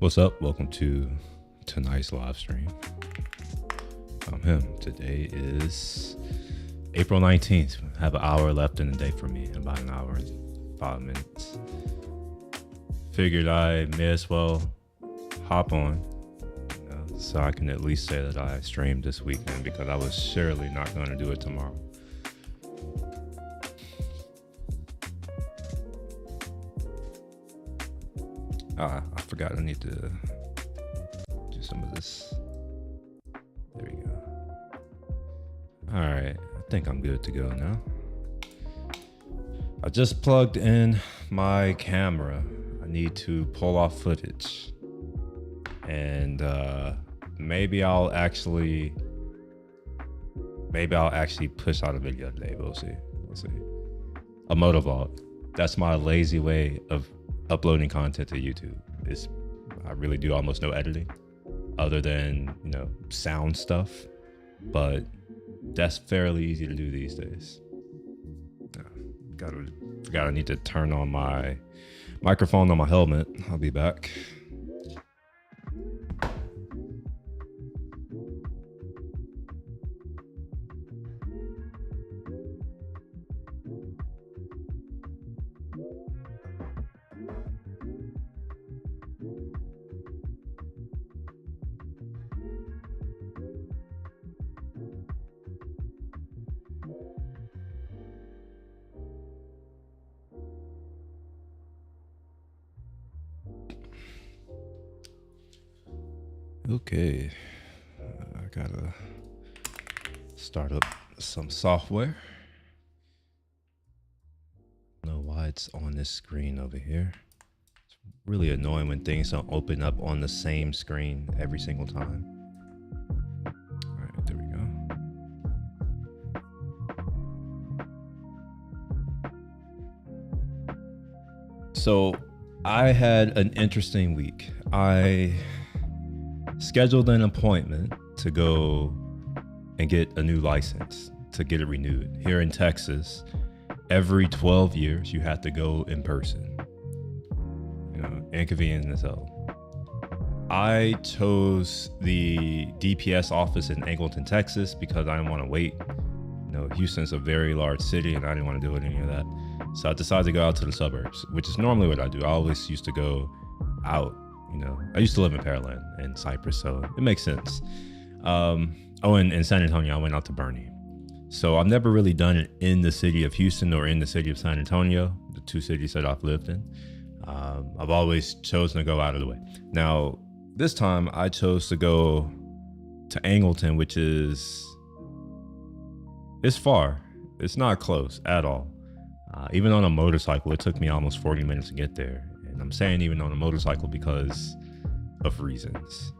What's up? Welcome to tonight's live stream. I'm him. Today is April 19th. I have an hour left in the day for me, about an hour and 5 minutes. Figured I may as well hop on, so I can at least say that I streamed this weekend, because I was surely not going to do it tomorrow. I forgot I need to do some of this. There we go. All right, I think I'm good to go now. I just plugged in my camera. I need to pull off footage, and maybe I'll actually push out a video today. We'll see. A motovlog. That's my lazy way of uploading content to YouTube. I really do almost no editing other than, sound stuff, but that's fairly easy to do these days. Forgot I need to turn on my microphone on my helmet. I'll be back. Okay, I gotta start up some software. I don't know why it's on this screen over here. It's really annoying when things don't open up on the same screen every single time. All right, there we go. So I had an interesting week. I scheduled an appointment to go and get a new license, to get it renewed. Here in Texas, every 12 years, you have to go in person. Inconvenient as hell. I chose the DPS office in Angleton, Texas, because I didn't want to wait. Houston's a very large city, and I didn't want to do any of that. So I decided to go out to the suburbs, which is normally what I do. I always used to go out. I used to live in Pearland and Cypress, so it makes sense. In San Antonio, I went out to Bernie. So I've never really done it in the city of Houston or in the city of San Antonio, the two cities that I've lived in. I've always chosen to go out of the way. Now, this time I chose to go to Angleton, which it's far. It's not close at all. Even on a motorcycle, it took me almost 40 minutes to get there. And I'm saying even on a motorcycle because of reasons.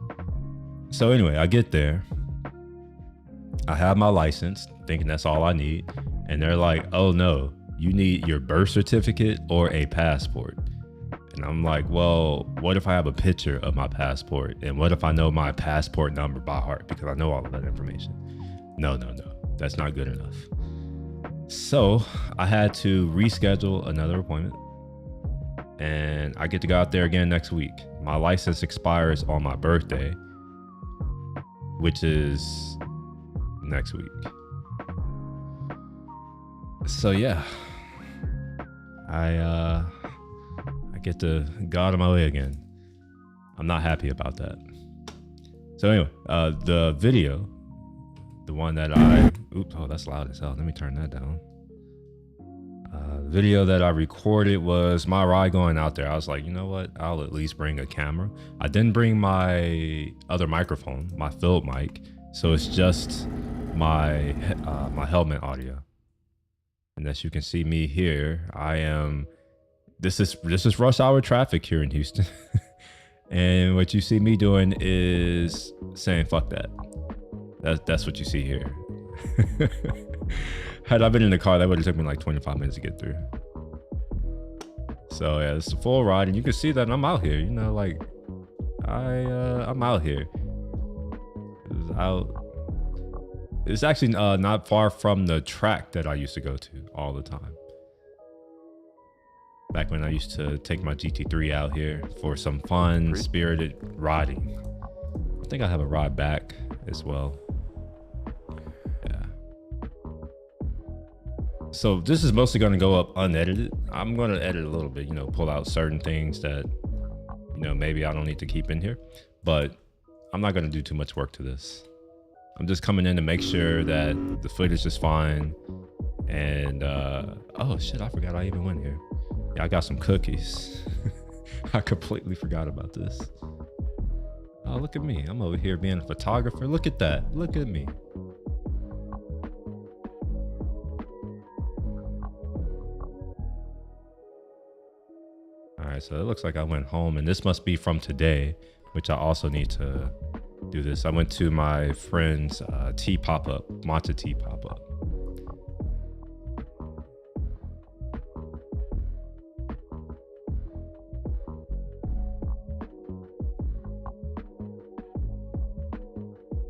So anyway, I get there. I have my license, thinking that's all I need. And they're like, oh no, you need your birth certificate or a passport. And I'm like, well, what if I have a picture of my passport? And what if I know my passport number by heart? Because I know all of that information. No, that's not good enough. So I had to reschedule another appointment. And I get to go out there again next week. My license expires on my birthday, which is next week. So yeah, I get to go out of my way again. I'm not happy about that. So anyway, the video, the one that that's loud as hell. Let me turn that down. Video that I recorded was my ride going out there. I was like, you know what? I'll at least bring a camera. I didn't bring my other microphone, my field mic. So it's just my my helmet audio. And as you can see me here, this is rush hour traffic here in Houston. And what you see me doing is saying, fuck that. That's what you see here. Had I been in the car, that would have taken me like 25 minutes to get through. So yeah, it's a full ride, and you can see that I'm out here. You know, like I'm out here. It's actually not far from the track that I used to go to all the time. Back when I used to take my GT3 out here for some fun, spirited riding. I think I have a ride back as well. So this is mostly going to go up unedited. I'm going to edit a little bit, you know, pull out certain things that, you know, maybe I don't need to keep in here, but I'm not going to do too much work to this. I'm just coming in to make sure that the footage is fine. And, oh shit, I forgot I even went here. Yeah, I got some cookies. I completely forgot about this. Oh, look at me. I'm over here being a photographer. Look at that. Look at me. All right, so it looks like I went home, and this must be from today, which I also need to do this. I went to my friend's tea pop-up, matcha tea pop-up.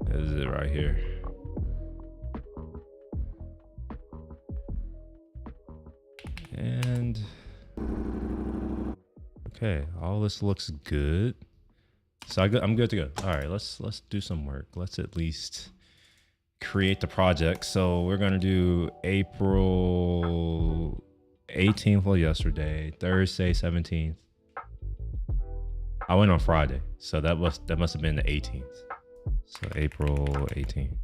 This is it right here. And okay, all this looks good. So I'm good to go. All right, let's do some work. Let's at least create the project. So we're gonna do April 18th, well, yesterday, Thursday 17th. I went on Friday, so that must have been the 18th. So April 18th.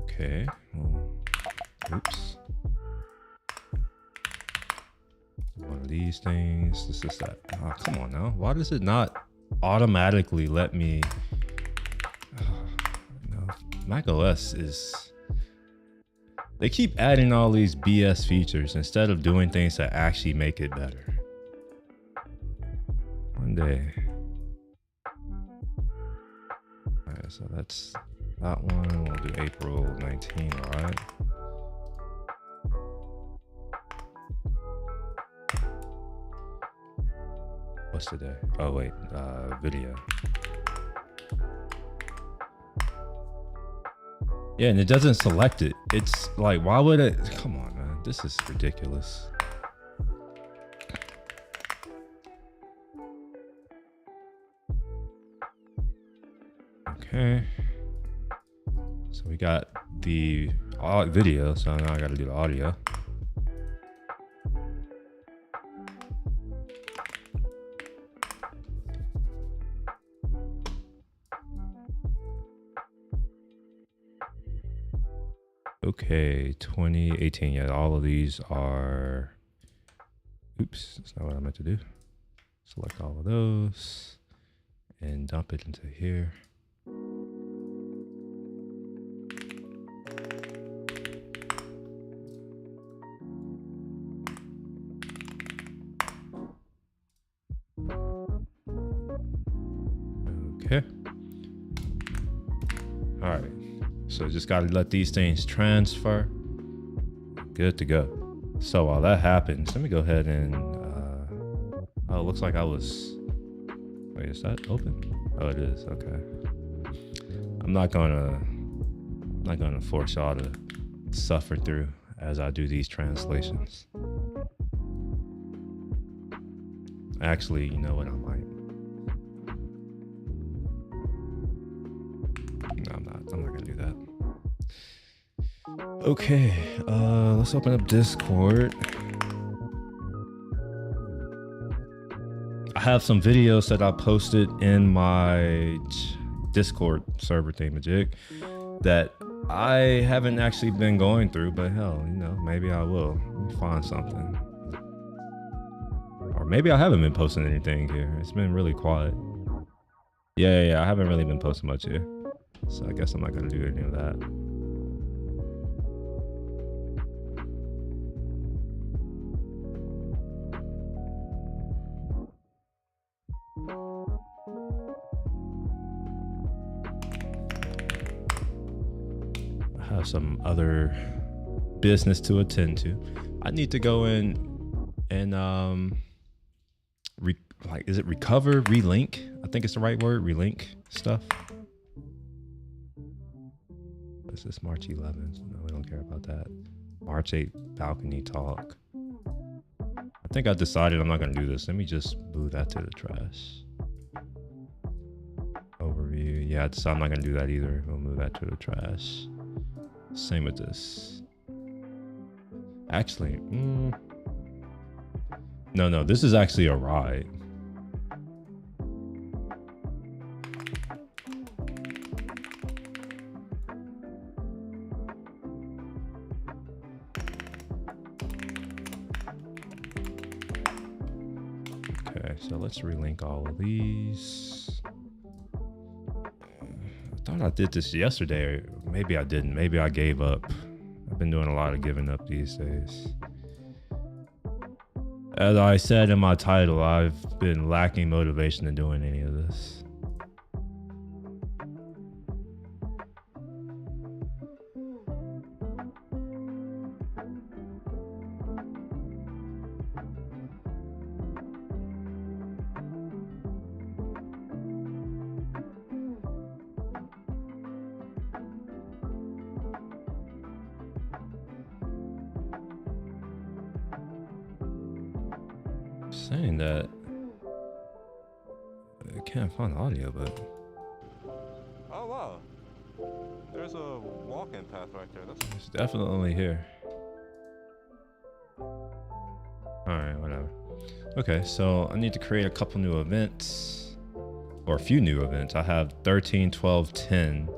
Okay. Oops. One of these things. This is that. Oh, come on now. Why does it not automatically let me? No, Mac OS is. They keep adding all these BS features instead of doing things that actually make it better. One day. All right, so that's that one. We'll do April 19th, all right? What's today? Oh wait, video. Yeah, and it doesn't select it. It's like, why would it? Come on, man. This is ridiculous. Okay. So we got the video, so now I got to do the audio. Okay, 2018. Yeah, all of these are. Oops, that's not what I meant to do. Select all of those and dump it into here. Okay. All right. So just got to let these things transfer. Good to go. So while that happens, let me go ahead and, oh, it looks like I was, wait, is that open? Oh, it is. Okay. I'm not gonna force y'all to suffer through as I do these translations. Actually, you know what? I might. No, I'm not gonna do that. Okay, let's open up Discord. I have some videos that I posted in my Discord server thingamajig that I haven't actually been going through, but hell, you know, maybe I will. Let me find something. Or maybe I haven't been posting anything here. It's been really quiet. Yeah, I haven't really been posting much here. So I guess I'm not gonna do any of that. I have some other business to attend to. I need to go in and is it recover, relink? I think it's the right word, relink stuff. What's this? March 11th. No, we don't care about that. March 8th, balcony talk. I think I decided I'm not gonna do this. Let me just move that to the trash. Overview. Yeah, I decided I'm not gonna do that either. We'll move that to the trash. Same with this. Actually, no, this is actually a ride. Okay, so let's relink all of these. I thought I did this yesterday, or maybe I didn't. Maybe I gave up. I've been doing a lot of giving up these days. As I said in my title, I've been lacking motivation in doing any of this. Saying that I can't find audio, but oh wow, there's a walking path right there. It's definitely here. All right, whatever. Okay, so I need to create a couple new events, or a few new events. I have 13, 12, 10.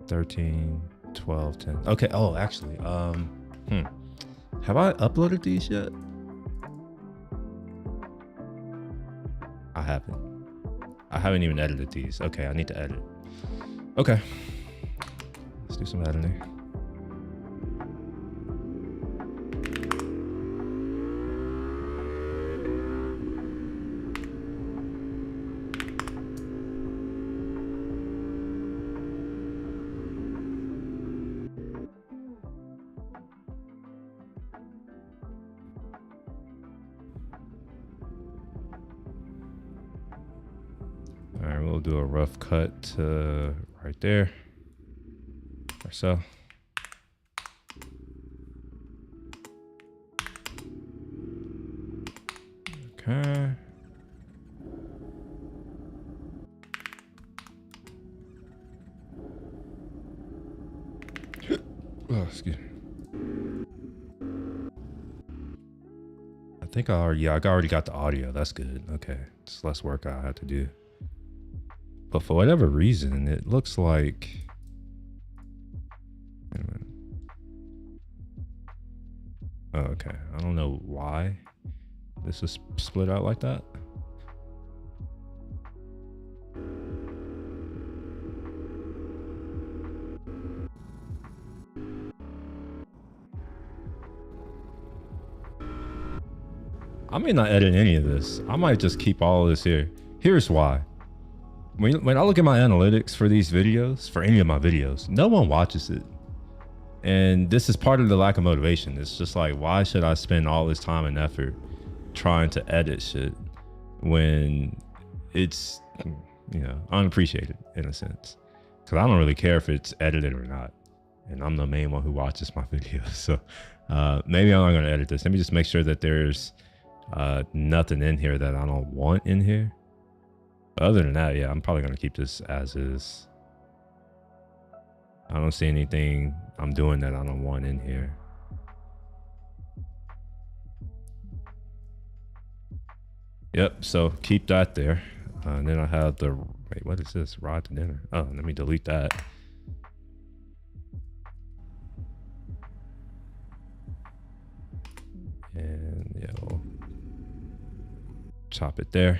13, 12, 10. Okay. Oh, actually, have I uploaded these yet? I haven't. I haven't even edited these. Okay, I need to edit. Okay. Let's do some editing. All right, we'll do a rough cut to right there, or so. Okay. Oh, excuse me. I think I already got the audio. That's good. Okay, it's less work I have to do. But for whatever reason, it looks like. Wait a minute. Oh, okay, I don't know why this is split out like that. I may not edit any of this. I might just keep all of this here. Here's why. When I look at my analytics for these videos, for any of my videos, no one watches it. And this is part of the lack of motivation. It's just like, why should I spend all this time and effort trying to edit shit when it's, you know, unappreciated in a sense? Because I don't really care if it's edited or not. And I'm the main one who watches my videos. So maybe I'm not going to edit this. Let me just make sure that there's nothing in here that I don't want in here. Other than that, yeah, I'm probably going to keep this as is. I don't see anything I'm doing that I don't want in here. Yep, so keep that there. And then I have the Wait, what is this? Rod to dinner. Oh, let me delete that. And yeah, we'll chop it there.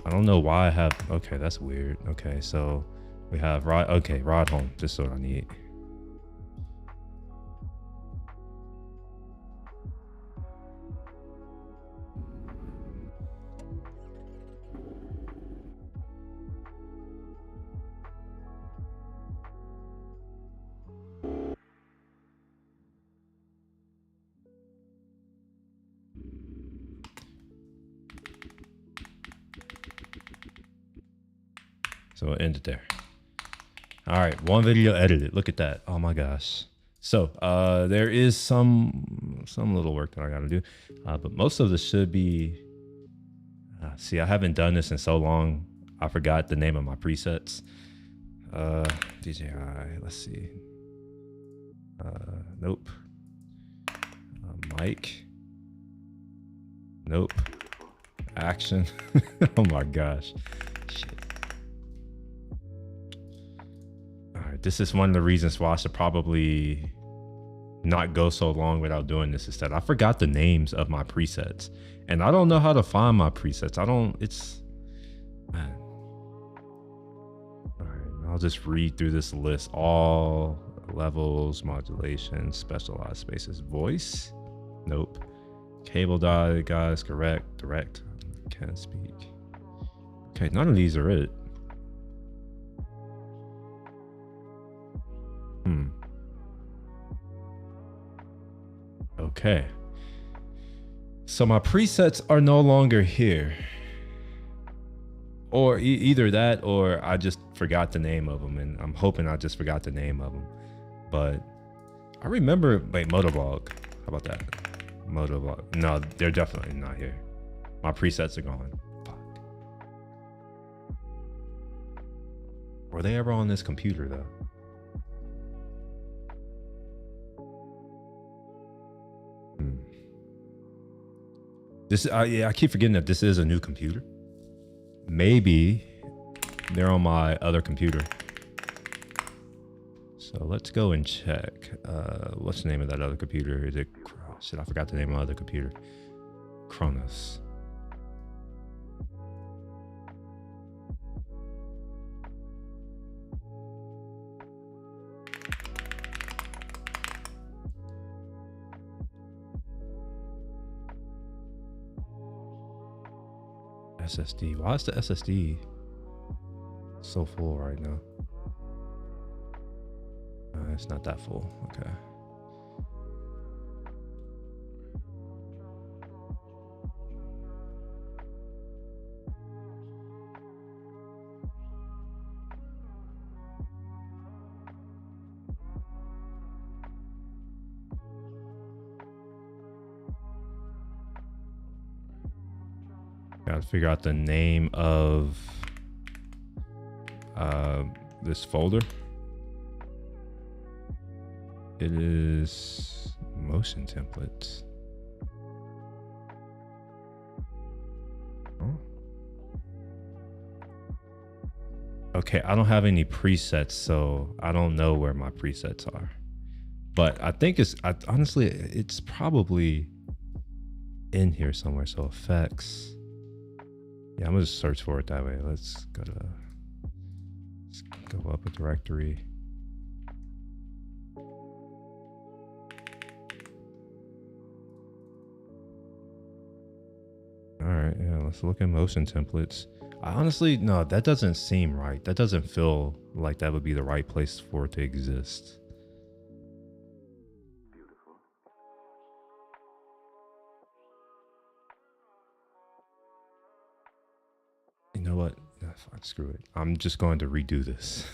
I don't know why I have, okay, that's weird. Okay, so we have rod, okay, rod home, just what I need. So we'll end it there. All right, one video edited. Look at that. Oh my gosh. So there is some little work that I gotta do, but most of this should be. See, I haven't done this in so long. I forgot the name of my presets. DJI. Let's see. Nope. Mic. Nope. Action. Oh my gosh. Shit. This is one of the reasons why I should probably not go so long without doing this, is that I forgot the names of my presets and I don't know how to find my presets. Man. All right, I'll just read through this list. All levels, modulation, specialized spaces, voice. Nope. Cable die, guys, correct, direct, can't speak. Okay, none of these are it. Okay. So my presets are no longer here. Or either that, or I just forgot the name of them, and I'm hoping I just forgot the name of them. But I remember, wait, Motovlog. How about that? Motovlog. No, they're definitely not here. My presets are gone. Fuck. Were they ever on this computer though? This, yeah, I keep forgetting that this is a new computer. Maybe they're on my other computer. So let's go and check. What's the name of that other computer? Is it, shit, I forgot the name of my other computer. Kronos. SSD. Why is the SSD so full right now? It's not that full. Okay. Gotta figure out the name of this folder. It is motion templates. Oh. Okay, I don't have any presets, so I don't know where my presets are. But I think honestly, it's probably in here somewhere. So effects. Yeah, I'm gonna just search for it that way. Let's go up a directory. All right, yeah, let's look at motion templates. I honestly, no, that doesn't seem right. That doesn't feel like that would be the right place for it to exist. You know what? Fine, screw it. I'm just going to redo this.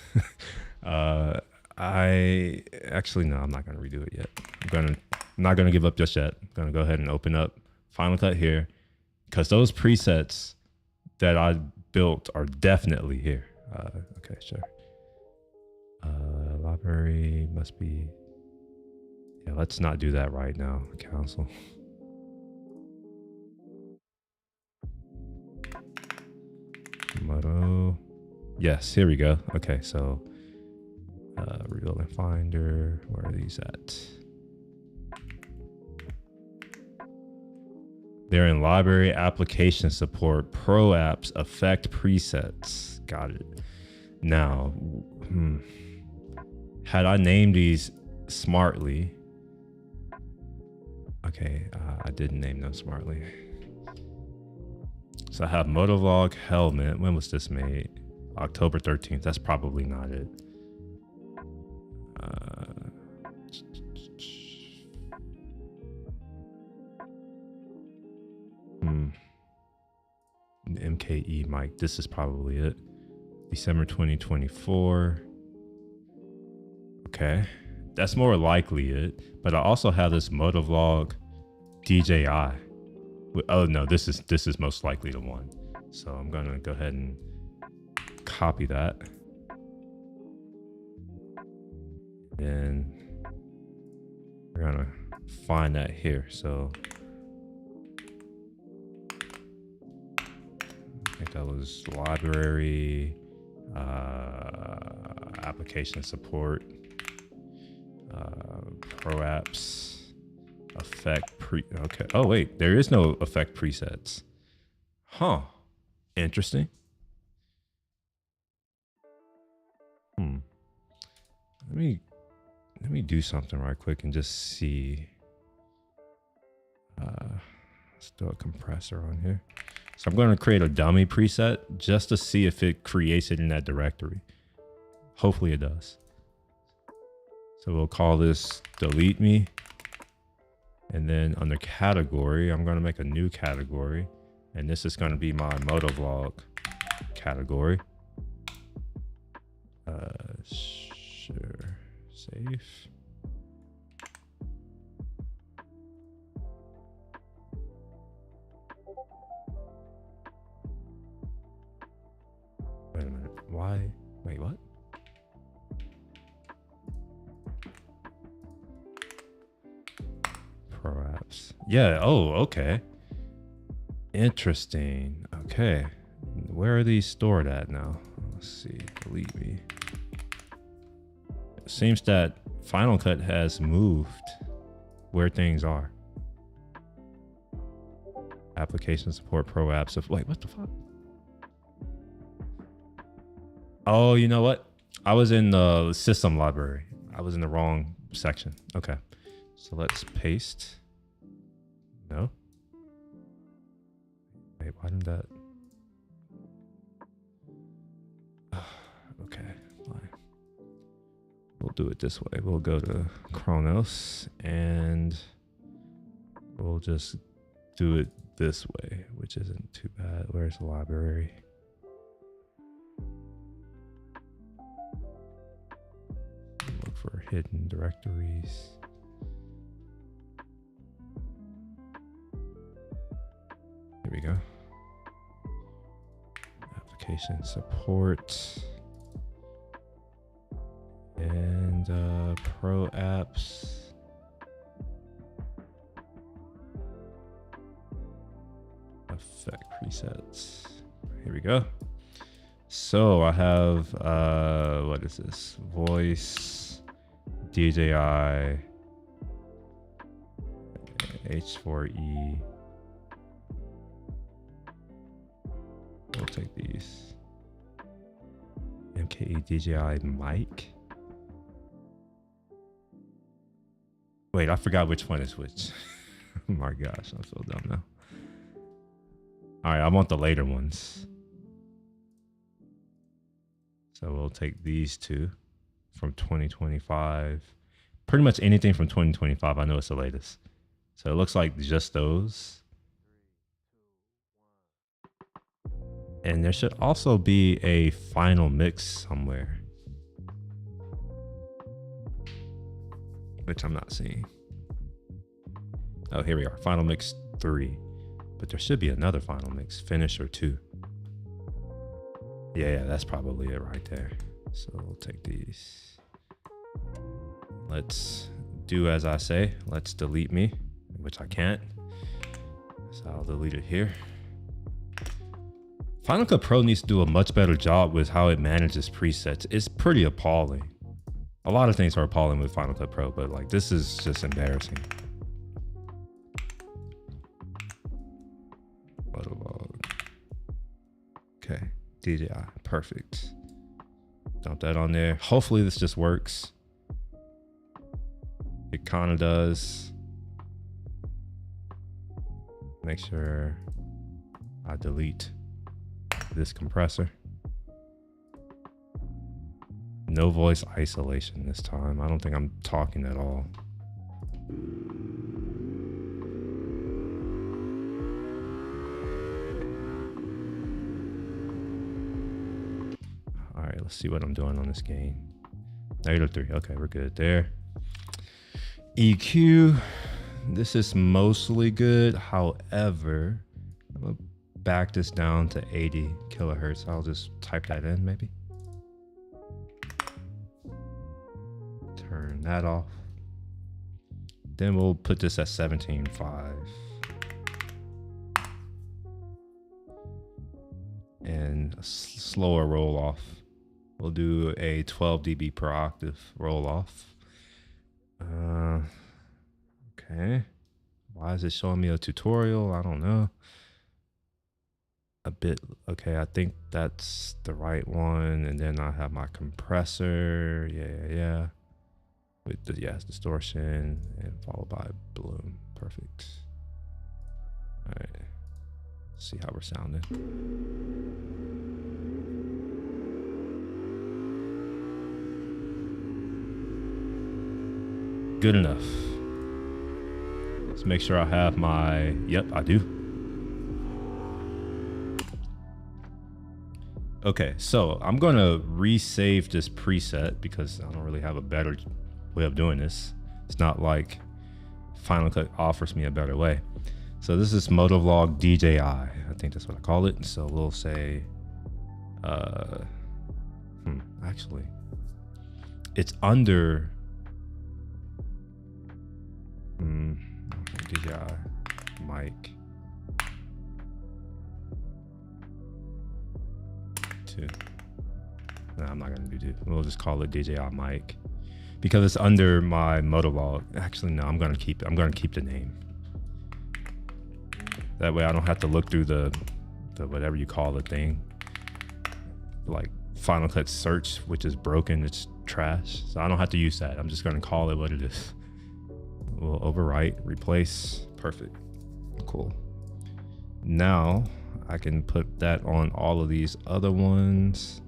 I'm not going to redo it yet. I'm not going to give up just yet. I'm going to go ahead and open up Final Cut here, because those presets that I built are definitely here. Okay, sure. Library must be. Yeah, let's not do that right now. Council. Moto. Yes, here we go. Okay, so rebuilding Finder. Where are these at? They're in library, application support, pro apps, effect presets. Got it. Now, had I named these smartly, okay, I didn't name them smartly. So I have Motovlog helmet. When was this made? October 13th. That's probably not it. MKE mic. This is probably it. December 2024. Okay. That's more likely it. But I also have this Motovlog DJI. Oh no, this is most likely the one. So I'm gonna go ahead and copy that. And we're gonna find that here. So I think that was library, application support, pro apps, effect okay. Oh wait, there is no effect presets. Huh. Interesting. Let me do something right quick and just see. Let's do a compressor on here. So I'm going to create a dummy preset just to see if it creates it in that directory. Hopefully it does. So we'll call this delete me. And then under category, I'm going to make a new category. And this is going to be my Motovlog category. Sure. Save. Wait a minute. Why? Wait, what? Pro apps. Yeah. Oh, okay. Interesting. Okay. Where are these stored at now? Let's see. Delete me. It seems that Final Cut has moved where things are. Application support, pro apps. Wait, what the fuck? Oh, you know what? I was in the system library. I was in the wrong section. Okay. So let's paste. No. Wait, why didn't that? Okay, fine. We'll do it this way. We'll go to Chronos and we'll just do it this way, which isn't too bad. Where's the library? Look for hidden directories. Here we go. Application support. And pro apps. Effect presets. Here we go. So I have what is this? Voice, DJI, H4E. We'll take these. MKE DJI mic. Wait, I forgot which one is which. Oh my gosh, I'm so dumb now. All right, I want the later ones. So we'll take these two from 2025. Pretty much anything from 2025. I know it's the latest. So it looks like just those. And there should also be a final mix somewhere, which I'm not seeing. Oh, here we are. Final mix 3. But there should be another final mix, finisher 2. Yeah, that's probably it right there. So we'll take these. Let's do as I say. Let's delete me, which I can't. So I'll delete it here. Final Cut Pro needs to do a much better job with how it manages presets. It's pretty appalling. A lot of things are appalling with Final Cut Pro, but like this is just embarrassing. Okay, DJI, perfect. Dump that on there. Hopefully this just works. It kind of does. Make sure I delete this compressor. No voice isolation this time. I don't think I'm talking at all. All right, let's see what I'm doing on this gain. -3. Okay, we're good there. EQ. This is mostly good. However, I'm gonna back this down to 80 kilohertz. I'll just type that in maybe. Turn that off. Then we'll put this at 17.5. And a slower roll off. We'll do a 12 dB per octave roll off. Okay. Why is it showing me a tutorial? I don't know. A bit. Okay, I think that's the right one. And then I have my compressor. Yeah. With the distortion and followed by bloom. Perfect. All right. Let's see how we're sounding. Good enough. Let's make sure I have my, yep, I do. Okay, so I'm gonna resave this preset because I don't really have a better way of doing this. It's not like Final Cut offers me a better way. So this is Motovlog DJI. I think that's what I call it. So we'll say, actually, it's under DJI mic 2. No, I'm not gonna do 2. We'll just call it DJI mic because it's under my Motovlog. Actually, no, I'm gonna keep the name. That way I don't have to look through the whatever you call the thing, like Final Cut search, which is broken. It's trash. So I don't have to use that. I'm just gonna call it what it is. We'll overwrite, replace. Perfect. Cool. Now I can put that on all of these other ones.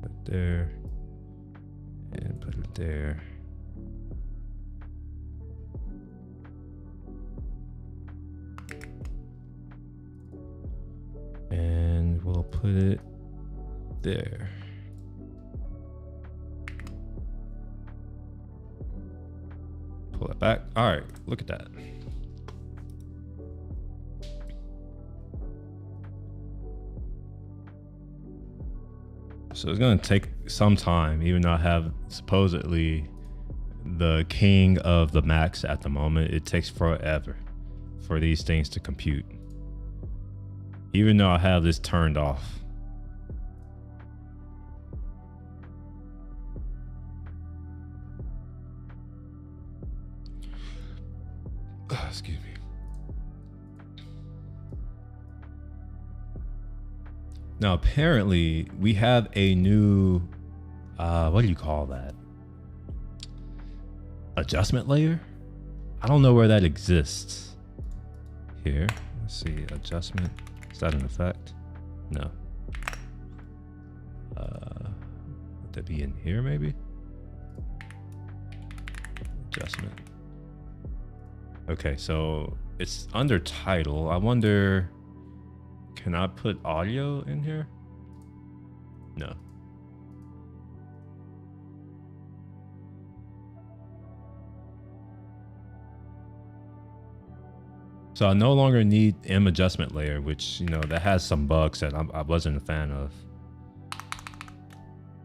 Put it there and put it there. And we'll put it there. Pull it back. All right, look at that. So it's gonna take some time, even though I have supposedly the king of the Macs at the moment. It takes forever for these things to compute. Even though I have this turned off. Excuse me. Now, apparently, we have a new, what do you call that? Adjustment layer? I don't know where that exists. Here, let's see, adjustment. Is that an effect? No. Would that be in here, maybe? Adjustment. Okay, so it's under title. I wonder, can I put audio in here? No. So I no longer need M adjustment layer, which, you know, that has some bugs that I wasn't a fan of.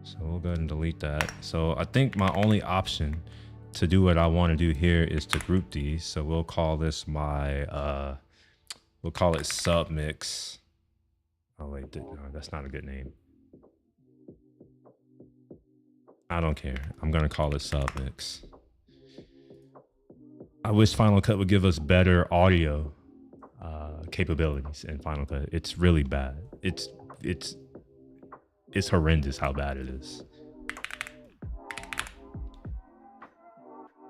So we'll go ahead and delete that. So I think my only option to do what I want to do here is to group these. So we'll call this my, we'll call it sub mix. Oh wait, no, that's not a good name. I don't care. I'm gonna call it sub mix. I wish Final Cut would give us better audio capabilities in Final Cut. It's really bad. It's horrendous how bad it is.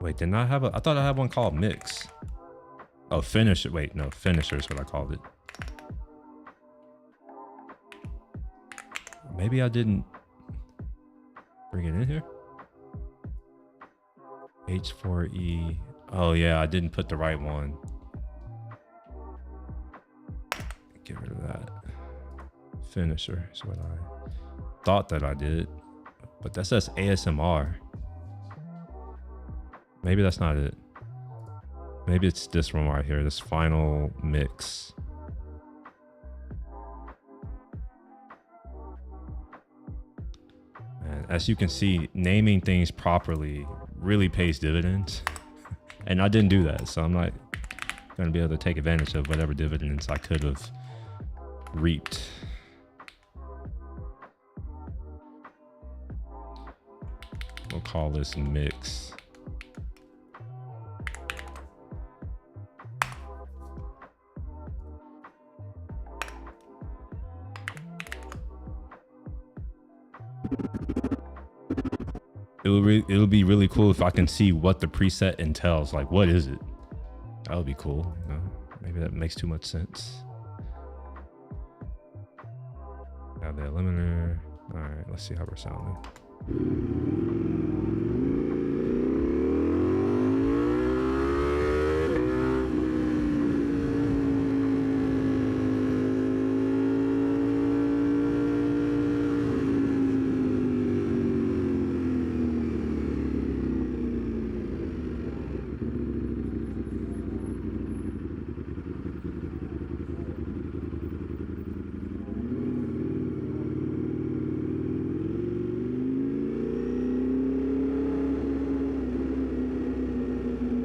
Wait, didn't I have I thought I had one called mix. Oh, finisher. Wait, no, finisher is what I called it. Maybe I didn't bring it in here. H4E. Oh yeah, I didn't put the right one. Get rid of that. Finisher is what I thought that I did, but that says ASMR. Maybe that's not it. Maybe it's this one right here, this final mix. And as you can see, naming things properly really pays dividends. And I didn't do that, so I'm not gonna be able to take advantage of whatever dividends I could have reaped. We'll call this mix. It'll be really cool if I can see what the preset entails. Like, what is it? That would be cool. You know? Maybe that makes too much sense. Now the limiter. All right, let's see how we're sounding.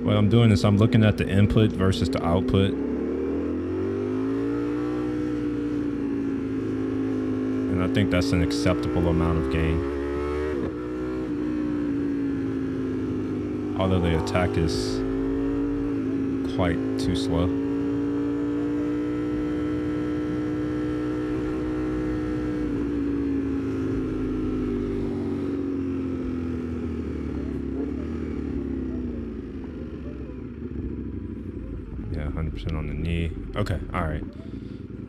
What I'm doing is I'm looking at the input versus the output. And I think that's an acceptable amount of gain. Although the attack is quite too slow. Yeah, 100% on the knee. Okay, all right.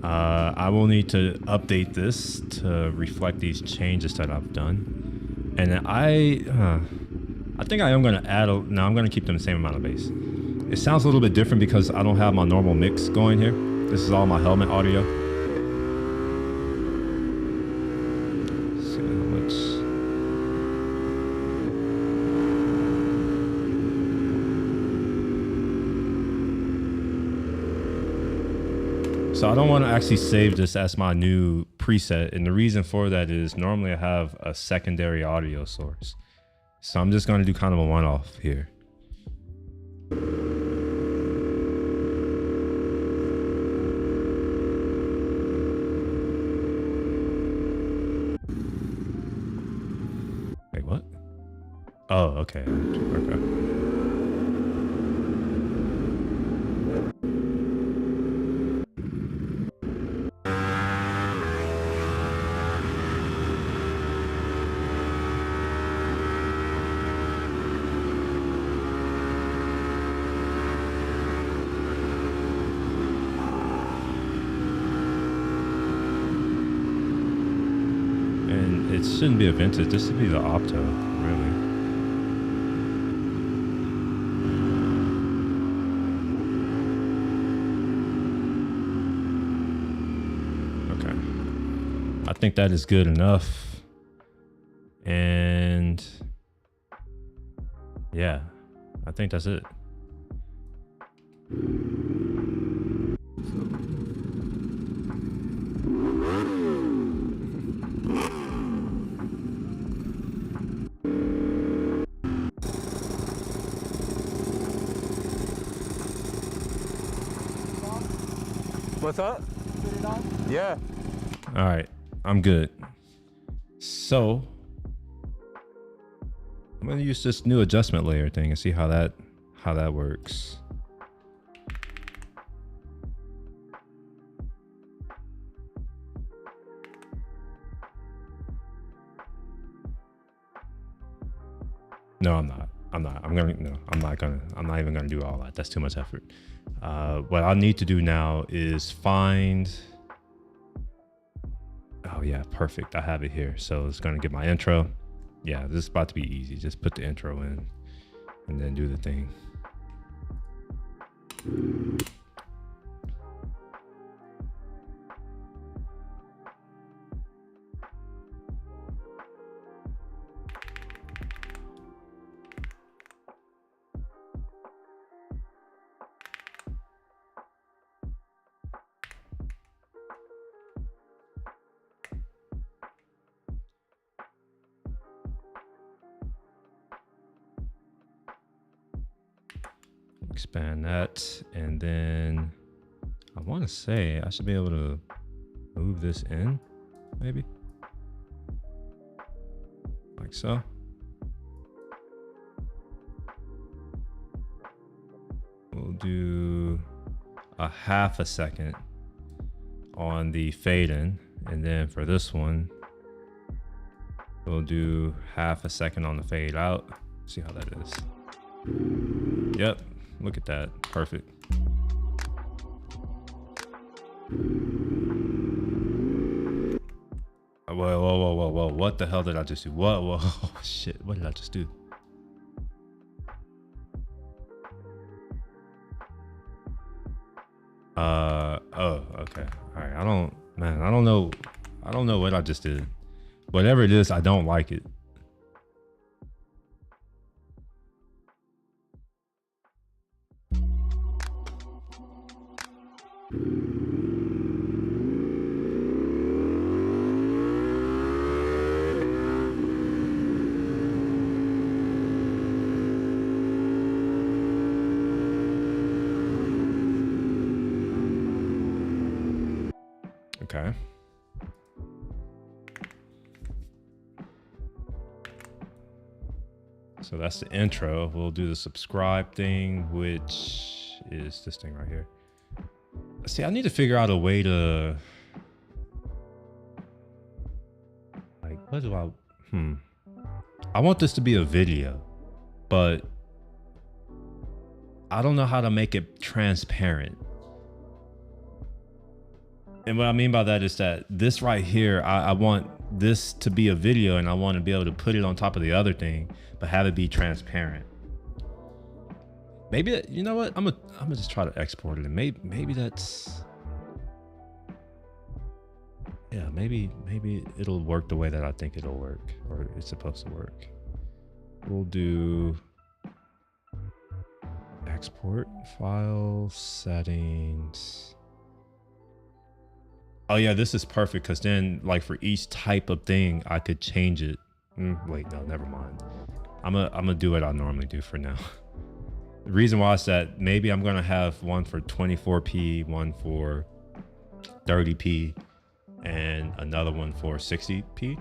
I will need to update this to reflect these changes that I've done. And I think I am going to add, no, I'm going to keep them the same amount of bass. It sounds a little bit different because I don't have my normal mix going here. This is all my helmet audio. Let's see how much. So I don't want to actually save this as my new preset. And the reason for that is normally I have a secondary audio source. So I'm just going to do kind of a one-off here. Wait, what? Oh, okay. Okay. It shouldn't be a vintage. This should be the Opto, really. Okay. I think that is good enough. And yeah, I think that's it. What's up? Put it on? Yeah. All right, I'm good. So I'm gonna use this new adjustment layer thing and see how that works. No, I'm not. I'm not even gonna do all that. That's too much effort. What I need to do now is find. Oh yeah, perfect. I have it here. So it's gonna get my intro. Yeah, this is about to be easy. Just put the intro in and then do the thing. Expand that, and then I want to say I should be able to move this in, maybe like so. We'll do a half a second on the fade in, and then for this one we'll do half a second on the fade out. See how that is. Yep, look at that, perfect. Whoa, what the hell did I just do? Whoa, shit, what did I just do? Oh, okay. All right, I don't know what I just did. Whatever it is, I don't like it. Okay. So that's the intro. We'll do the subscribe thing, which is this thing right here. See, I need to figure out a way to, like, what do I want this to be a video, but I don't know how to make it transparent. And what I mean by that is that this right here, I want this to be a video, and I want to be able to put it on top of the other thing, but have it be transparent. Maybe, you know what? I'm gonna just try to export it, and maybe that's, yeah, maybe it'll work the way that I think it'll work, or it's supposed to work. We'll do export file settings. Oh yeah, this is perfect, because then, like, for each type of thing I could change it. Wait, no, never mind. I'm gonna do what I normally do for now. The reason why is that maybe I'm gonna have one for 24p, one for 30p, and another one for 60p.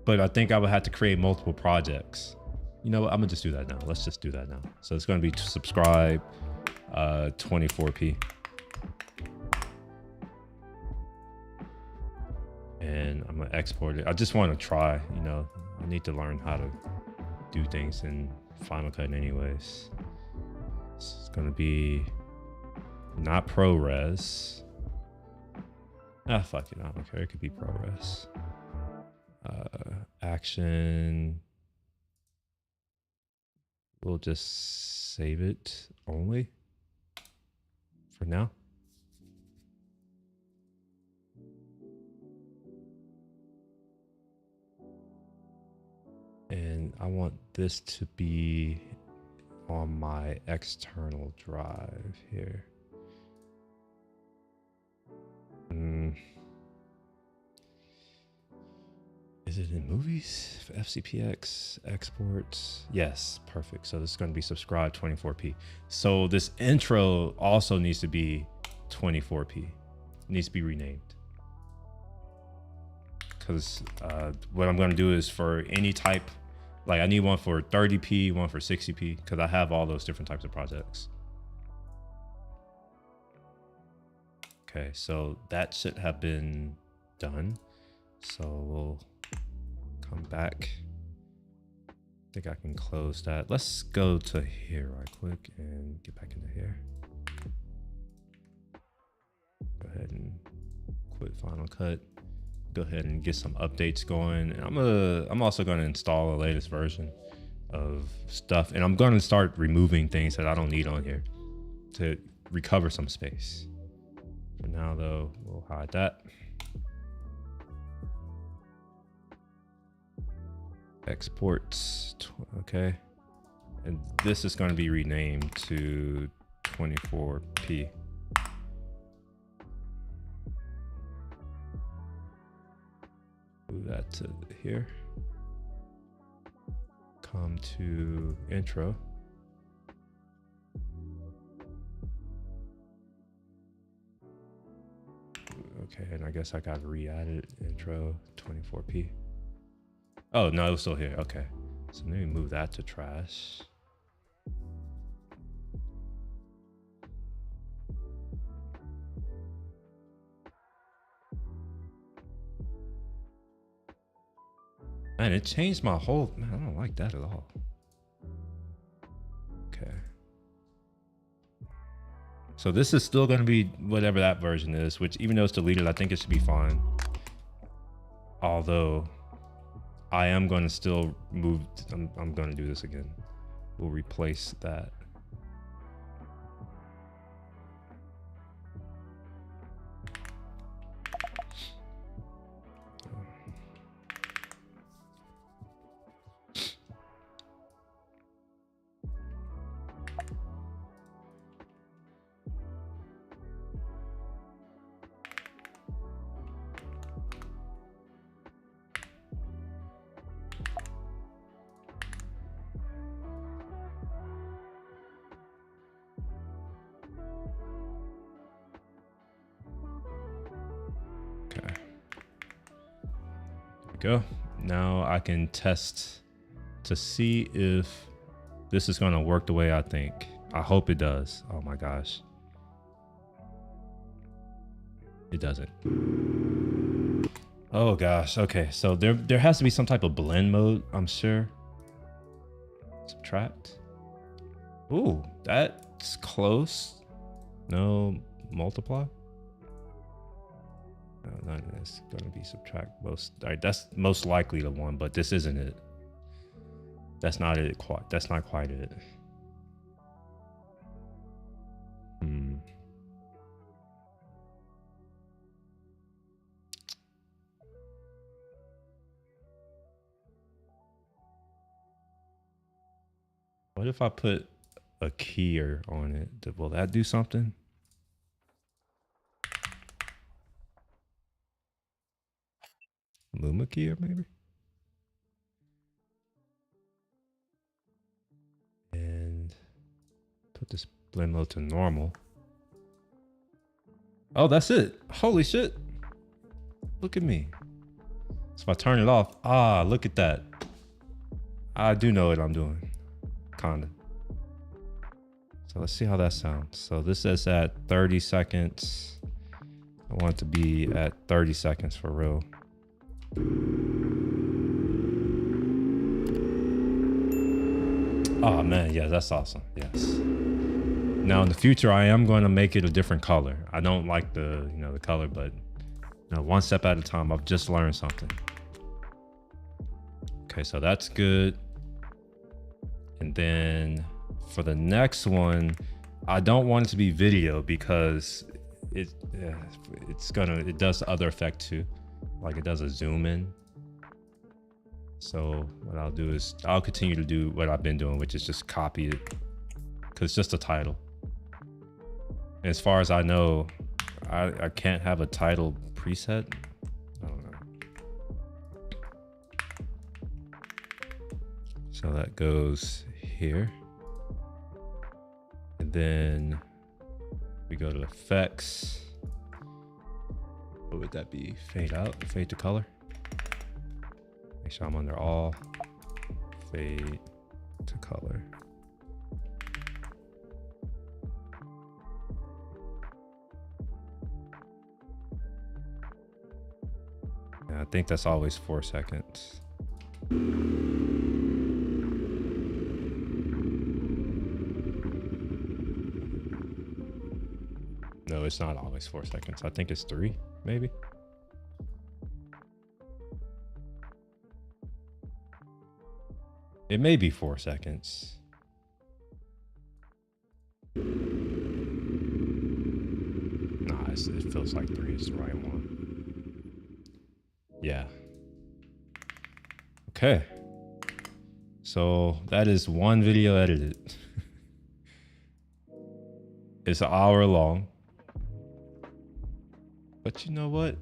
But I think I would have to create multiple projects. You know what? I'm gonna just do that now. Let's just do that now. So it's gonna be to subscribe 24p. And I'm gonna export it. I just want to try, you know, I need to learn how to do things in Final Cut anyways. It's gonna be not ProRes. Fuck it, I don't care. It could be ProRes. Action. We'll just save it only for now. And I want this to be on my external drive here. Is Is it in movies? FCPX exports. Yes, perfect. So this is going to be subscribed 24p. So this intro also needs to be 24p. It needs to be renamed. Because what I'm going to do is for any type, like I need one for 30p, one for 60p, because I have all those different types of projects. Okay, so that should have been done. So we'll come back. I think I can close that. Let's go to here right quick and get back into here. Go ahead and quit Final Cut. Go ahead and get some updates going. And I'm also going to install the latest version of stuff, and I'm going to start removing things that I don't need on here to recover some space. For now though, we'll hide that. Exports, okay. And this is going to be renamed to 24p. Move that to here. Come to intro. Okay, and I guess I got to re-added intro 24p. Oh no, it was still here. Okay, so let me move that to trash. Man, it changed my whole, man, I don't like that at all. Okay. So this is still going to be whatever that version is, which even though it's deleted, I think it should be fine. Although I am going to still move, I'm going to do this again. We'll replace that. Go. Now I can test to see if this is going to work the way I think. I hope it does. Oh my gosh. It doesn't. Oh gosh. Okay. So there has to be some type of blend mode, I'm sure. Subtract. Ooh, that's close. No multiply. No, none of this going to be subtract most. All right, that's most likely the one, but this isn't it. That's not it quite. That's not quite it. What if I put a keyer on it? Will that do something? Luma keyer maybe? And put this blend mode to normal. Oh, that's it. Holy shit. Look at me. So if I turn it off, look at that. I do know what I'm doing. Kinda. So let's see how that sounds. So this is at 30 seconds. I want it to be at 30 seconds for real. Oh man, yeah, that's awesome. Yes. Now in the future, I am going to make it a different color. I don't like the, the color, but one step at a time. I've just learned something. Okay, so that's good. And then for the next one, I don't want it to be video because it does the other effect too. Like it does a zoom in. So what I'll do is I'll continue to do what I've been doing, which is just copy it because it's just a title. And as far as I know, I can't have a title preset. I don't know. So that goes here. And then we go to effects. What would that be? Fade out, fade to color. Make sure I'm under all. Fade to color. Yeah, I think that's always 4 seconds. No, it's not always 4 seconds. I think it's 3, maybe. It may be 4 seconds. Nah, it feels like 3 is the right one. Yeah. Okay. So that is one video edited. It's an hour long. But you know what?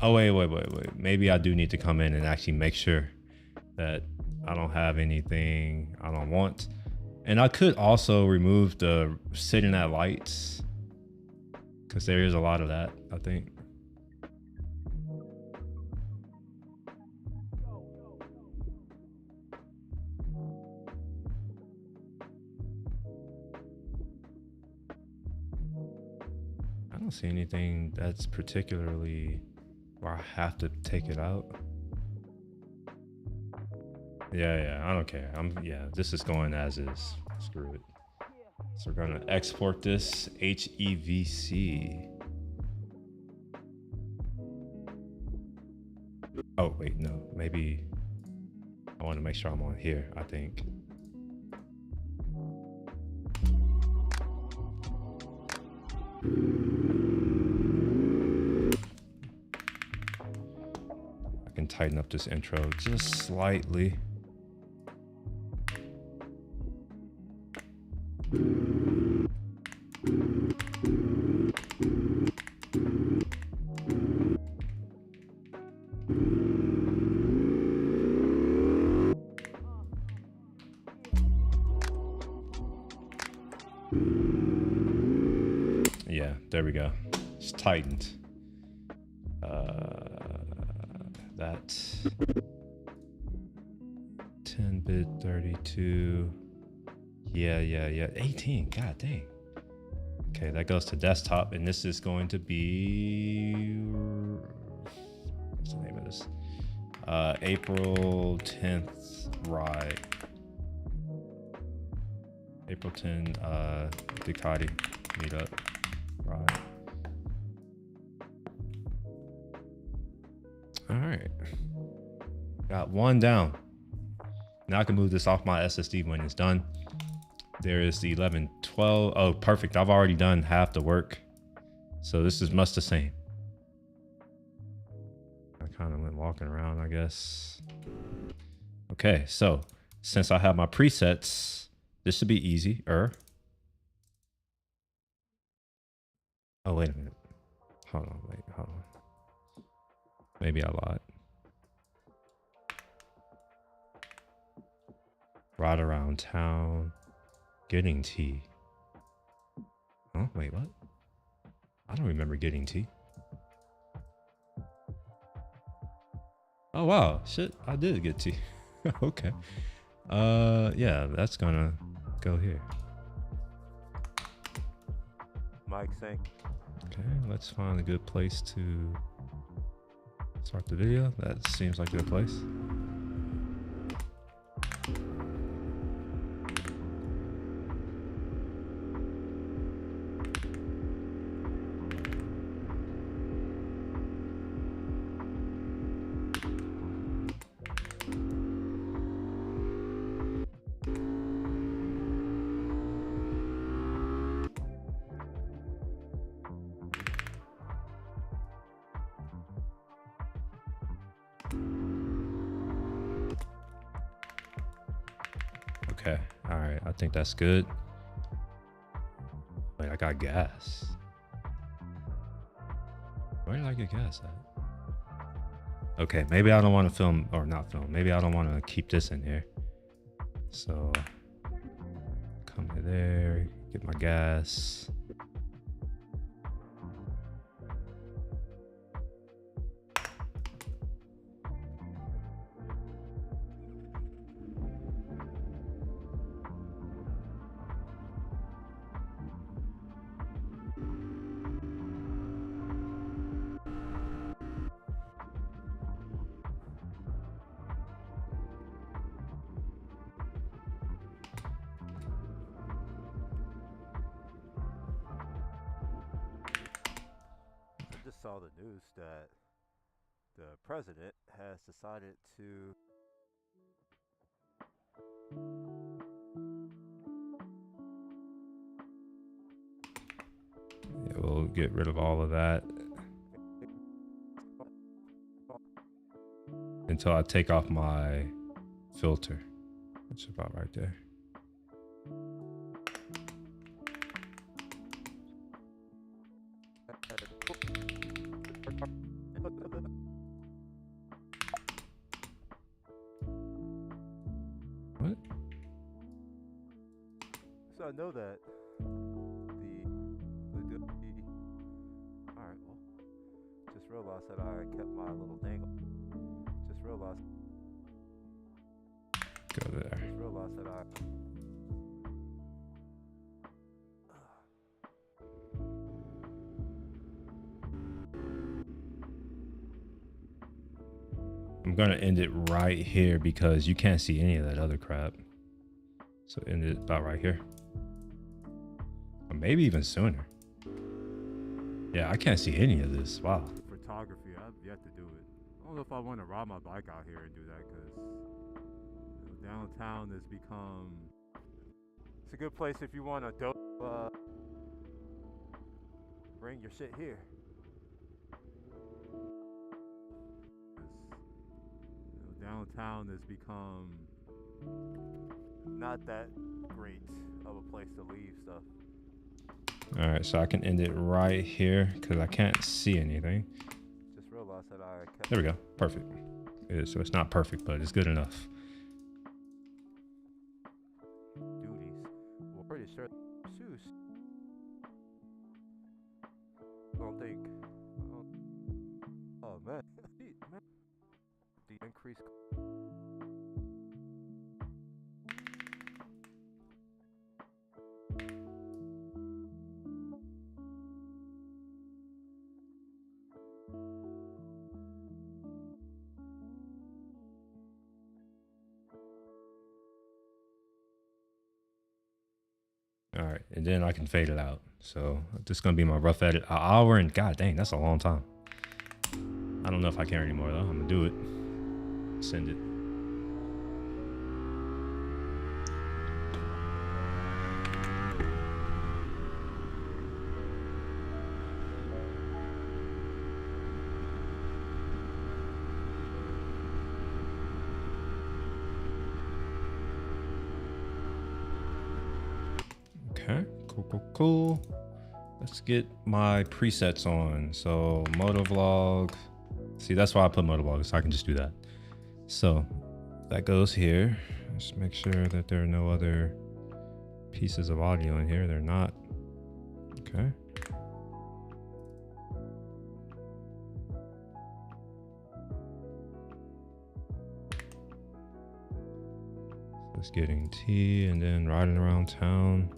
Oh, wait. Maybe I do need to come in and actually make sure that I don't have anything I don't want. And I could also remove the sitting at lights, because there is a lot of that, I think. I don't see anything that's particularly where I have to take it out. Yeah, I don't care. This is going as is. Screw it. So we're gonna export this HEVC. Oh wait, no, maybe I want to make sure I'm on here, I think. I can tighten up this intro just slightly. Yeah, there we go. It's tightened. That 10-bit 32. Yeah. 18. God dang. Okay, that goes to desktop, and this is going to be, what's the name of this? April 10th ride. April 10 Ducati meetup ride. All right, got one down. Now I can move this off my SSD when it's done. There is the 1112. Oh, perfect. I've already done half the work, so this is much the same. I kind of went walking around, I guess. Okay, so since I have my presets, this should be easy. Oh, wait a minute. Hold on. Maybe I lied. Ride around town. Getting tea. Oh, wait, what? I don't remember getting tea. Oh, wow. Shit, I did get tea. Okay. Yeah, that's gonna go here. Mic sync. Okay, let's find a good place to start the video. That seems like a good place. Okay, all right, I think that's good. Wait, I got gas. Where did I get gas at? Okay, maybe I don't want to film, or not film. Maybe I don't want to keep this in here. So come to there, get my gas. I just saw the news that the president has decided to. Yeah, we'll get rid of all of that until I take off my filter. That's about right there. What? So I know that all right, well, just realized that I kept my little dangle. Just realized. Go there. Just realized that I. I'm gonna end it right here because you can't see any of that other crap. So end it about right here. Or maybe even sooner. Yeah, I can't see any of this. Wow. Photography, I've yet to do it. I don't know if I want to ride my bike out here and do that because downtown has become. It's a good place if you want to bring your shit here. Downtown has become not that great of a place to leave stuff. All right, so I can end it right here because I can't see anything. Just realized that I kept. There we go. Perfect. So it's not perfect, but it's good enough. Duties. Well, pretty sure shoes. I don't think. Oh man, man. The increase. All right, and then I can fade it out. So this is gonna be my rough edit. An hour and god dang, that's a long time. I don't know if I care anymore though. I'm gonna do it. Send it. Okay, cool. Let's get my presets on. So motovlog. See, that's why I put motovlog, so I can just do that. So that goes here. Just make sure that there are no other pieces of audio in here. They're not. Okay. Just getting tea and then riding around town.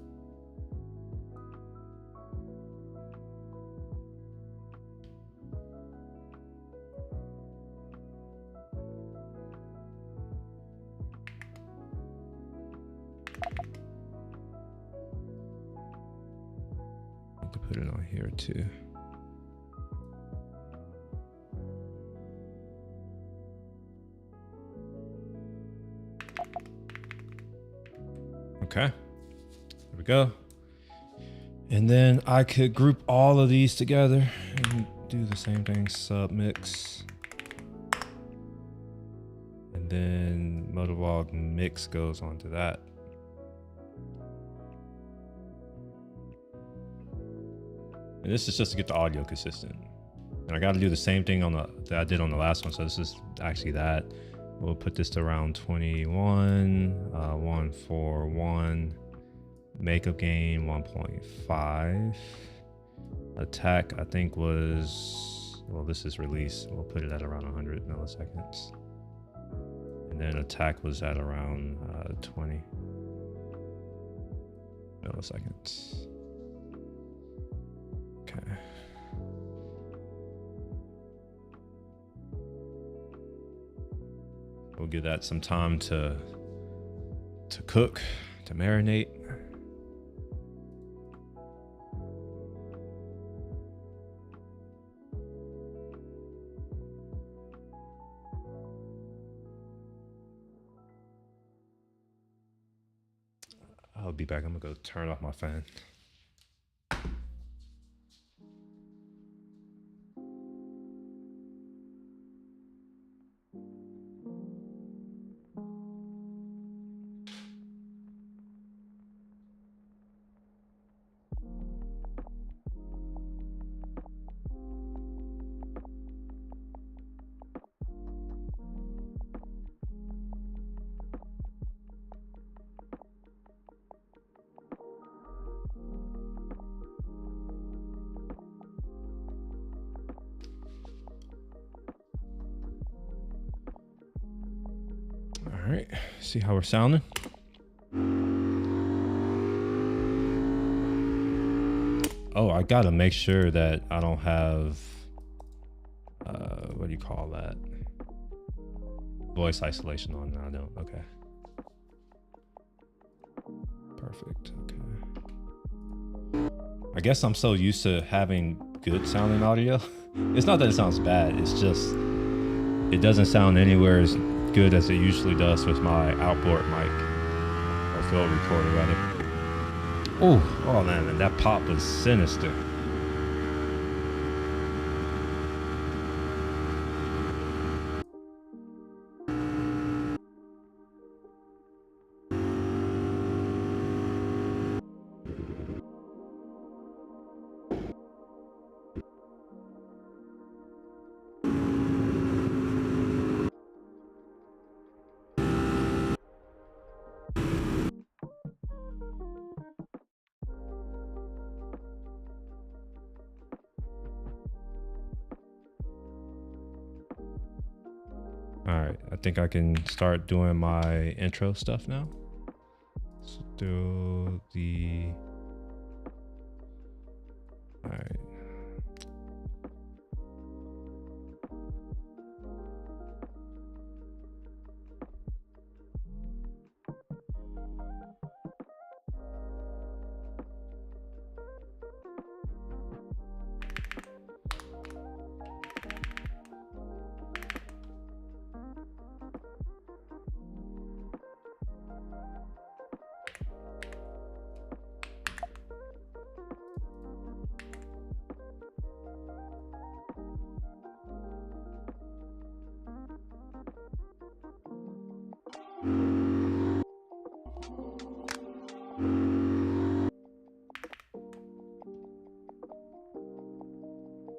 Need to put it on here too. Okay, there we go. And then I could group all of these together and do the same thing, submix. And then motovlog mix goes onto that. And this is just to get the audio consistent. And I got to do the same thing on that I did on the last one. So this is actually that. We'll put this to around 21, 141. Makeup gain 1.5. Attack, I think was, well, this is release. We'll put it at around 100 milliseconds. And then attack was at around 20 milliseconds. Okay. We'll give that some time to cook, to marinate. I'll be back. I'm gonna go turn off my fan. All right, see how we're sounding. Oh, I gotta make sure that I don't have, what do you call that? Voice isolation on. No, I don't. Okay. Perfect. Okay. I guess I'm so used to having good sounding audio. It's not that it sounds bad. It's just, it doesn't sound anywhere as good as it usually does with my outboard mic, or field recorder rather. Oh man, that pop was sinister. All right, I think I can start doing my intro stuff now. Let's do the, all right.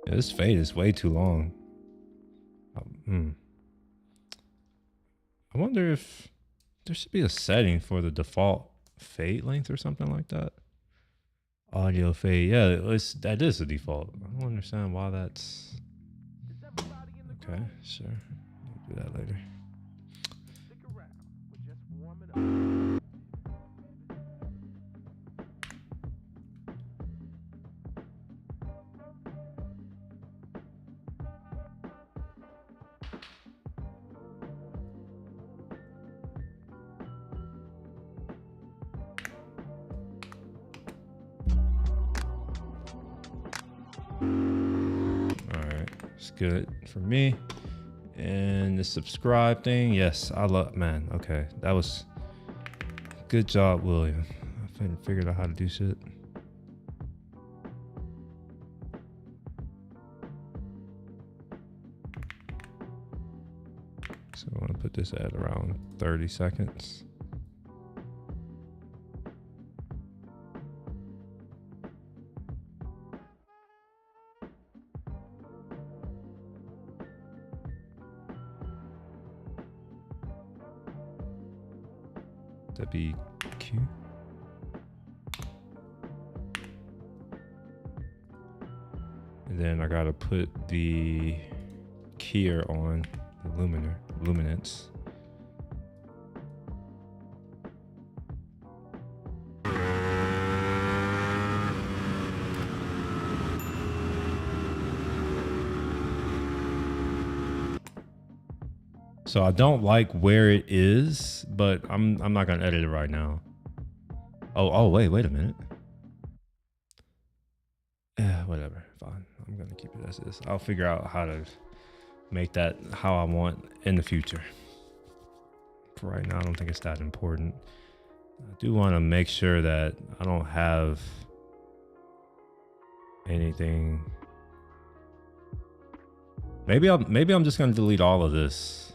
Yeah, this fade is way too long. I wonder if there should be a setting for the default fade length or something like that. Audio fade, yeah, that is the default. I don't understand why that's. Okay, sure, we'll do that later. It's good for me. And the subscribe thing, yes, I love, man. Okay, that was good job, William. I figured out how to do shit. So I want to put this at around 30 seconds. WQ. And then I gotta put the keyer on the luminance. So I don't like where it is, but I'm not gonna edit it right now. Oh wait a minute. Yeah, whatever, fine. I'm gonna keep it as is. I'll figure out how to make that how I want in the future. For right now, I don't think it's that important. I do want to make sure that I don't have anything. Maybe I'm just gonna delete all of this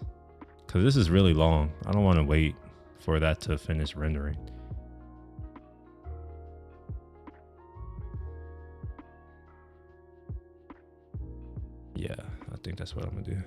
because this is really long. I don't want to wait for that to finish rendering. Yeah, I think that's what I'm gonna do.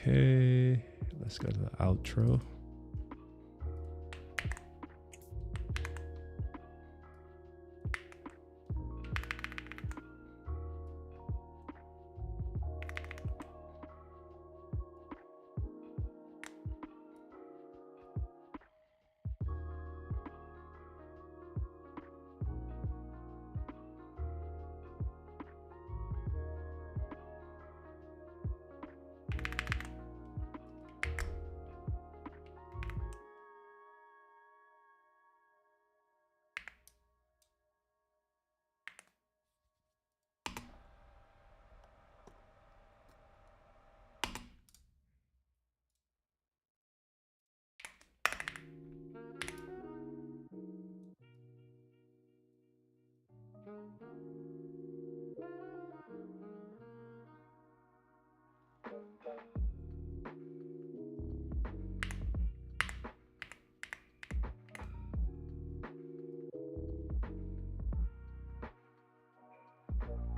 Okay, let's go to the outro.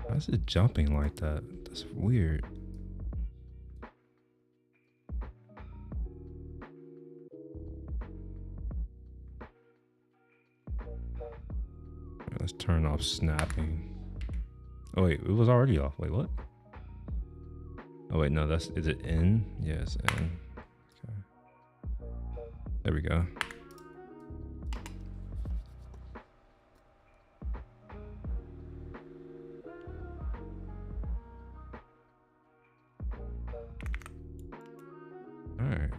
Why is it jumping like that? That's weird. Let's turn off snapping. Oh wait, it was already off. Wait, what? Oh wait, no, is it in? Yeah, it's in. Okay. There we go. All right.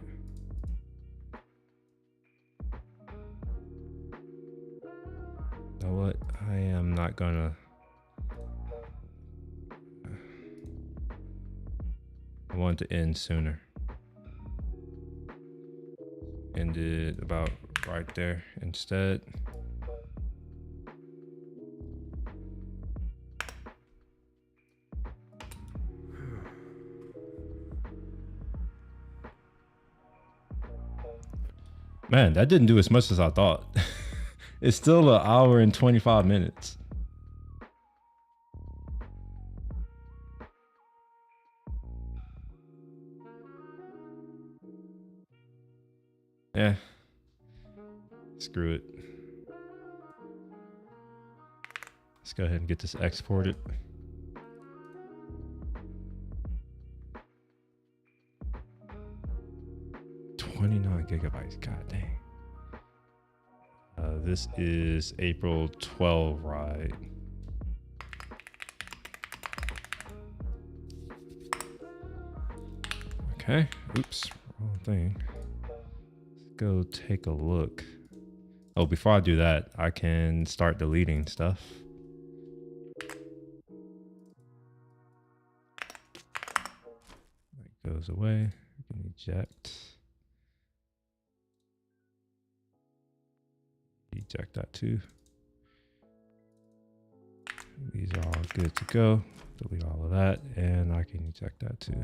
You know what? I am not gonna. I want it to end sooner. End it about right there instead. Man, that didn't do as much as I thought. It's still an hour and 25 minutes. Yeah. Screw it. Let's go ahead and get this exported. GB. God dang. This is April 12, right? Okay. Oops. Wrong thing. Let's go take a look. Oh, before I do that, I can start deleting stuff. That goes away. I can eject. Eject that too. These are all good to go. Delete all of that, and I can eject that too.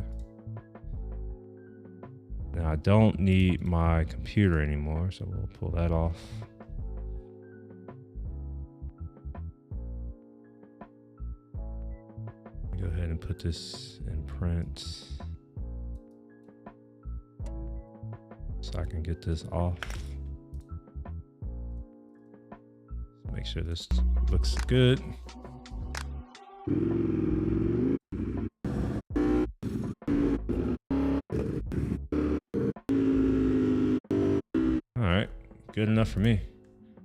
Now I don't need my computer anymore, so we'll pull that off. Go ahead and put this in print so I can get this off. Make sure this looks good. All right, good enough for me.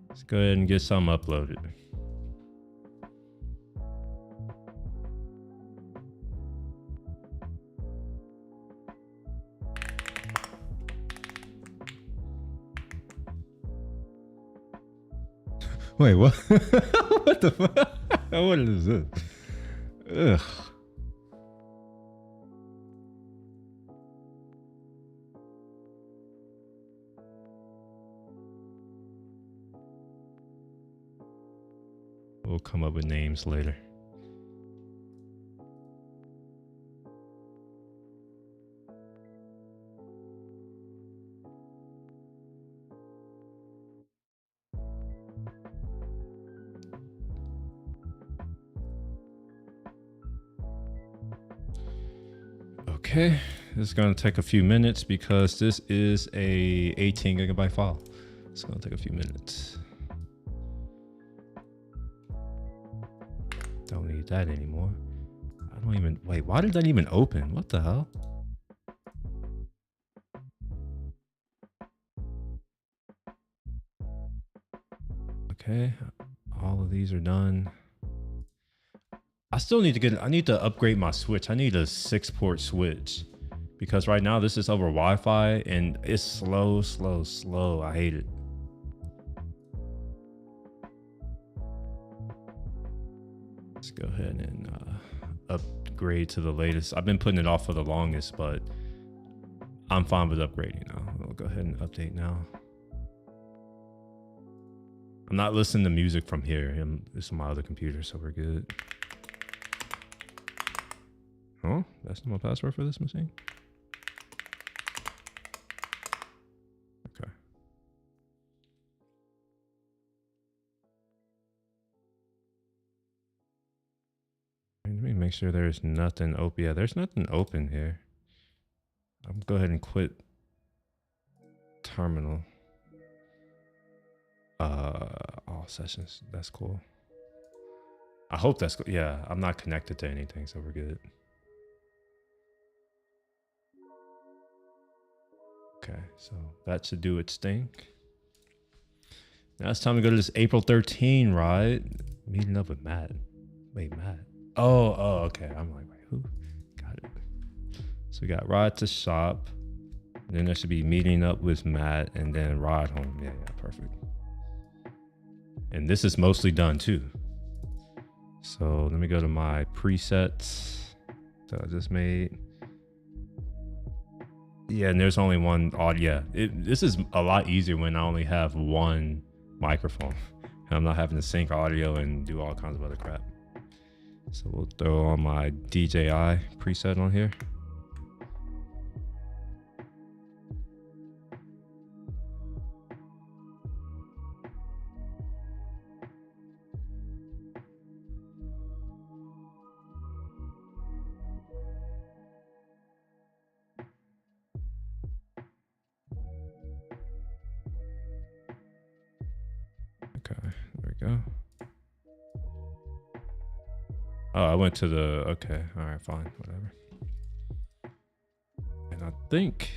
Let's go ahead and get some uploaded. Wait, what? What the fuck? What is this? Ugh. We'll come up with names later. Okay, this is gonna take a few minutes because this is a 18 gigabyte file. It's gonna take a few minutes. Don't need that anymore. I don't even, wait, why did that even open? What the hell? Okay, all of these are done. I still need to I need to upgrade my switch. I need a 6-port switch because right now this is over Wi-Fi and it's slow. I hate it. Let's go ahead and upgrade to the latest. I've been putting it off for the longest, but I'm fine with upgrading now. I'll go ahead and update now. I'm not listening to music from here. It's on my other computer, so we're good. Oh, that's not my password for this machine? Okay. Let me make sure there's nothing open. Yeah, there's nothing open here. I'm gonna go ahead and quit terminal. All sessions. That's cool. I hope that's cool. Yeah, I'm not connected to anything, so we're good. Okay, so that should do its thing. Now it's time to go to this April 13 ride. Meeting up with Matt. Wait, Matt. Oh, okay. I'm like, wait, who? Got it. So we got ride to shop. Then there should be meeting up with Matt and then ride home. Yeah, perfect. And this is mostly done too. So let me go to my presets that I just made. Yeah, and there's only one audio. This is a lot easier when I only have one microphone and I'm not having to sync audio and do all kinds of other crap. So we'll throw on my DJI preset on here. Okay, there we go. Oh, I went to the, okay, all right, fine, whatever. And I think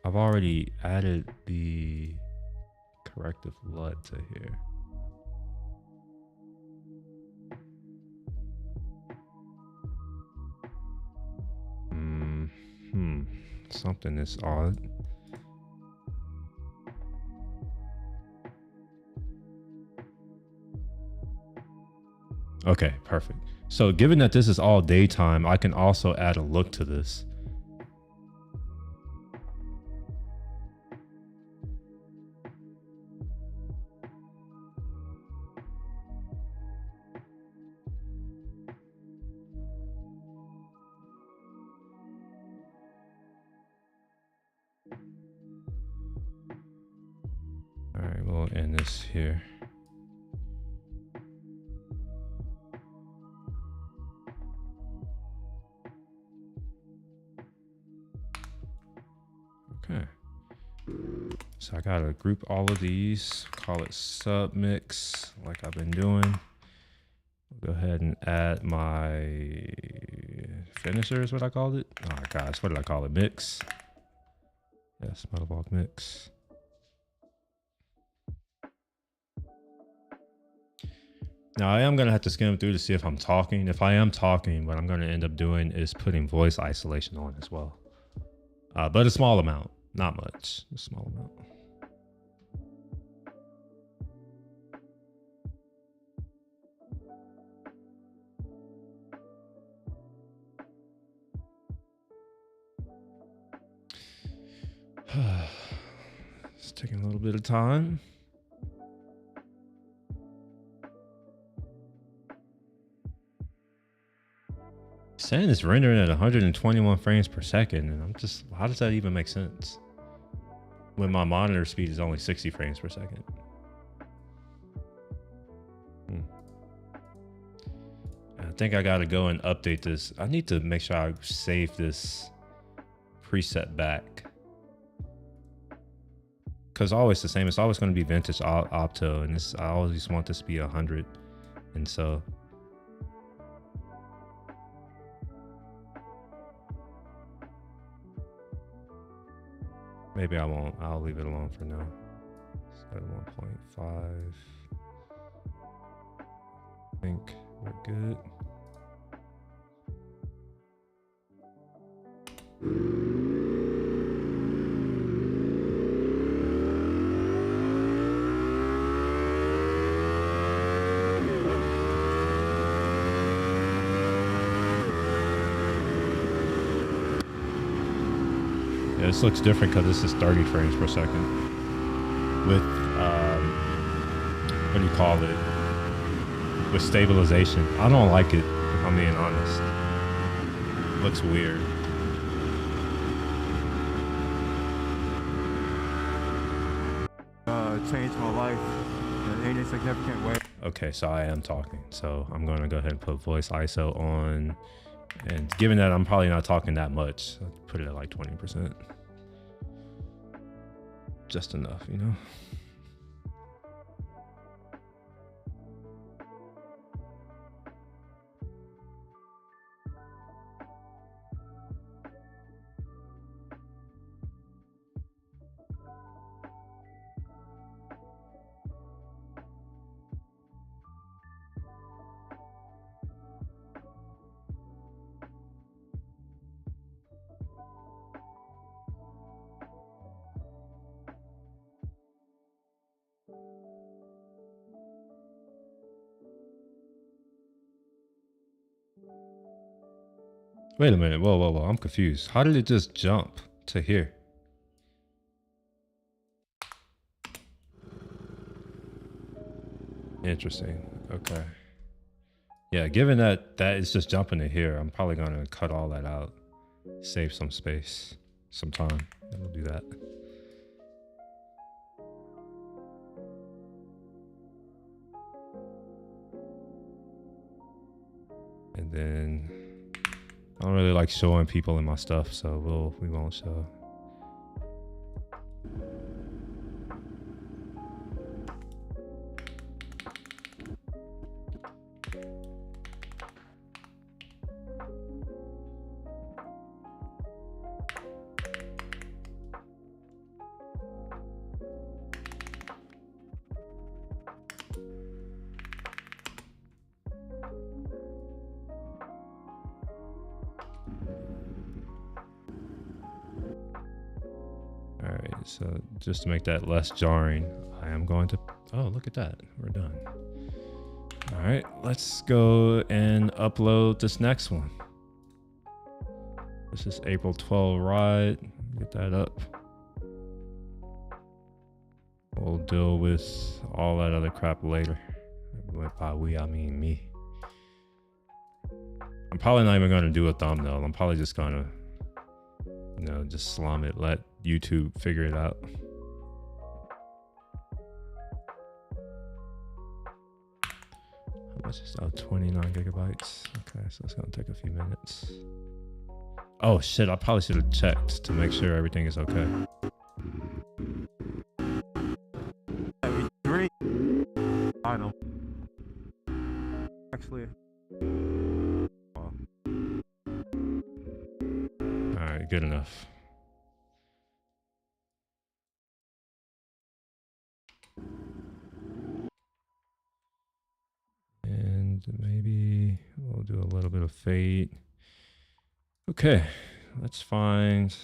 I've already added the corrective LUT to here. Something is odd. Okay, perfect. So given that this is all daytime, I can also add a look to this. All right, we'll end this here. Okay. So I gotta group all of these, call it sub mix like I've been doing. Go ahead and add my finisher is what I called it. Oh gosh, what did I call it? Mix. Yes, Metalblock mix. Now I am gonna have to skim through to see if I'm talking. If I am talking, what I'm gonna end up doing is putting voice isolation on as well. But a small amount, not much, a small amount. It's taking a little bit of time. Saying it's rendering at 121 frames per second, and I'm just, how does that even make sense when my monitor speed is only 60 frames per second? I think I gotta go and update this. I need to make sure I save this preset back, because always the same. It's always going to be vintage opto, and this, I always want this to be 100, and so maybe I won't. I'll leave it alone for now. Set 1.5. I think we're good. Yeah, this looks different because this is 30 frames per second with what do you call it? With stabilization. I don't like it, if I'm being honest. It looks weird. Changed my life in any significant way. Okay, so I am talking. So I'm going to go ahead and put voice ISO on. And given that I'm probably not talking that much, I'll put it at like 20%. Just enough, you know? Wait a minute. Whoa, whoa, whoa. I'm confused. How did it just jump to here? Interesting. Okay. Yeah, given that it's just jumping to here, I'm probably going to cut all that out. Save some space, some time. And we'll do that. And then I don't really like showing people in my stuff, so we won't show. So just to make that less jarring, I am going to, oh, look at that. We're done. All right, let's go and upload this next one. This is April 12 ride. Get that up. We'll deal with all that other crap later. By we, I mean me. I'm probably not even going to do a thumbnail. I'm probably just going to, you know, just slum it. Let YouTube figure it out. How much is that? 29 gigabytes. Okay, so it's going to take a few minutes. Oh shit, I probably should have checked to make sure everything is okay. Final. Actually. All right, good enough. And maybe we'll do a little bit of fade. Okay, let's find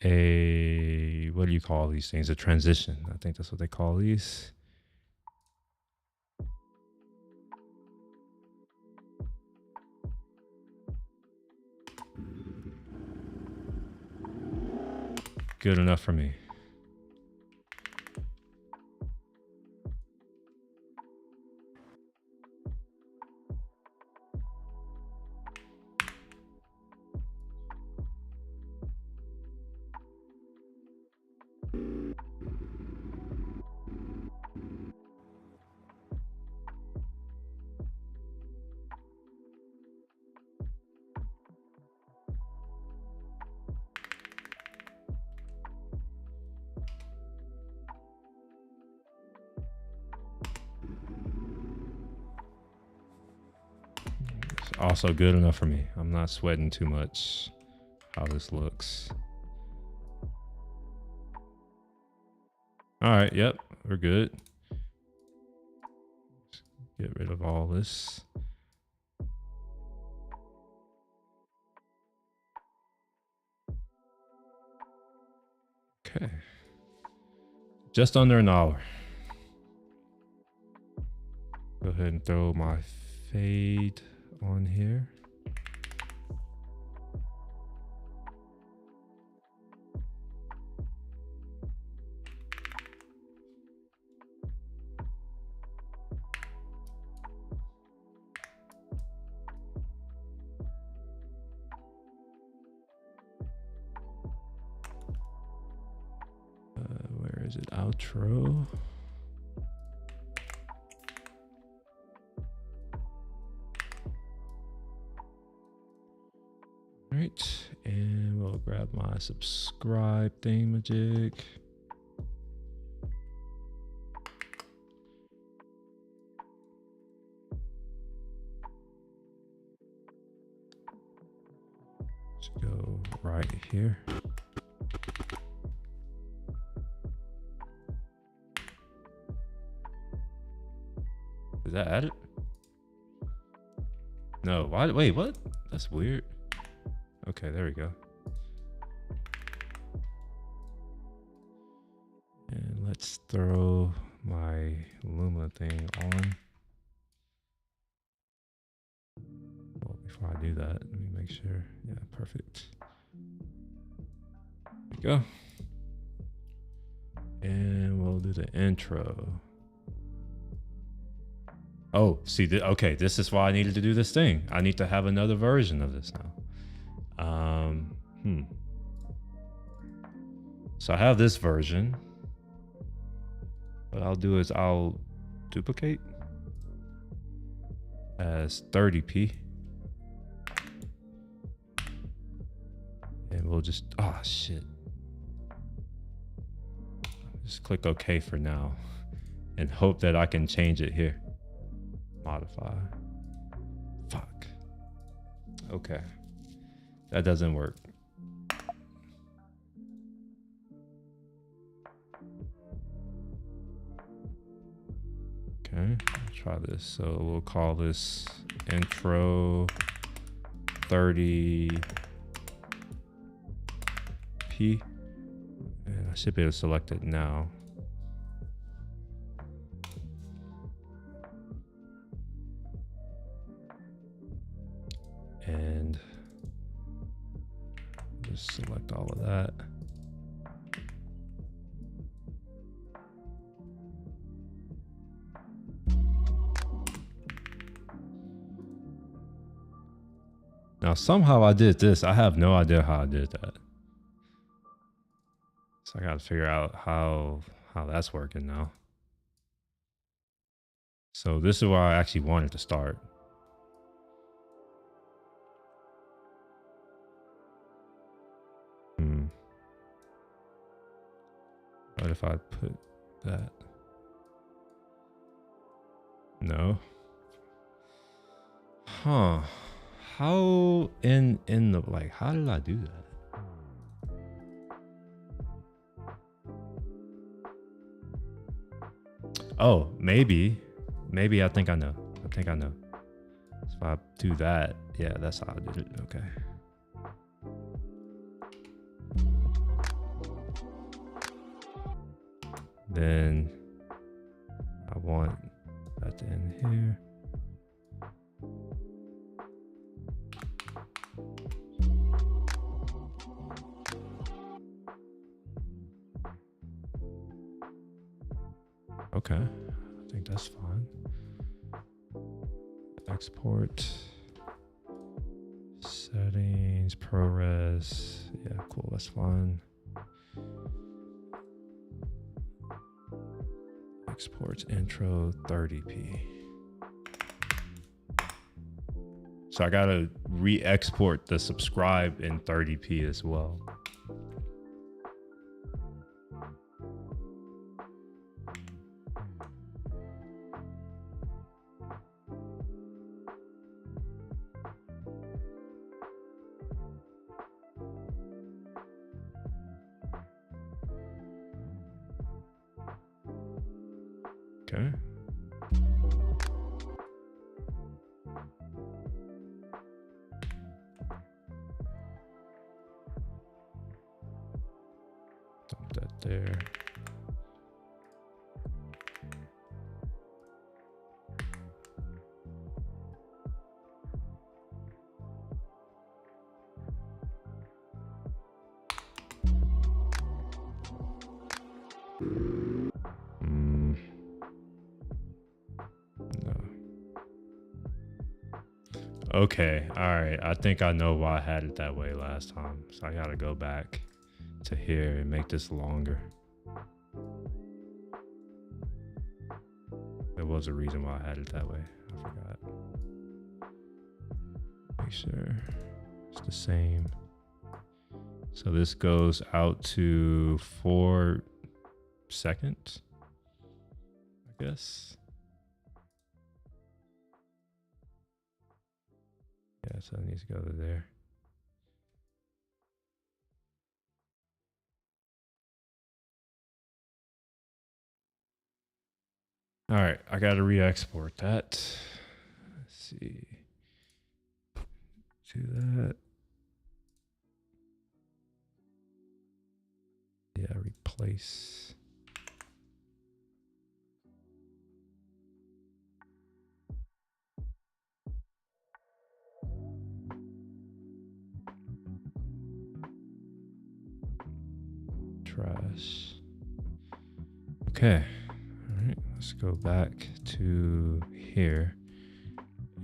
a, what do you call these things? A transition. I think that's what they call these. Good enough for me. Also good enough for me. I'm not sweating too much how this looks. All right, yep, we're good. Get rid of all this. Okay. Just under an hour. Go ahead and throw my fade on here. Where is it? Outro. All right, and we'll grab my subscribe thingamajig. Let's go right here. Is that added? No, why? Wait, what? That's weird. Okay, there we go. And let's throw my Luma thing on. Well, before I do that, let me make sure. Yeah, perfect. There we go. And we'll do the intro. Oh, see, okay, this is why I needed to do this thing. I need to have another version of this now. So I have this version. What I'll do is I'll duplicate as 30p. And we'll just, oh shit. Just click OK for now and hope that I can change it here. Modify. Fuck. Okay. That doesn't work. Okay, let's try this. So we'll call this intro 30p. And I should be able to select it now. select all of that. Now, somehow I did this. I have no idea how I did that. So I got to figure out how that's working now. So this is where I actually wanted to start. What if I put that? No. Huh. How in the, like, how did I do that? Oh, maybe I think I know. So if I do that, yeah, that's how I did it. Okay. Then I want that to end here. Okay, I think that's fine. Export settings, ProRes. Yeah, cool, that's fine. Exports intro 30p. So I gotta re-export the subscribe in 30p as well. Okay. Dump that there. Okay, all right. I think I know why I had it that way last time. So I gotta go back to here and make this longer. There was a reason why I had it that way. I forgot. Make sure it's the same. So this goes out to 4 seconds, I guess. Yeah, so it needs to go to there. All right, I got to re-export that. Let's see. Do that. Yeah, replace. Trash. Okay. All right, let's go back to here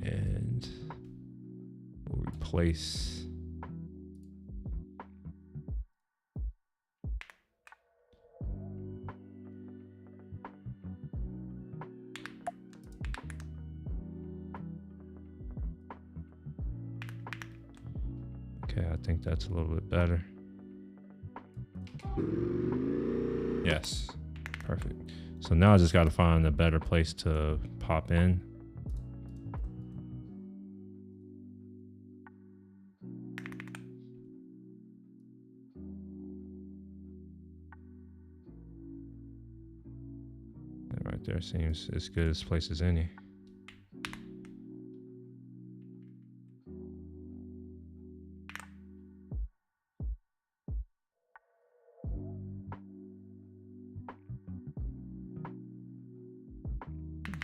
and we'll replace. Okay, I think that's a little bit better. Yes, perfect. So now I just got to find a better place to pop in. That right there seems as good as place as any.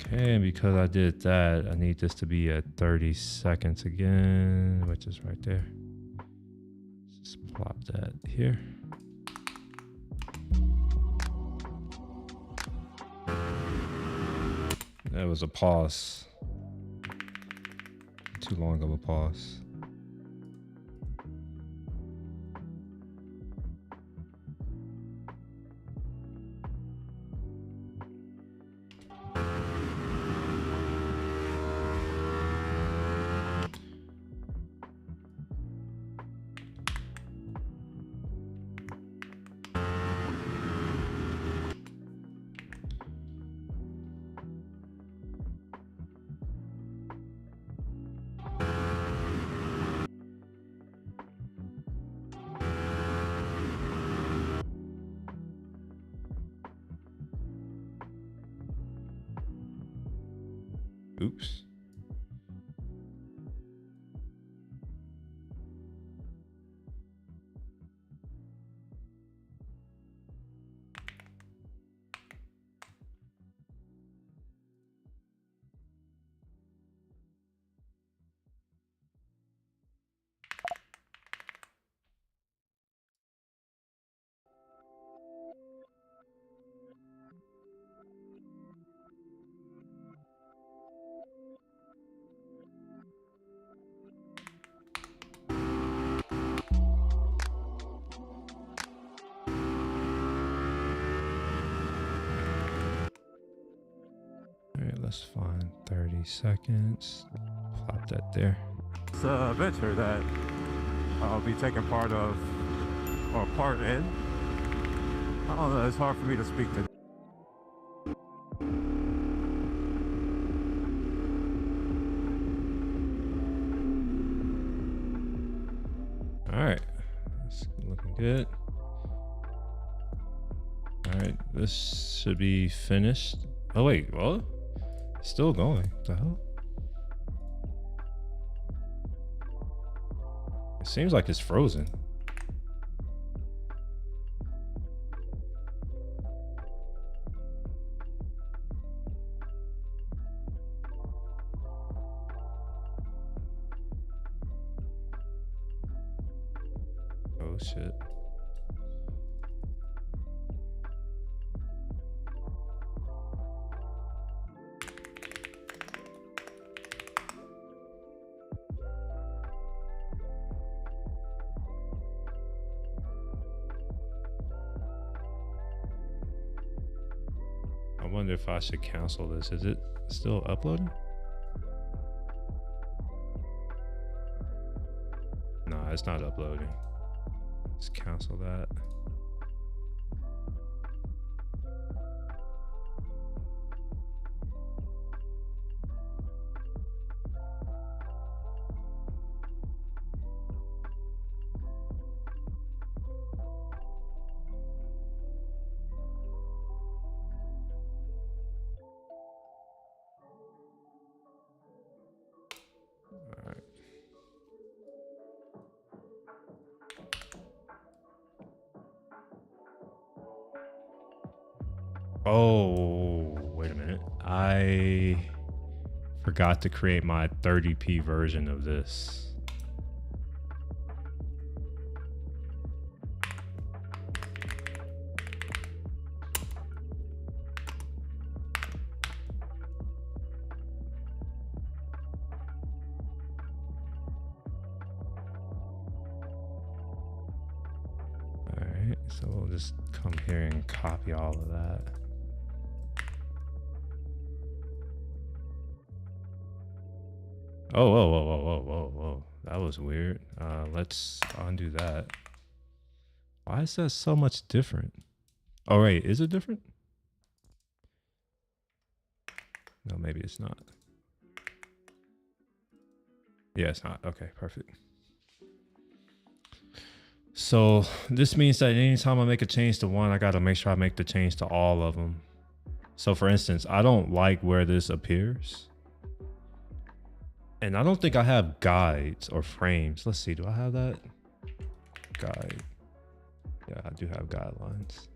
Okay, and because I did that, I need this to be at 30 seconds again, which is right there. Just Plop that here. That was a pause. Too long of a pause. Oops. All right, let's find 30 seconds. Plop that there. It's a venture that I'll be taking part of, or part in. I don't know, it's hard for me to speak to. All right, it's looking good. All right, this should be finished. Oh wait, what? Still going. What the hell? It seems like it's frozen. Oh shit. I wonder if I should cancel this. Is it still uploading? Nah, it's not uploading. Let's cancel that. All right. Oh, wait a minute. I forgot to create my 30p version of this. All right, so we'll just come here and copy all of that. Oh, whoa, whoa, whoa, whoa, whoa, whoa. That was weird. Let's undo that. Why is that so much different? Oh, wait, is it different? No, maybe it's not. Yeah, it's not. Okay, perfect. So this means that anytime I make a change to one, I got to make sure I make the change to all of them. So for instance, I don't like where this appears. And I don't think I have guides or frames. Let's see, do I have that? Guide. Yeah, I do have guidelines.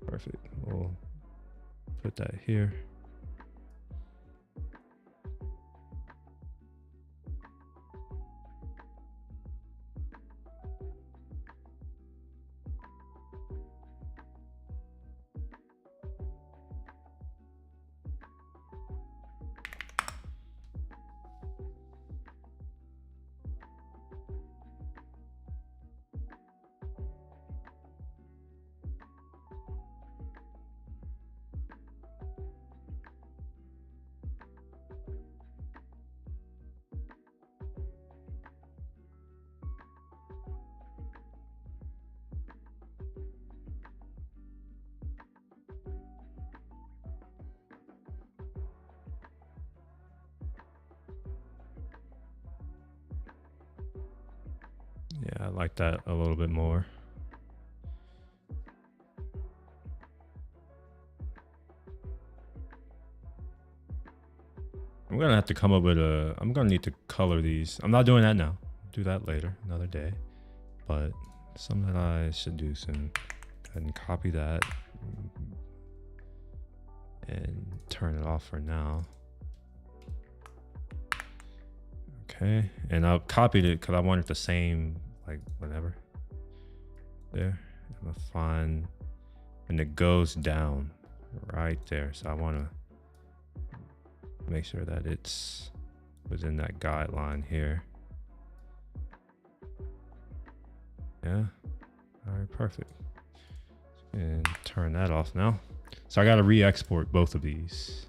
Perfect. We'll put that here. Yeah, I like that a little bit more. I'm gonna have to come up with I'm gonna need to color these. I'm not doing that now. Do that later, another day. But something that I should do soon. Go ahead and copy that and turn it off for now. Okay, and I've copied it because I want it the same, like whenever. There, I'm gonna find, and it goes down right there. So I want to make sure that it's within that guideline here. Yeah, all right, perfect. And turn that off now. So I got to re-export both of these.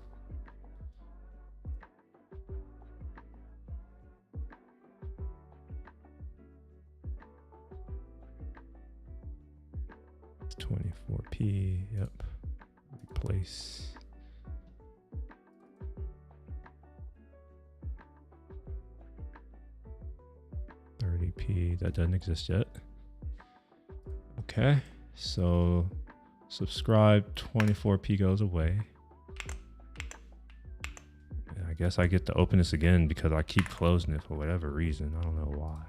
It's 24p, yep. Replace. That doesn't exist yet. Okay, so subscribe 24p goes away. And I guess I get to open this again because I keep closing it for whatever reason. I don't know why.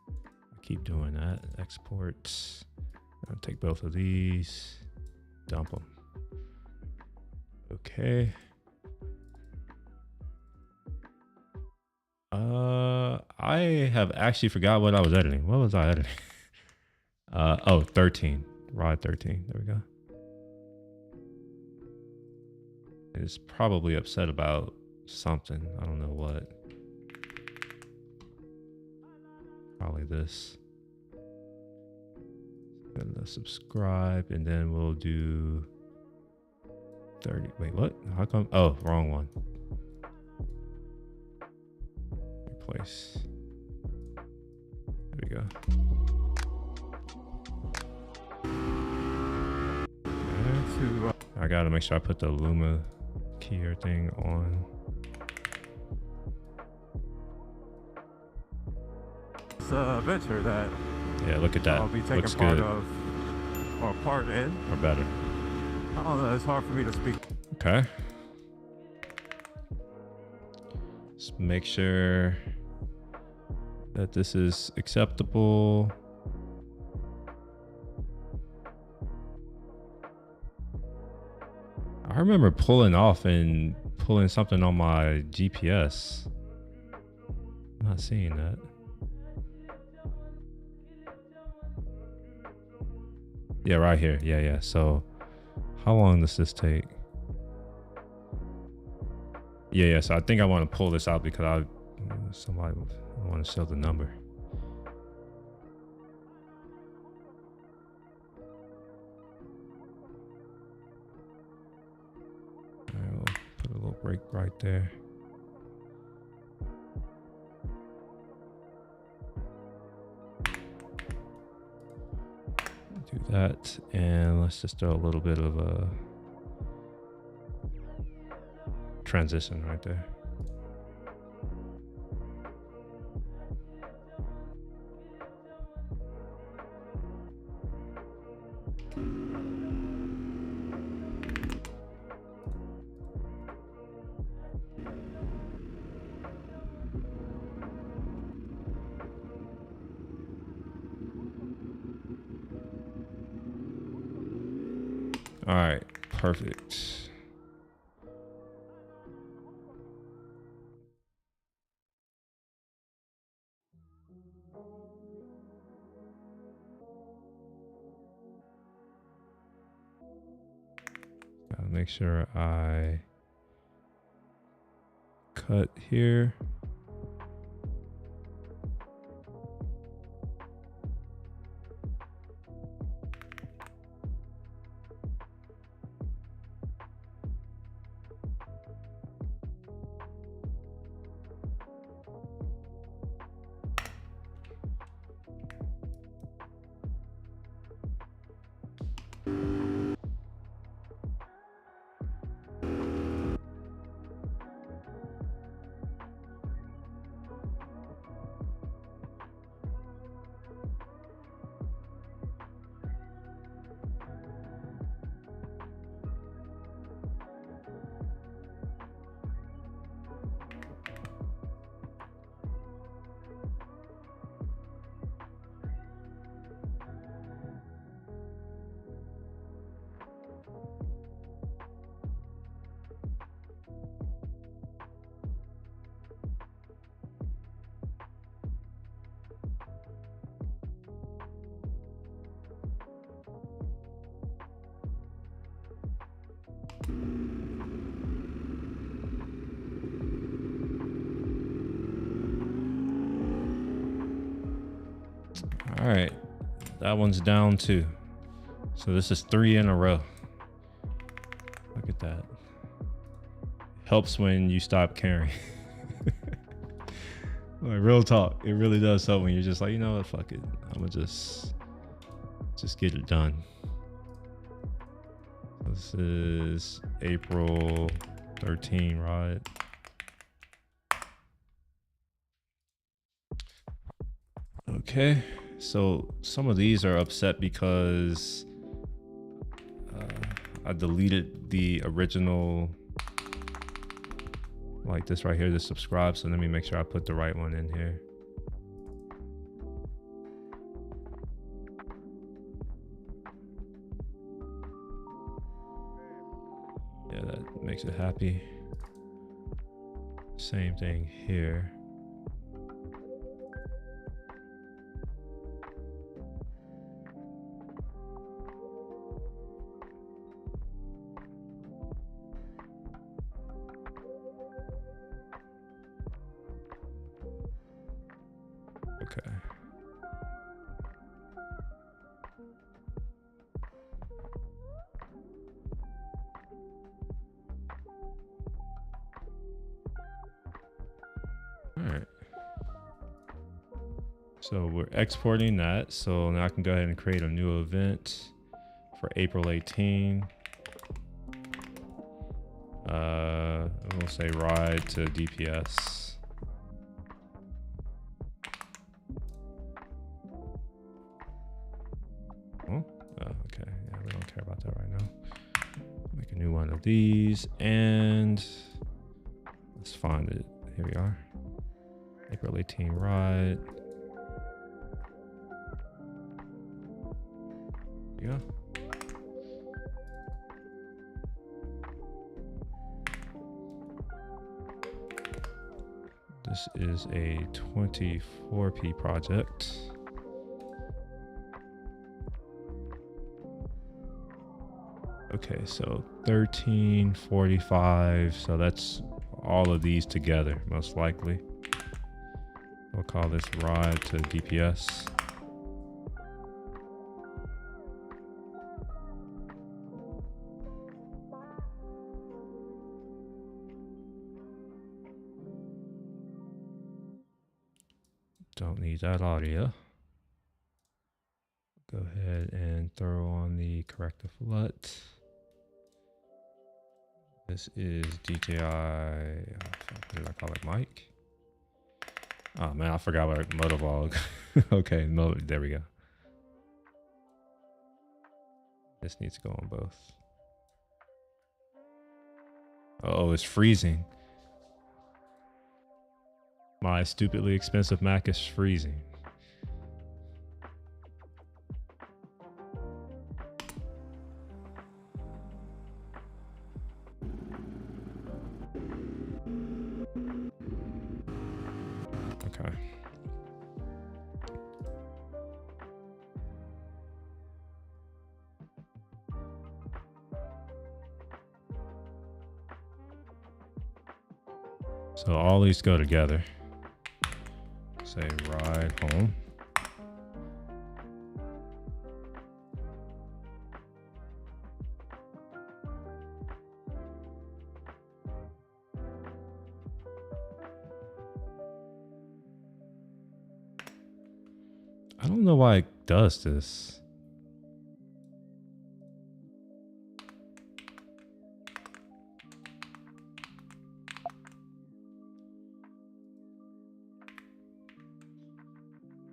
I keep doing that. Exports. I'll take both of these, dump them. Okay. I have actually forgot what I was editing. What was I editing? Oh, 13. Rod 13. There we go. It's probably upset about something. I don't know what. Probably this. Gonna subscribe, and then we'll do 30. Wait, what? How come? Oh, wrong one. Replace. There we go. I gotta make sure I put the Luma keyer thing on. It's a venture that look at that. I'll be taking Looks part good. of, or part in. Or better. I don't know, it's hard for me to speak. Okay. Just make sure that this is acceptable. I remember pulling off and pulling something on my GPS. I'm not seeing that. Yeah, right here. Yeah. So how long does this take? Yeah. So I think I want to pull this out because I want to show the number. All right, we'll put a little break right there. Do that, and let's just throw a little bit of a transition right there. All right, perfect. Gotta make sure I cut here. right, that one's down too. So this is 3 in a row. Look at that. Helps when you stop caring. Like, real talk, it really does help when you're just like, you know what, fuck it, I'm gonna just get it done. This is April 13, right? Okay, so some of these are upset because I deleted the original, like this right here, the subscribe. So let me make sure I put the right one in here. Yeah, that makes it happy. Same thing here. Okay. All right. So we're exporting that. So now I can go ahead and create a new event for April 18. We'll say ride to DPS. Oh, okay. Yeah, we don't care about that right now. Make a new one of these and let's find it. Here we are. April 18 ride. There you go. This is a 24p project. Okay, so 1345. So that's all of these together, most likely. We'll call this ride to DPS. Don't need that audio. Go ahead and throw on the corrective LUT. This is DJI, what did I call it, Mike? Oh man, I forgot what Motovlog. Okay, there we go. This needs to go on both. Oh, it's freezing. My stupidly expensive Mac is freezing. Okay. So all these go together. Say ride home. I don't know why it does this.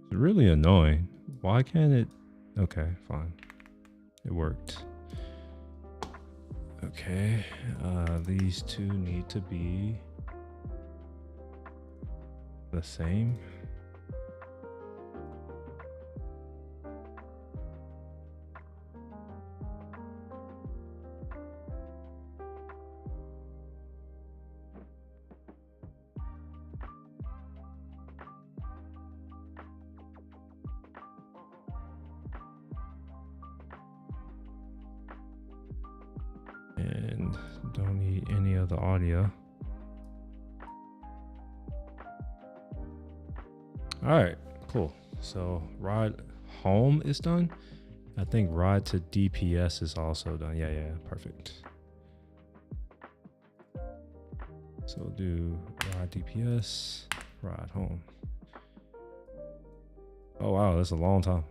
It's really annoying. Why can't it? Okay, fine. It worked. Okay, these two need to be the same. And don't need any of the audio. All right, cool. So ride home is done. I think ride to DPS is also done. Yeah, perfect. So we'll do ride DPS, ride home. Oh wow, that's a long time.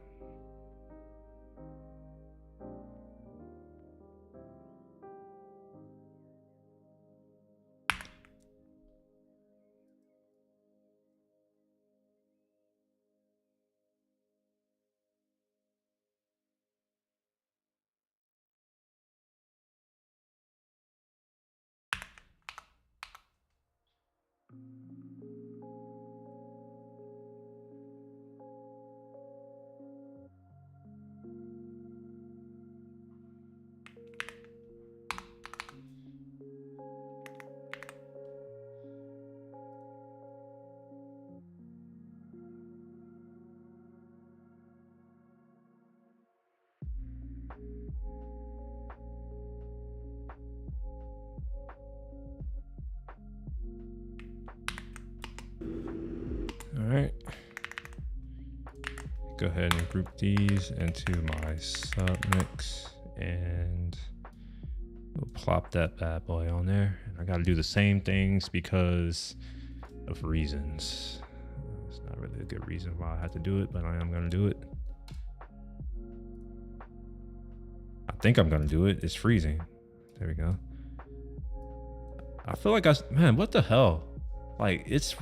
All right. Go ahead and group these into my submix and we'll plop that bad boy on there. And I got to do the same things because of reasons. It's not really a good reason why I have to do it, but I am going to do it. I think I'm going to do it. It's freezing. There we go. I feel like man, what the hell? Like, this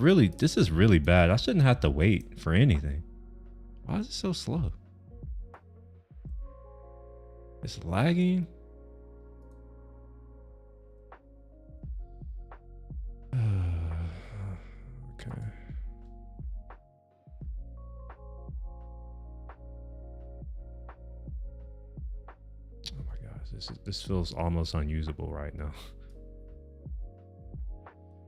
is really bad. I shouldn't have to wait for anything. Why is it so slow? It's lagging. Okay. Oh my gosh, this feels almost unusable right now.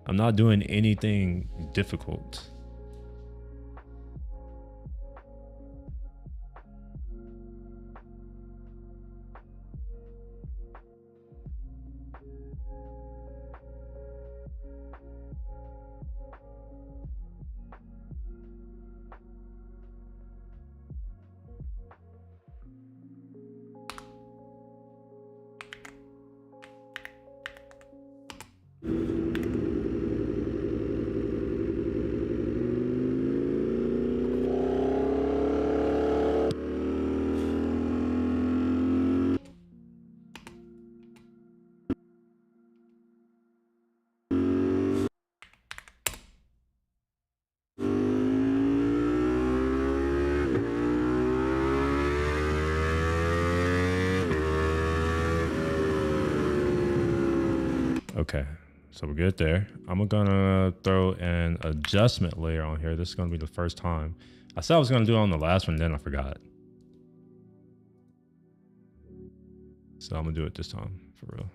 I'm not doing anything difficult. Okay, so we're good there. I'm gonna throw an adjustment layer on here. This is gonna be the first time. I said I was gonna do it on the last one, then I forgot. So I'm gonna do it this time, for real.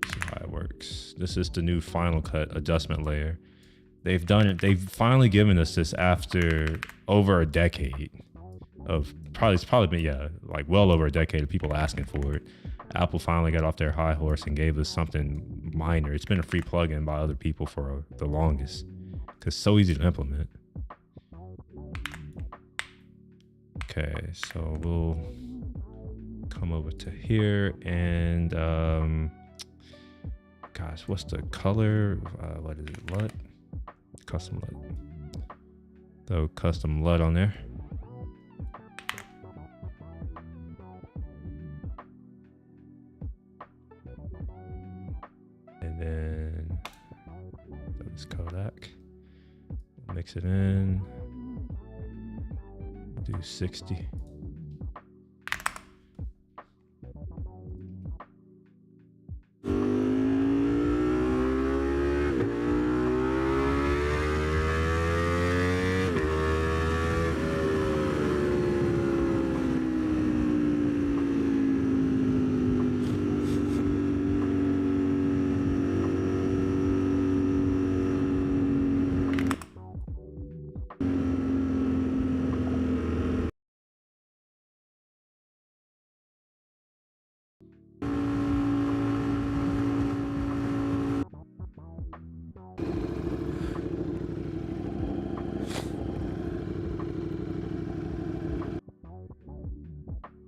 See how it works. This is the new Final Cut adjustment layer. They've done it. They've finally given us this after over a decade of it's probably been, yeah, like well over a decade of people asking for it. Apple finally got off their high horse and gave us something minor. It's been a free plugin by other people for the longest because it's so easy to implement. Okay, so we'll come over to here and gosh, what's the color? What is it? LUT? Custom LUT. Throw custom LUT on there. And then this Kodak, mix it in, do 60.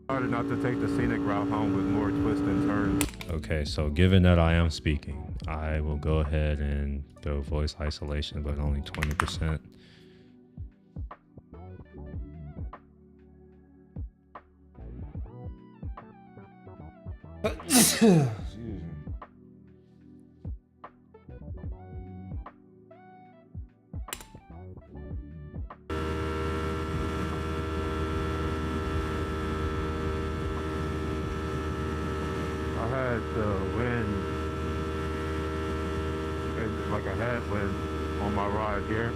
Harder not to take the scenic route home with more twists and turns. Okay, so given that I am speaking, I will go ahead and throw voice isolation, but only 20%. I had the wind, like a headwind on my ride here.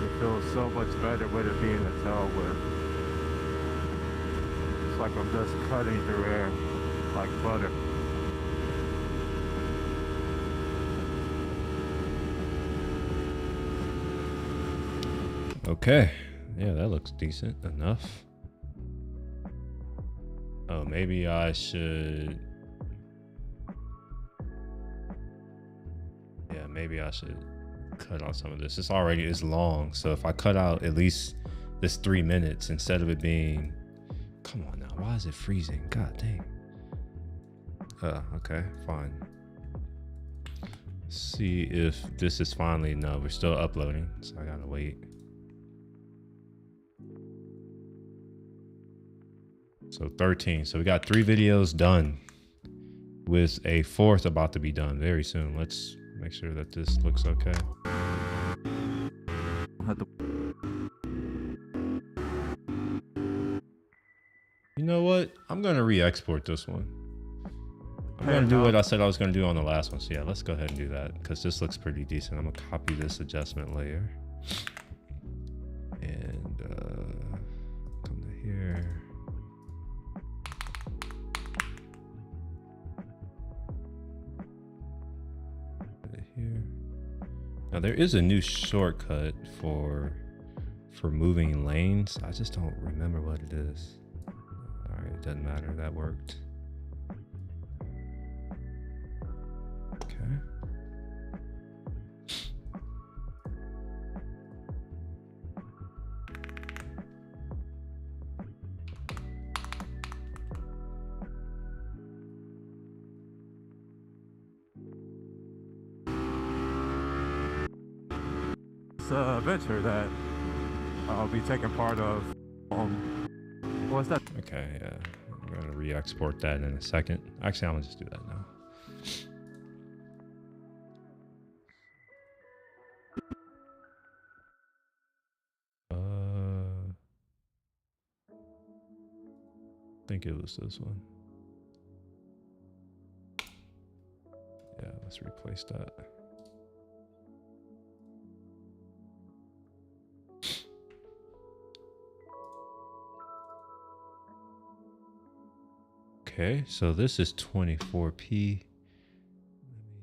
It feels so much better with it being a tailwind. It's like I'm just cutting through air like butter. Okay, yeah, that looks decent enough. Oh, maybe I should. Yeah, maybe I should cut out some of this. It's long, so if I cut out at least this 3 minutes instead of it being. Come on now, why is it freezing? God dang. Okay, fine. See if this is finally. No, we're still uploading, so I gotta wait. So 13. So we got 3 videos done with a 4th about to be done very soon. Let's make sure that this looks okay. You know what? I'm going to re-export this one. I'm going to do what I said I was going to do on the last one. So yeah, let's go ahead and do that because this looks pretty decent. I'm going to copy this adjustment layer. And come to here. Here. Now there is a new shortcut for moving lanes. I just don't remember what it is. All right, it doesn't matter. That worked. Okay. Venture that I'll be taking part of. What's that? Okay, yeah. I'm going to re-export that in a second. Actually, I'm going to just do that now. I think it was this one. Yeah, let's replace that. Okay, so this is 24p.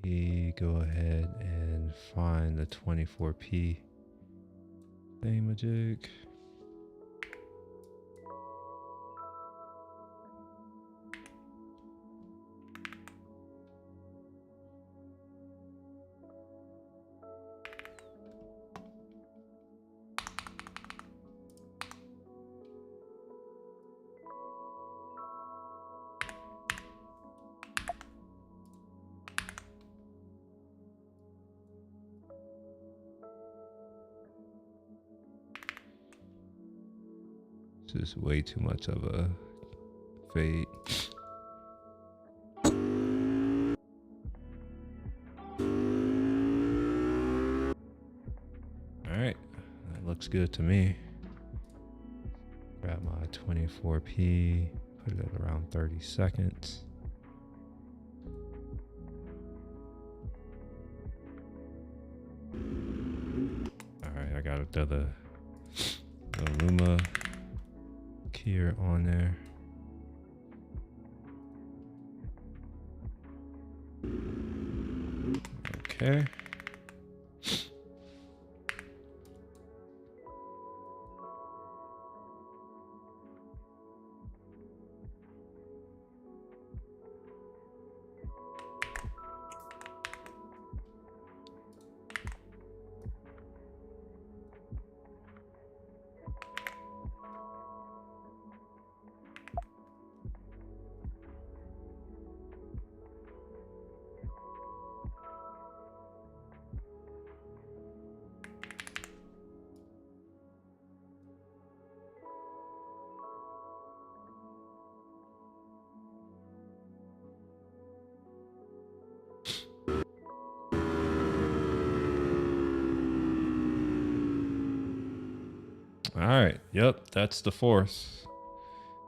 Let me go ahead and find the 24p thingamajig. This is way too much of a fade. All right, that looks good to me. Grab my 24p, put it at around 30 seconds. All right, I got the Luma keyer on there. Okay. All right. Yep, that's the fourth.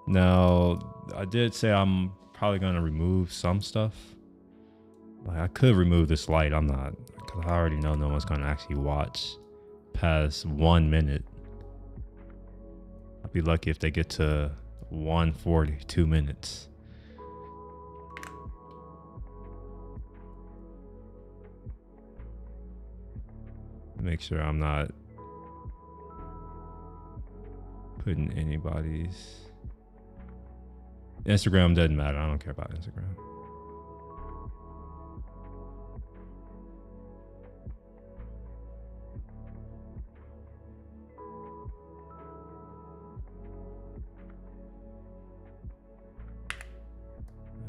Now, I did say I'm probably going to remove some stuff. Like, I could remove this light. I'm not, because I already know no one's going to actually watch past 1 minute. I'd be lucky if they get to 1:42 minutes. Make sure I'm not putting anybody's. Instagram doesn't matter. I don't care about Instagram.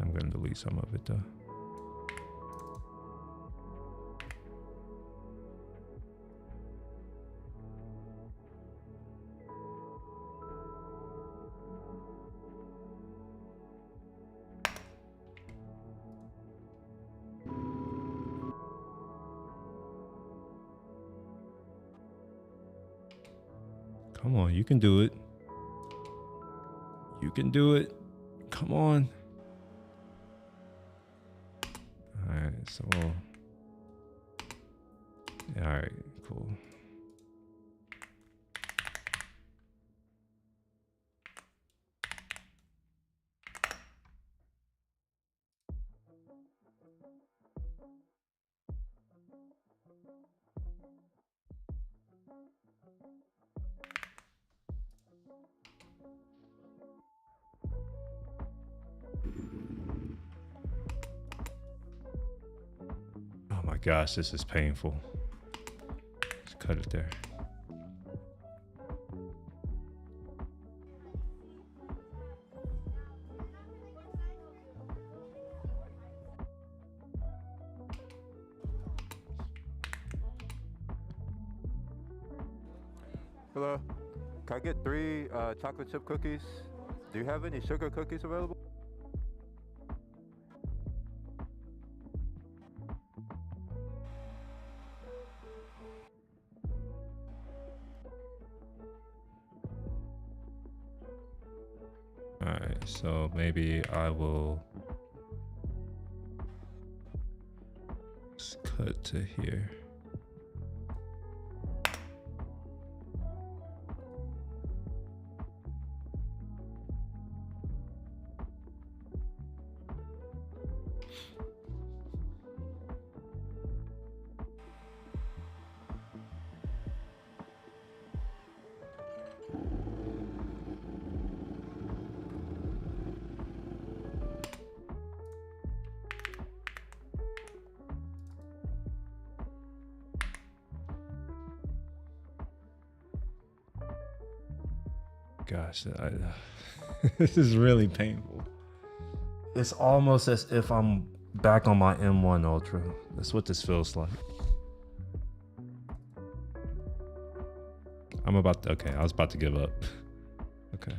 I'm going to delete some of it though. Come on, you can do it. You can do it. Come on. All right, so all right, cool. Oh my gosh, this is painful. Just cut it there. Hello. Can I get 3 chocolate chip cookies? Do you have any sugar cookies available? All right, so maybe I will just cut to here. Gosh, this is really painful. It's almost as if I'm back on my M1 Ultra. That's what this feels like. I'm about to, okay, I was about to give up. Okay.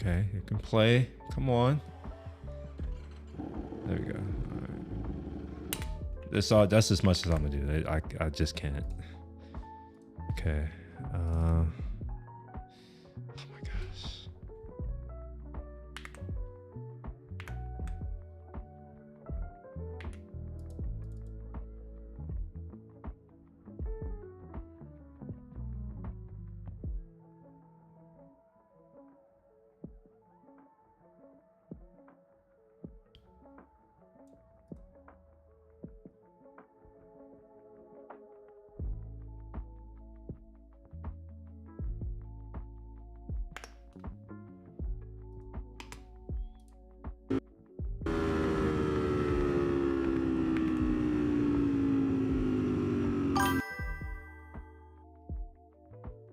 Okay, you can play. Come on. There we go. All right. That's as much as I'm gonna do. I just can't. Okay. Oh my gosh.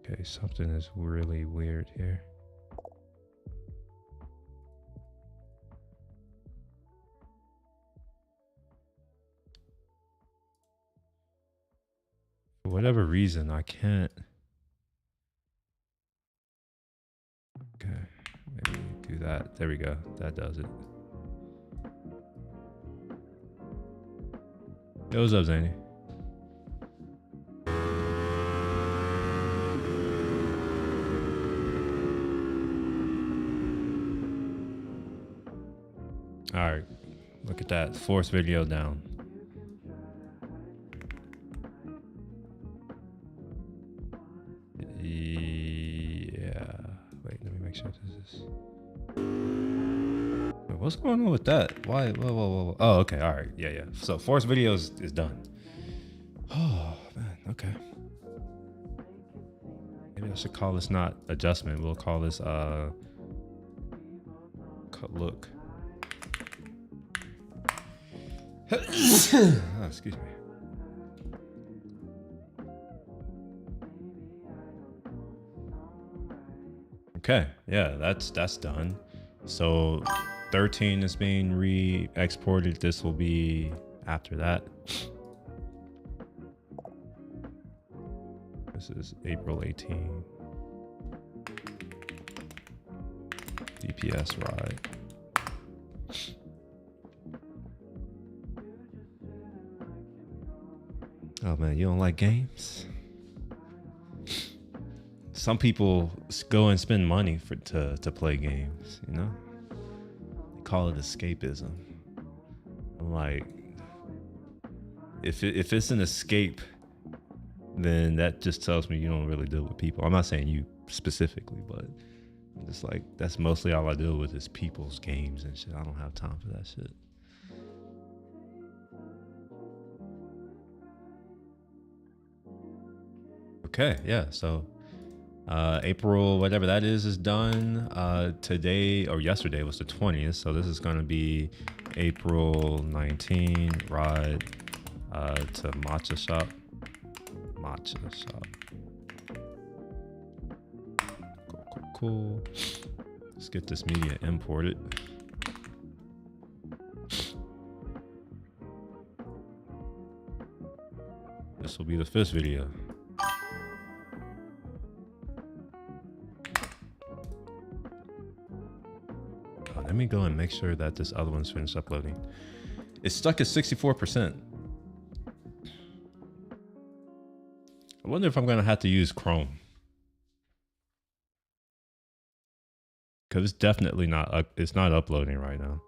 Okay, something is really weird here. For whatever reason, I can't. Okay. that. There we go. That does it. Yo, what's up, Zany? All right, look at that. Force video down. Yeah. Wait, let me make sure this is. Wait, what's going on with that? Why? Whoa. Oh, okay. All right. Yeah. So force video is done. Oh man. Okay. Maybe I should call this not adjustment. We'll call this look. Oh, excuse me. Okay, yeah, that's done. So 13 is being re-exported. This will be after that. This is April 18. DPS ride. Oh man, you don't like games? Some people go and spend money to play games, you know? They call it escapism. I'm like, if it's an escape, then that just tells me you don't really deal with people. I'm not saying you specifically, but it's like that's mostly all I deal with is people's games and shit. I don't have time for that shit. Okay, yeah, so April, whatever that is done. Today or yesterday was the 20th, so this is gonna be April 19, ride to Matcha Shop. Cool. Let's get this media imported. This will be the 5th video. Let me go and make sure that this other one's finished uploading. It's stuck at 64%. I wonder if I'm gonna have to use Chrome. Cause it's definitely not, it's not uploading right now.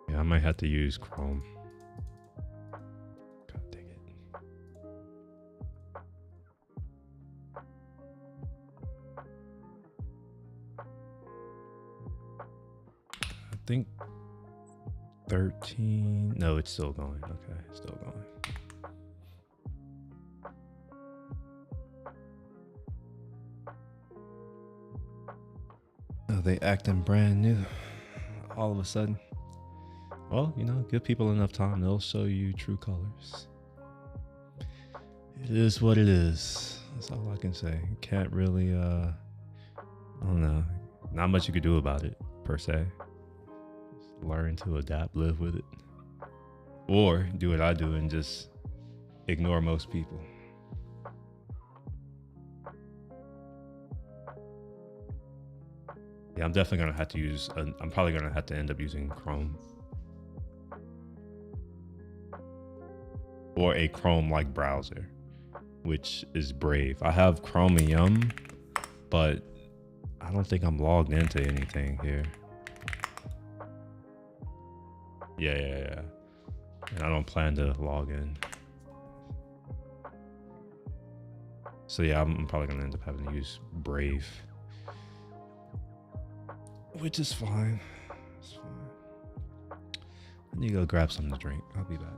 Yeah, I might have to use Chrome. God dang it. I think 13. No, it's still going. Okay, it's still going. Oh, they acting brand new all of a sudden. Well, you know, give people enough time, they'll show you true colors. It is what it is. That's all I can say. Can't really, I don't know. Not much you could do about it, per se. Just learn to adapt, live with it. Or do what I do and just ignore most people. Yeah, I'm definitely going to have to use, I'm probably going to have to end up using Chrome. Or a Chrome-like browser, which is Brave. I have Chromium, but I don't think I'm logged into anything here. Yeah. And I don't plan to log in. So yeah, I'm probably gonna end up having to use Brave. Which is fine. It's fine. I need to go grab something to drink. I'll be back.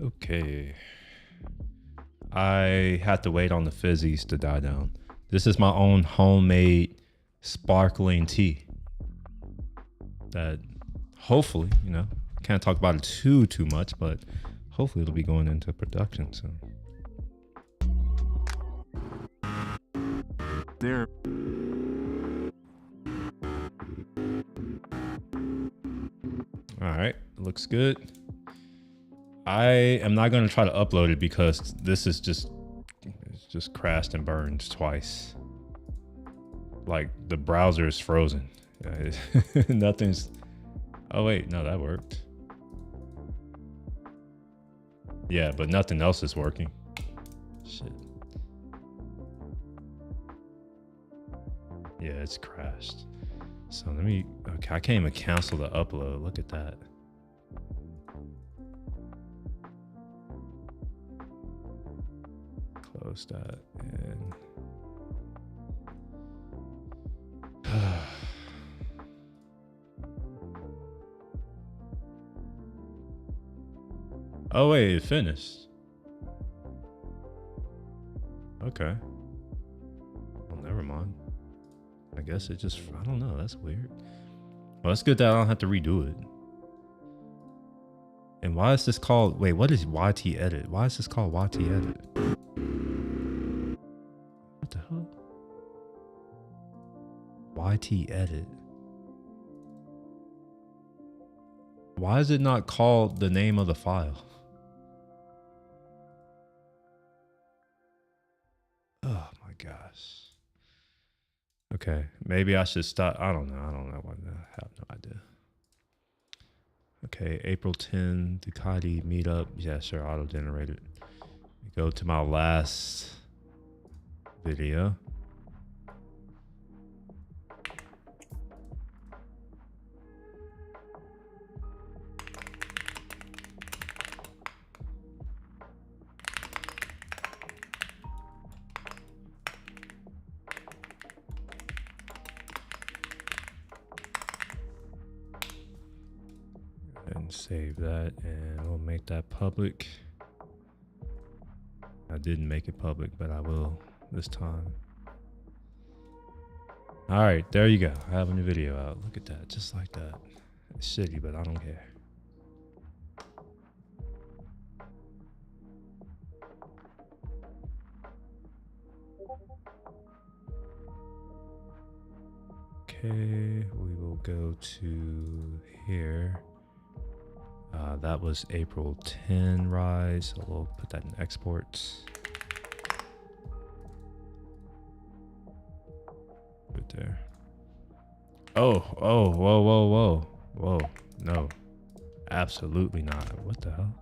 Okay. I had to wait on the fizzies to die down. This is my own homemade sparkling tea that hopefully, you know, can't talk about it too much, but hopefully it'll be going into production soon. There. All right, looks good. I am not going to try to upload it because this is it's just crashed and burned twice. Like the browser is frozen. Nothing's. Oh wait, no, that worked. Yeah, but nothing else is working. Shit. Yeah, it's crashed. So let me. Okay, I can't even cancel the upload. Look at that. Close that and. Oh wait, it finished. Okay. Well, never mind. I guess it just, I don't know, that's weird. Well, it's good that I don't have to redo it. And why is this called, wait, what is YT Edit? Why is this called YT Edit? What the hell? YT Edit. Why is it not called the name of the file? Oh my gosh. Okay, maybe I should stop. I don't know. I have no idea. Okay, April 10, Ducati meetup. Yeah, sure, auto-generated. Go to my last video. And save that, and we'll make that public. I didn't make it public, but I will this time. All right, there you go. I have a new video out. Look at that, just like that. It's shitty, but I don't care. Okay, we will go to here. That was April 10 rise, so we'll put that in exports. Right there. Oh, whoa. No, absolutely not. What the hell?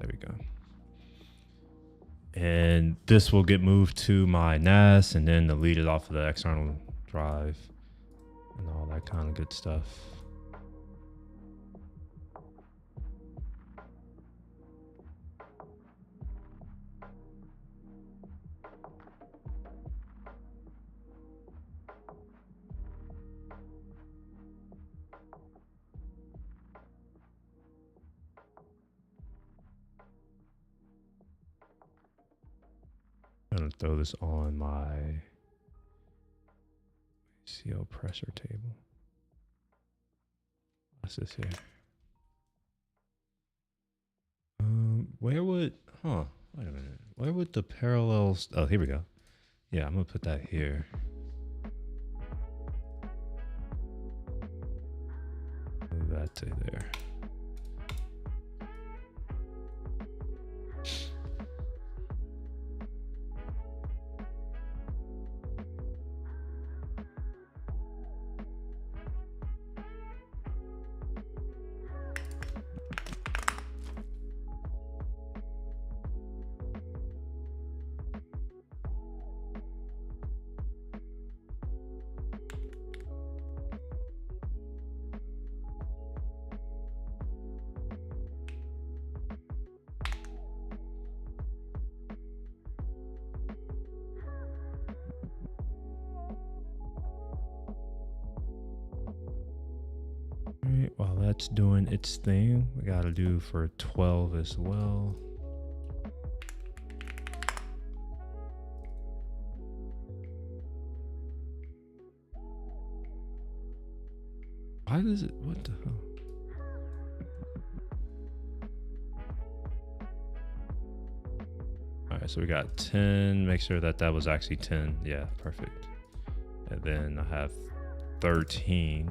There we go. And this will get moved to my NAS and then deleted off of the external drive and all that kind of good stuff. I'm gonna throw this on my CO pressure table. What's this here? Where would, wait a minute. Where would the parallels, oh, here we go. Yeah, I'm gonna put that here. Move that to there. while that's doing its thing, we gotta do for 12 as well. Why does it, what the hell? All right, so we got 10, make sure that that was actually 10. Yeah, perfect. And then I have 13.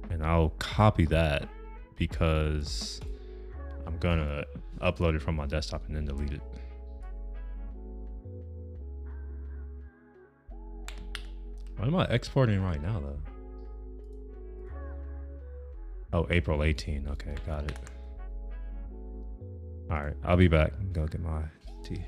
And I'll copy that because I'm gonna upload it from my desktop and then delete it. What am I exporting right now though? Oh, April 18. Okay, got it. All right, I'll be back. Go get my tea.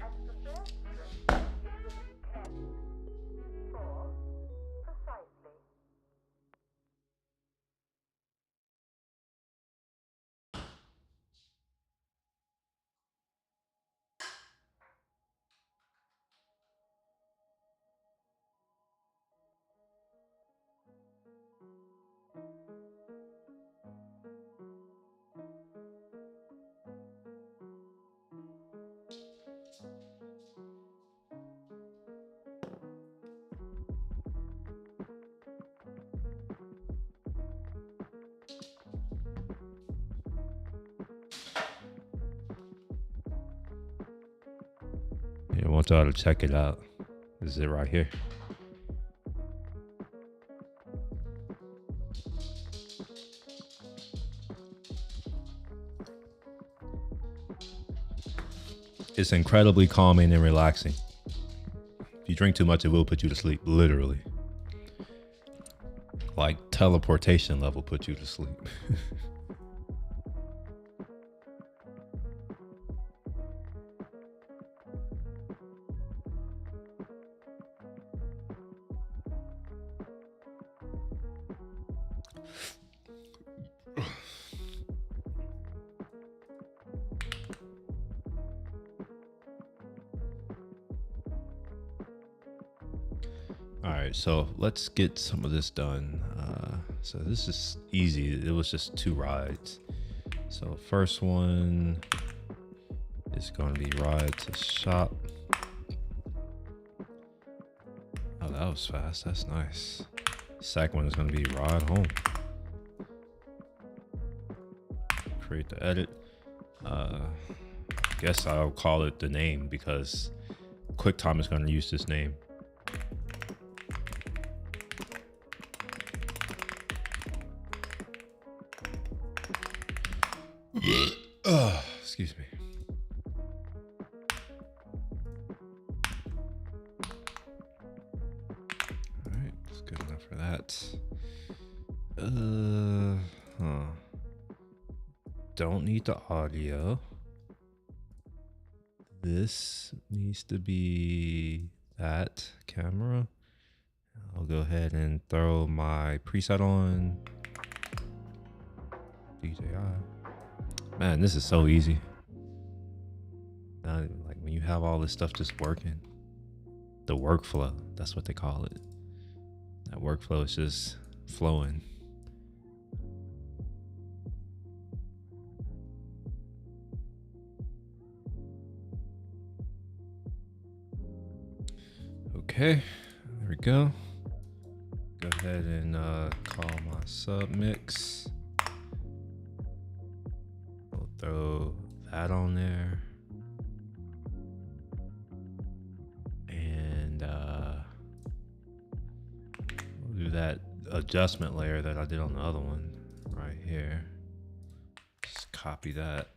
Yeah, I want y'all to check it out. This is it right here. It's incredibly calming and relaxing. If you drink too much, it will put you to sleep, literally. Like teleportation level put you to sleep. All right, so let's get some of this done. So this is easy. It was just 2 rides. So first one is going to be ride to shop. Oh, that was fast. That's nice. Second one is going to be ride home. Create the edit. Guess I'll call it the name because QuickTime is going to use this name. Excuse me. All right, that's good enough for that. Don't need the audio. This needs to be that camera. I'll go ahead and throw my preset on. DJI. Man, this is so easy. Like when you have all this stuff just working, the workflow, that's what they call it. That workflow is just flowing. Okay, there we go. Go ahead and call my submix. We'll throw that on there. And we'll do that adjustment layer that I did on the other one right here. Just copy that.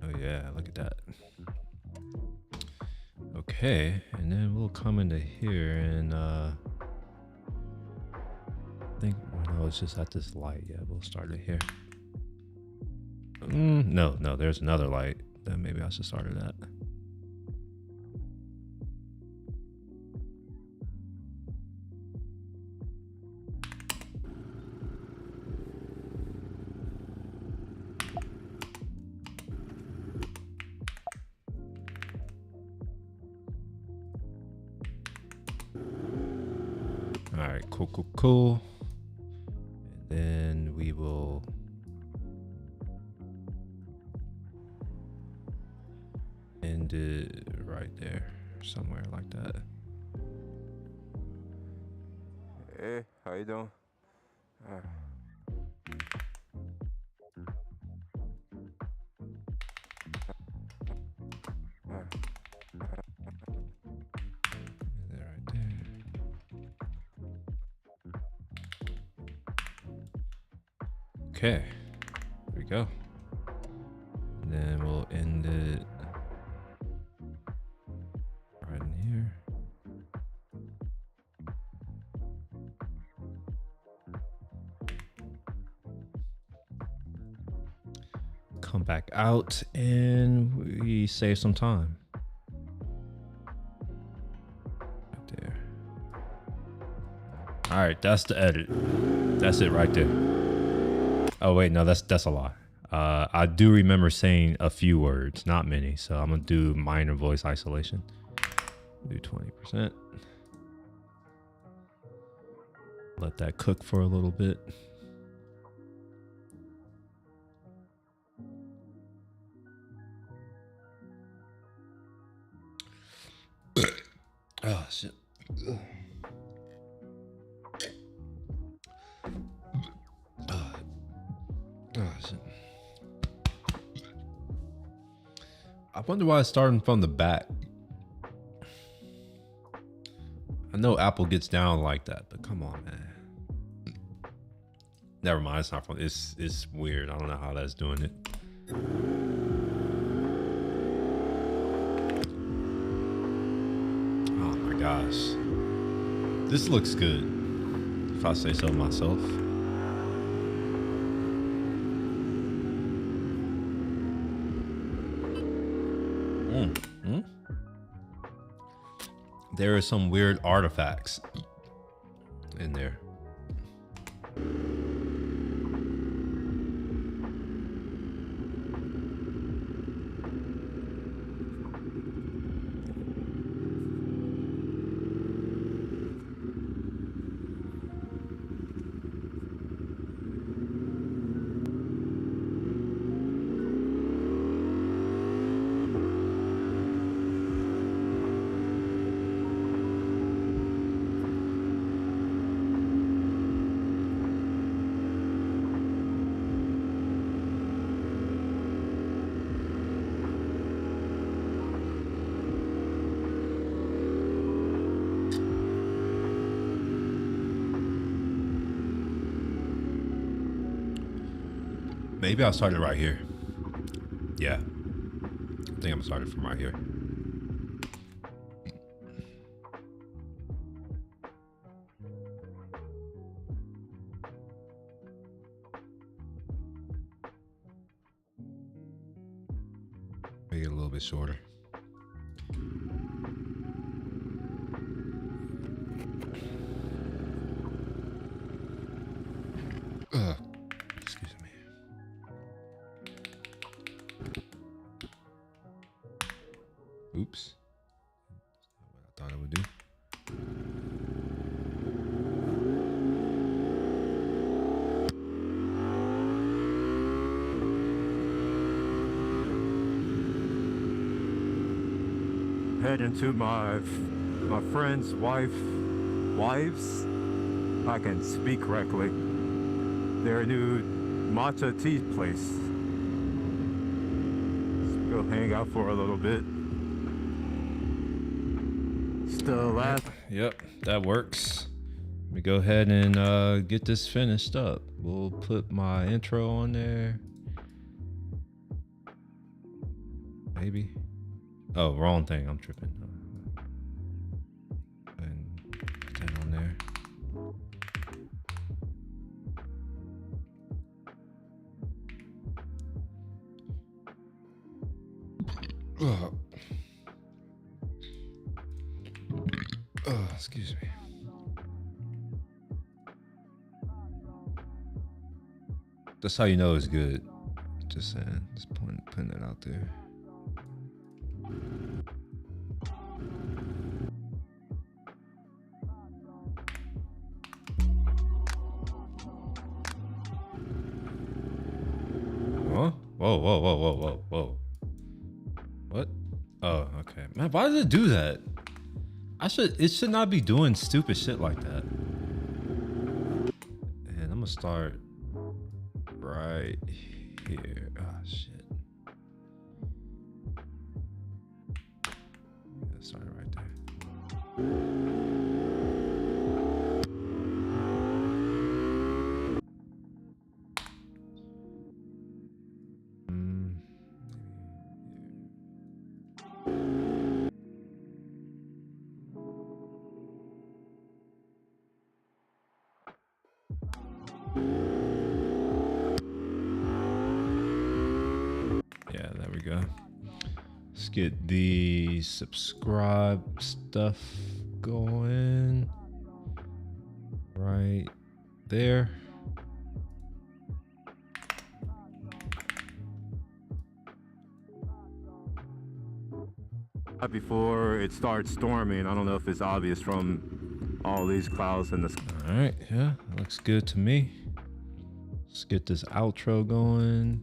Oh yeah, look at that. Okay, and then we'll come into here and I think no, it's just at this light. Yeah, we'll start it here. No, there's another light. Then maybe I should start it at. Cool. And then we will end it right there, somewhere like that. Hey, how you doing? Right there. Okay, there we go. And then we'll end it right in here. Come back out and we save some time. Right there. All right, that's the edit. That's it right there. Oh wait, no, that's a lie. I do remember saying a few words, not many. So I'm gonna do minor voice isolation. Do 20%. Let that cook for a little bit. Oh shit. Oh shit. I wonder why it's starting from the back. I know Apple gets down like that, but come on, man. Never mind, it's not from. It's weird. I don't know how that's doing it. Oh my gosh, this looks good. If I say so myself. There are some weird artifacts in there. Maybe I'll start it right here. Yeah. I think I'm starting from right here. Make it a little bit shorter. Excuse me. Oops. That's not what I thought it would do. Heading to my friend's wives. I can speak correctly. Their new matcha tea place. Let's go hang out for a little bit. Still last. Yep, that works. Let me go ahead and get this finished up. We'll put my intro on there. Maybe. Oh, wrong thing. I'm tripping. And put that on there. Excuse me. That's how you know it's good. Just saying. Just putting it out there. Whoa, whoa, whoa, whoa, whoa, whoa. What? Oh, okay. Man, why does it do that? It should not be doing stupid shit like that. And I'm gonna start right here. Ah, shit. Let's start right there. Yeah, there we go. Let's get the subscribe stuff going right there. Before it starts storming, I don't know if it's obvious from all these clouds in the sky. All right, yeah, looks good to me. Let's get this outro going.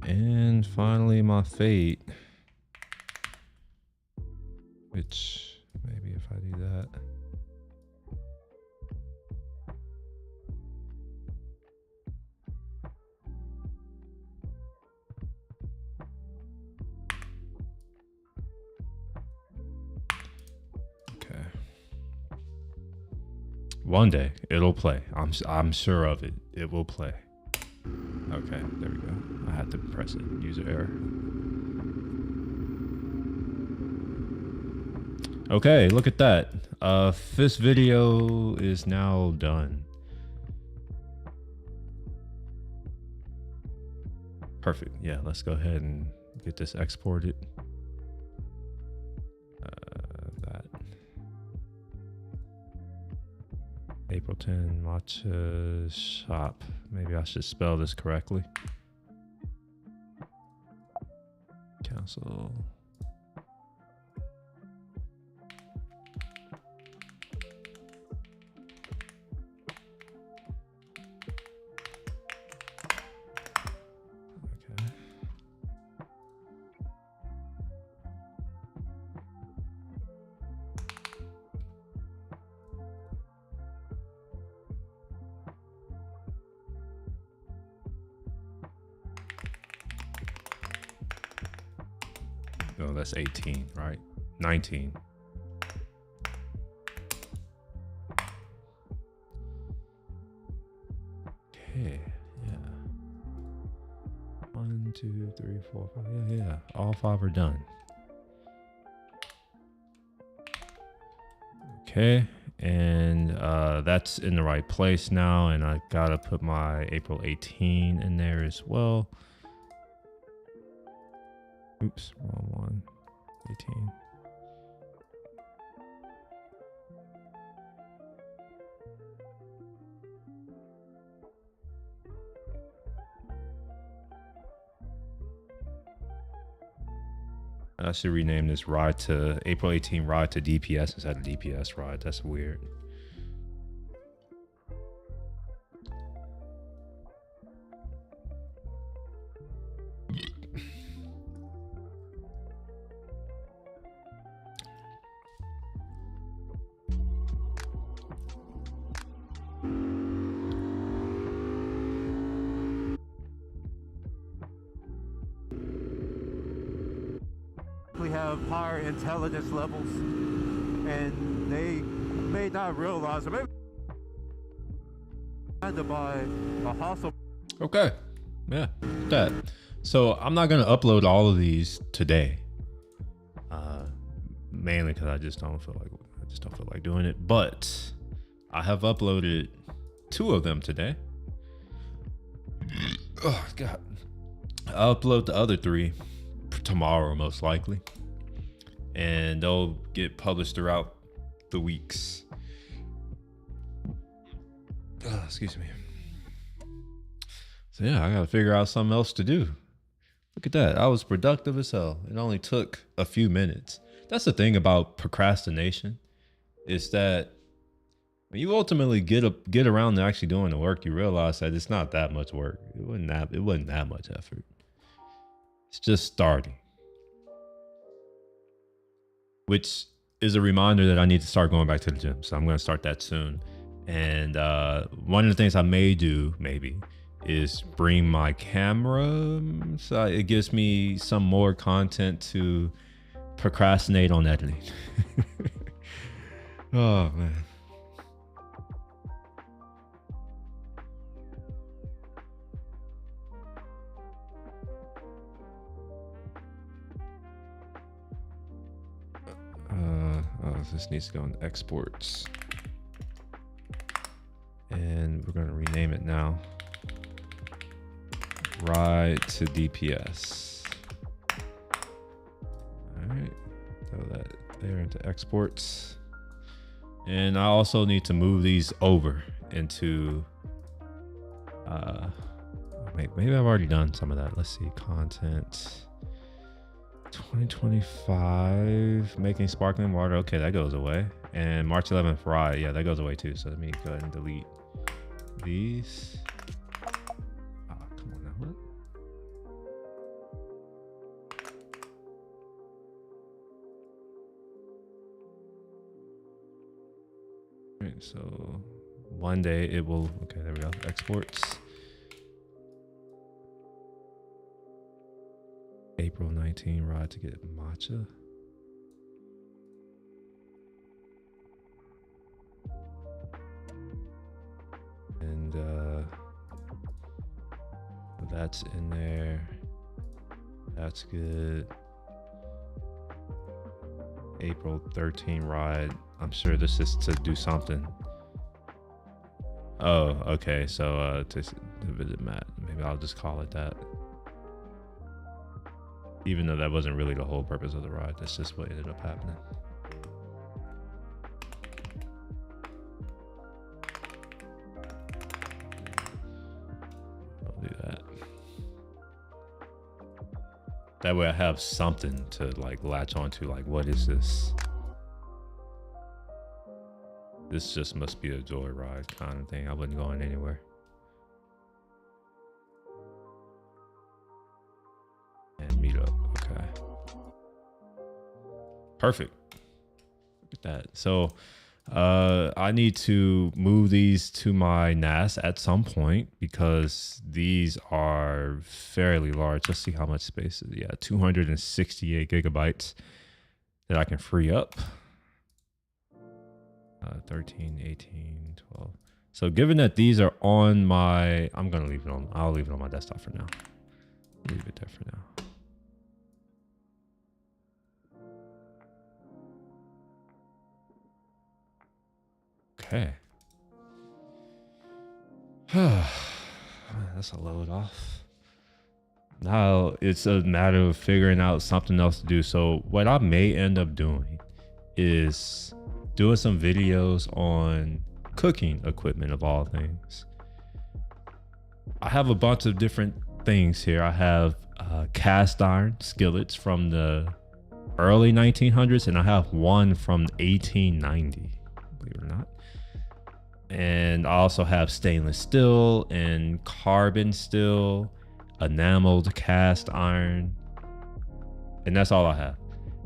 And finally, my fate. Which, maybe if I do that. Okay. One day, it'll play. I'm sure of it. It will play. Okay, there we go. I had to press it. User error. Okay, look at that. This video is now done. Perfect. Yeah, let's go ahead and get this exported. That. April 10 Matcha Shop. Maybe I should spell this correctly. Cancel. Okay. No, that's 18, right? 19. Okay, yeah. 1, 2, 3, 4, 5. Yeah. All 5 are done. Okay, and that's in the right place now, and I gotta put my April 18 in there as well. Oops, wrong one. 18. I should rename this ride to April 18 ride to DPS instead of DPS ride. That's weird. We have higher intelligence levels, and they may not realize, or maybe had to buy a hostile. Okay, yeah, that. So I'm not gonna upload all of these today, mainly because I just don't feel like doing it. But I have uploaded 2 of them today. Oh God, I'll upload the other 3 tomorrow most likely, and they'll get published throughout the weeks. Excuse me. So yeah, I gotta figure out something else to do. Look at that. I was productive as hell. It only took a few minutes. That's the thing about procrastination, is that when you ultimately get around to actually doing the work, you realize that it's not that much work. It wasn't that much effort. It's just starting. Which is a reminder that I need to start going back to the gym. So I'm going to start that soon. And one of the things I may do, maybe, is bring my camera. So it gives me some more content to procrastinate on editing. Oh, man. This needs to go in exports. And we're going to rename it now. Ride to DPS. All right. Throw that there into exports. And I also need to move these over into, maybe I've already done some of that. Let's see, content. 2025 making sparkling water. Okay, that goes away. And March 11th ride. Yeah, that goes away too. So let me go ahead and delete these. Come on now. What? All right, so one day it will. Okay, there we go. Exports. April 19 ride to get matcha. And that's in there. That's good. April 13 ride. I'm sure this is to do something. Oh, okay. So to visit Matt. Maybe I'll just call it that. Even though that wasn't really the whole purpose of the ride. That's just what ended up happening. I'll do that. That way I have something to like latch onto. Like, what is this? This just must be a joyride kind of thing. I wasn't going anywhere. And meet up. Okay. Perfect. Look at that. So I need to move these to my NAS at some point because these are fairly large. Let's see how much space is. Yeah, 268 gigabytes that I can free up. 13, 18, 12. So given that these are on my, I'm going to leave it on, I'll leave it on my desktop for now. Leave it there for now. Okay. That's a load off. Now it's a matter of figuring out something else to do. So what I may end up doing is doing some videos on cooking equipment of all things. I have a bunch of different things here. I have cast iron skillets from the early 1900s, and I have one from 1890, believe it or not. And I also have stainless steel and carbon steel, enameled cast iron, and that's all I have.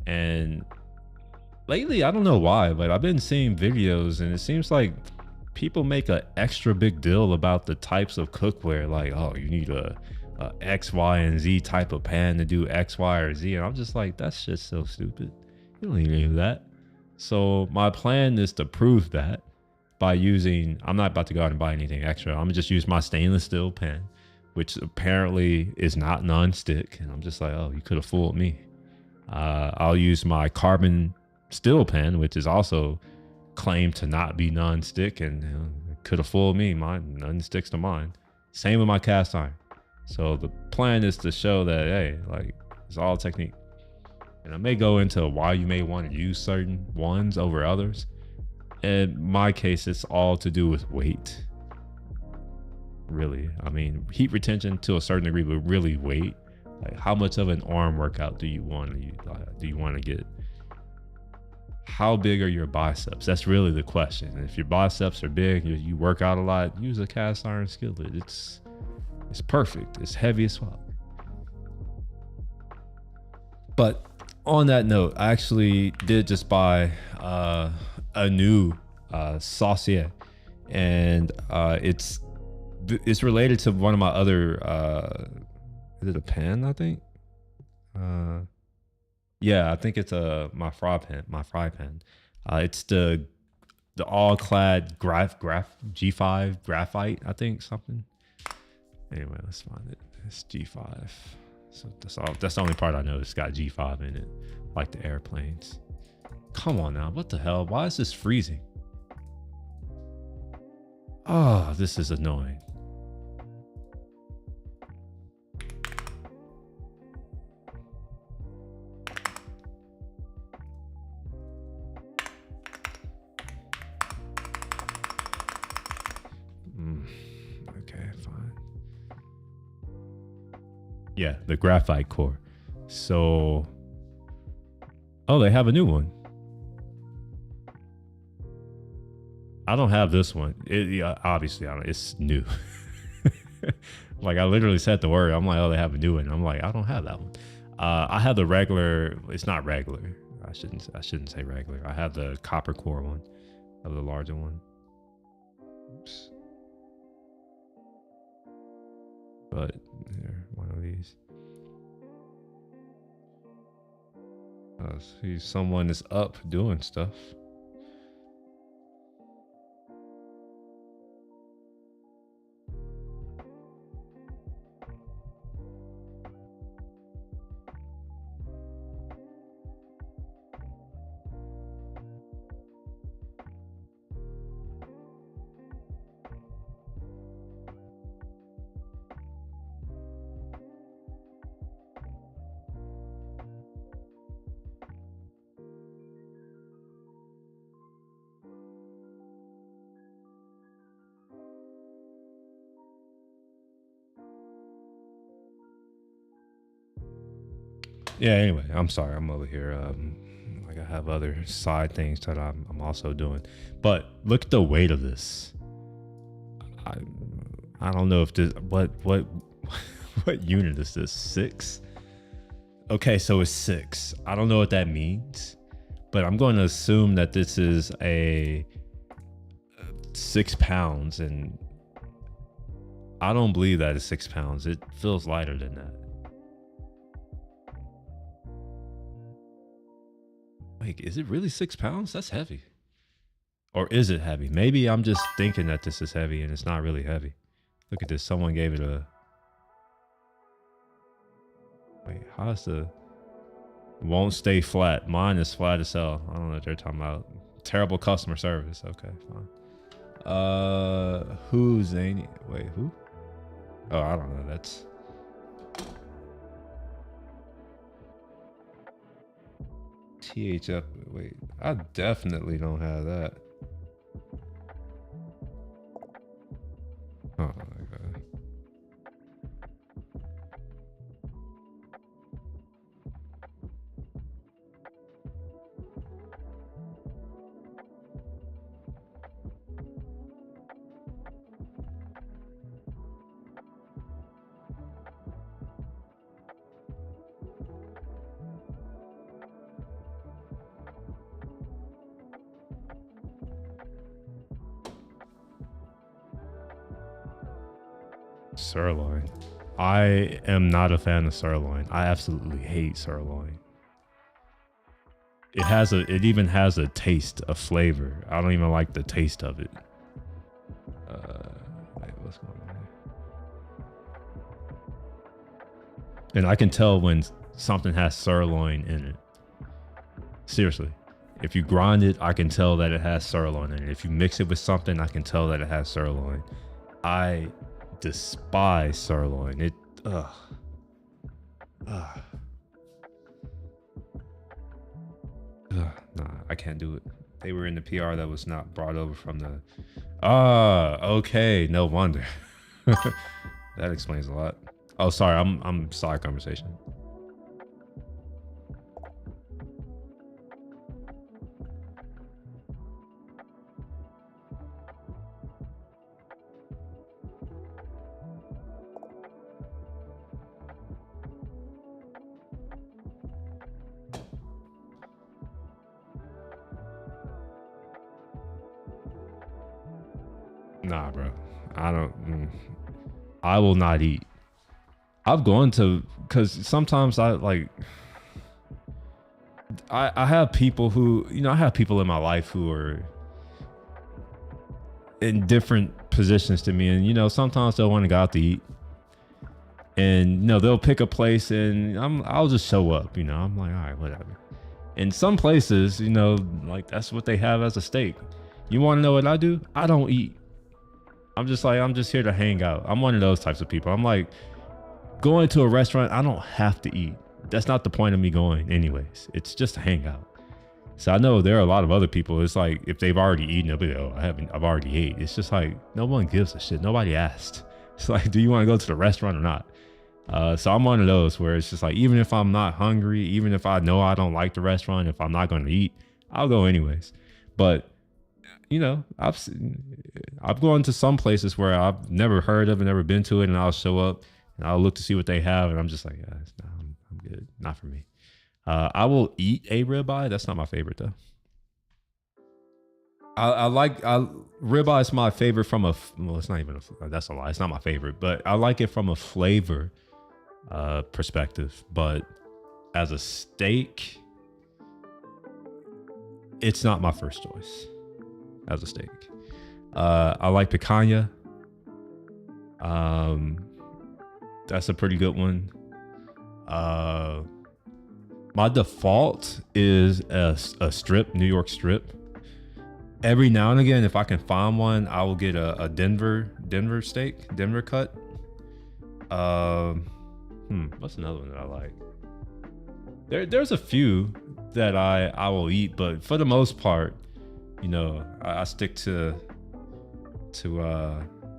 And lately, I don't know why, but I've been seeing videos and it seems like people make an extra big deal about the types of cookware. Like, oh, you need a X, Y, and Z type of pan to do X, Y, or Z. And I'm just like, that's just so stupid. You don't need any of that. So my plan is to prove that by using, I'm not about to go out and buy anything extra. I'm gonna just use my stainless steel pan, which apparently is not non-stick. And I'm just like, oh, you could have fooled me. I'll use my carbon steel pan, which is also claimed to not be non-stick, and could have fooled me. Mine, nothing sticks to mine. Same with my cast iron. So the plan is to show that, hey, like, it's all technique. And I may go into why you may want to use certain ones over others. In my case, it's all to do with weight. Really, I mean, heat retention to a certain degree, but really weight. Like, how much of an arm workout do you want to get? How big are your biceps? That's really the question. If your biceps are big, you work out a lot, use a cast iron skillet. It's perfect. It's heavy as fuck. But on that note, I actually did just buy a new saucier, and it's related to one of my other is it a pan, I think? Yeah, I think it's my fry pan. It's the all clad G5 graphite, I think, something. Anyway, let's find it. It's G5. So that's the only part I know. It's got G5 in it, like the airplanes. Come on now, what the hell? Why is this freezing? Oh, this is annoying. Okay, fine. Yeah, the graphite core. So, oh, they have a new one. I don't have this one. Obviously, it's new. Like, I literally said the word. I'm like, oh, they have a new one. I'm like, I don't have that one. I have the regular. It's not regular. I shouldn't say regular. I have the copper core one, of the larger one. Oops. But here, one of these. See, someone is up doing stuff. Yeah, anyway, I'm sorry. I'm over here. Like, I have other side things that I'm also doing. But look at the weight of this. I don't know if this what unit is this? 6? Okay, so it's 6. I don't know what that means, but I'm going to assume that this is a 6 pounds, and I don't believe that is 6 pounds. It feels lighter than that. Like, is it really 6 pounds? That's heavy. Or is it heavy? Maybe I'm just thinking that this is heavy and it's not really heavy. Look at this. Someone gave it a... Wait, how's the... Won't stay flat. Mine is flat as hell. I don't know what they're talking about. Terrible customer service. Okay, fine. Who's Zany? Wait, who? Oh, I don't know. That's... THF. Wait, I definitely don't have that. Oh my god. Sirloin. I am not a fan of sirloin. I absolutely hate sirloin. It even has a taste, a flavor. I don't even like the taste of it. Wait, what's going on here? And I can tell when something has sirloin in it. Seriously. If you grind it, I can tell that it has sirloin in it. If you mix it with something, I can tell that it has sirloin. I despise sirloin. Nah, I can't do it. They were in the PR that was not brought over from the... okay, no wonder. That explains a lot. Oh, sorry, I'm side conversation. Nah, bro. I don't. I will not eat. I've gone to because sometimes I like. I have people who I have people in my life who are in different positions to me, and sometimes they'll want to go out to eat, and they'll pick a place, and I'll just show up. I'm like, all right, whatever. In some places, like that's what they have as a steak. You want to know what I do? I don't eat. I'm just here to hang out. I'm one of those types of people. I'm like, going to a restaurant, I don't have to eat. That's not the point of me going anyways. It's just a hangout. So I know there are a lot of other people. It's like, if they've already eaten, they'll be like, oh, I've already ate. It's just like, no one gives a shit. Nobody asked. It's like, do you want to go to the restaurant or not? So I'm one of those where it's just like, even if I'm not hungry, even if I know I don't like the restaurant, if I'm not going to eat, I'll go anyways. But I've gone to some places where I've never heard of and never been to it, and I'll show up and I'll look to see what they have, and I'm just like, yeah, I'm good, not for me. I will eat a ribeye. That's not my favorite though. I like ribeye is my favorite from well, it's not even that's a lie. It's not my favorite, but I like it from a flavor perspective. But as a steak, it's not my first choice as a steak. I like picanha. That's a pretty good one. My default is a strip, New York strip. Every now and again, if I can find one, I will get a Denver steak, Denver cut. What's another one that I like? There's a few that I will eat, but for the most part, I stick to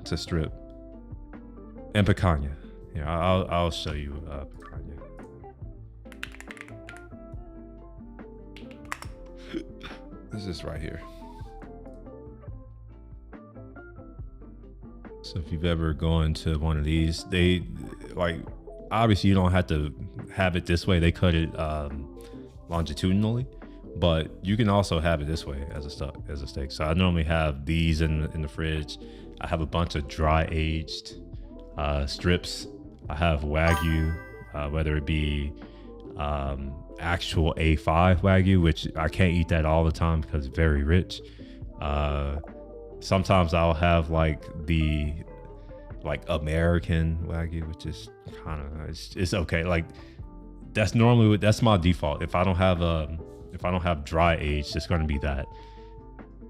strip and picanha. Yeah, I'll show you picanha. This is right here. So if you've ever gone to one of these, they like, obviously you don't have to have it this way. They cut it longitudinally, but you can also have it this way as a steak. So I normally have these in the fridge. I have a bunch of dry aged strips. I have Wagyu, whether it be actual A5 Wagyu, which I can't eat that all the time because it's very rich. Sometimes I'll have the American Wagyu, which is kind of it's okay. Like that's my default. If I don't have dry aged, it's going to be that.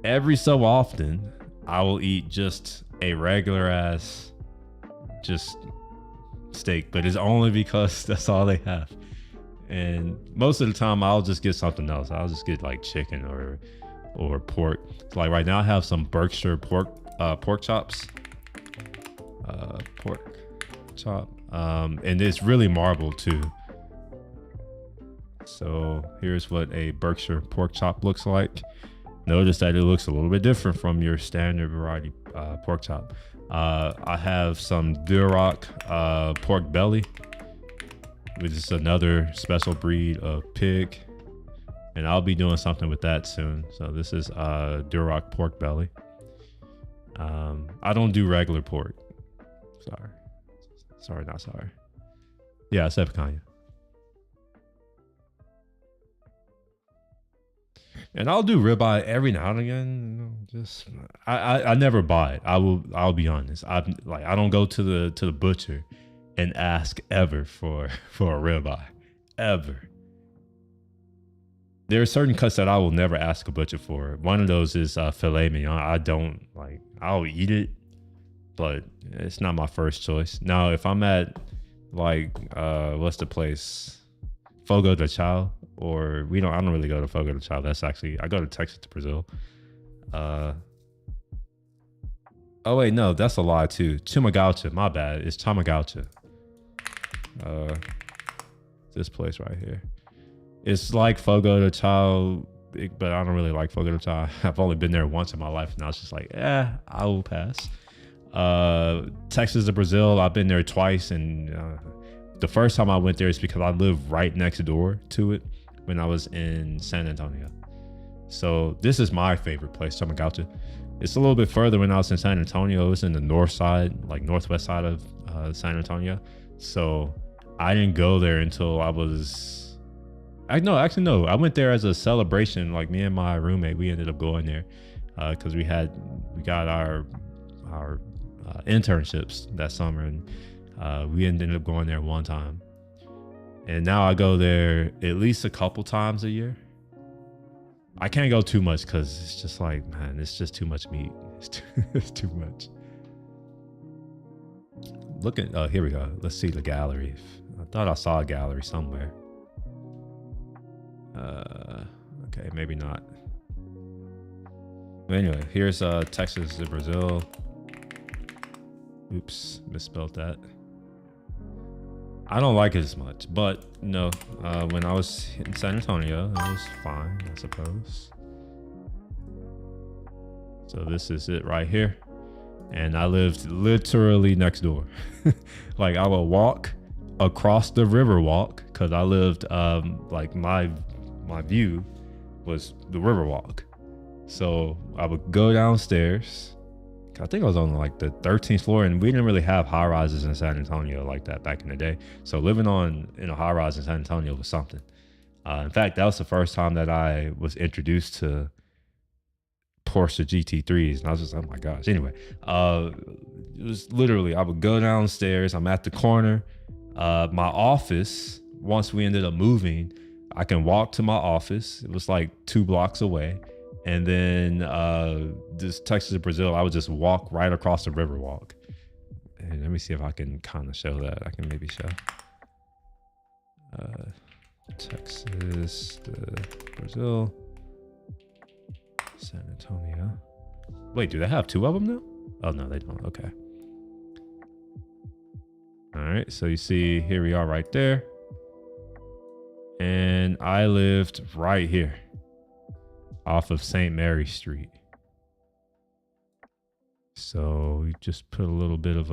Every so often, I will eat just a regular ass just steak, but it's only because that's all they have. And most of the time, I'll just get something else. I'll just get like chicken or pork. So like right now, I have some Berkshire pork chops. Pork chop, and it's really marbled too. So here's what a Berkshire pork chop looks like. Notice that it looks a little bit different from your standard variety pork chop. I have some Duroc pork belly, which is another special breed of pig, and I'll be doing something with that soon. So this is Duroc pork belly. I don't do regular pork. Sorry. Yeah, I said picanha. And I'll do ribeye every now and again. Just I never buy it. I'll be honest. I don't go to the butcher and ask ever for a ribeye. Ever. There are certain cuts that I will never ask a butcher for. One of those is filet mignon. I'll eat it, but it's not my first choice. Now, if I'm at what's the place? Fogo de Chao, or I don't really go to Fogo de Chao. I go to Texas to Brazil. Oh wait, no, that's a lie too. Chimagaucha, my bad. It's Tamagaucha. This place right here. It's like Fogo de Chao, but I don't really like Fogo de Chao. I've only been there once in my life, and I was just like, I will pass. Texas to Brazil, I've been there twice, and the first time I went there is because I lived right next door to it when I was in San Antonio. So this is my favorite place, Tamagotchi. It's a little bit further. When I was in San Antonio, it was in the north side, like northwest side of San Antonio. So I didn't go there until I was, actually no, I went there as a celebration. Like me and my roommate, we ended up going there because we got our internships that summer, and we ended up going there one time. And now I go there at least a couple times a year. I can't go too much because it's just like, man, it's just too much meat. It's too much. Look at, here we go. Let's see the gallery. I thought I saw a gallery somewhere. Okay, maybe not. But anyway, here's Texas to Brazil. Oops, misspelled that. I don't like it as much, but no, when I was in San Antonio, it was fine, I suppose. So this is it right here. And I lived literally next door. Like I would walk across the river walk because I lived, like my view was the river walk. So I would go downstairs. I think I was on like the 13th floor, and we didn't really have high rises in San Antonio like that back in the day. So living in a high rise in San Antonio was something. In fact, that was the first time that I was introduced to Porsche GT3s, and I was just, oh my gosh. Anyway, it was literally, I would go downstairs. I'm at the corner. My office, once we ended up moving, I can walk to my office. It was like 2 blocks away. And then this Texas to Brazil, I would just walk right across the river walk. And let me see if I can kind of show that. I can maybe show. Texas to Brazil. San Antonio. Wait, do they have 2 of them now? Oh, no, they don't. Okay. All right. So you see, here we are right there. And I lived right here, off of St. Mary Street. So we just put a little bit of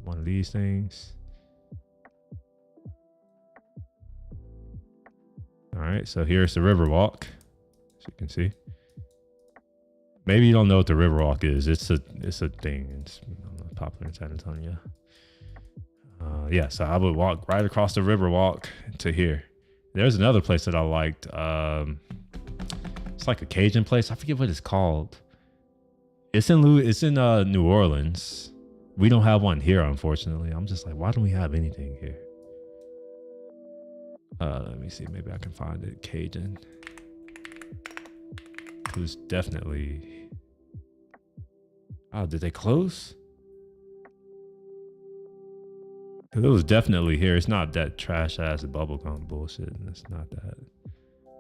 one of these things. All right, so here's the Riverwalk, as you can see. Maybe you don't know what the Riverwalk is. It's a thing. It's popular in San Antonio. Yeah, so I would walk right across the Riverwalk to here. There's another place that I liked. It's like a Cajun place. I forget what it's called. It's in New Orleans. We don't have one here, unfortunately. I'm just like, why don't we have anything here? Let me see. Maybe I can find it. Cajun. It was definitely. Oh, did they close? It was definitely here. It's not that trash ass bubblegum bullshit. It's not that.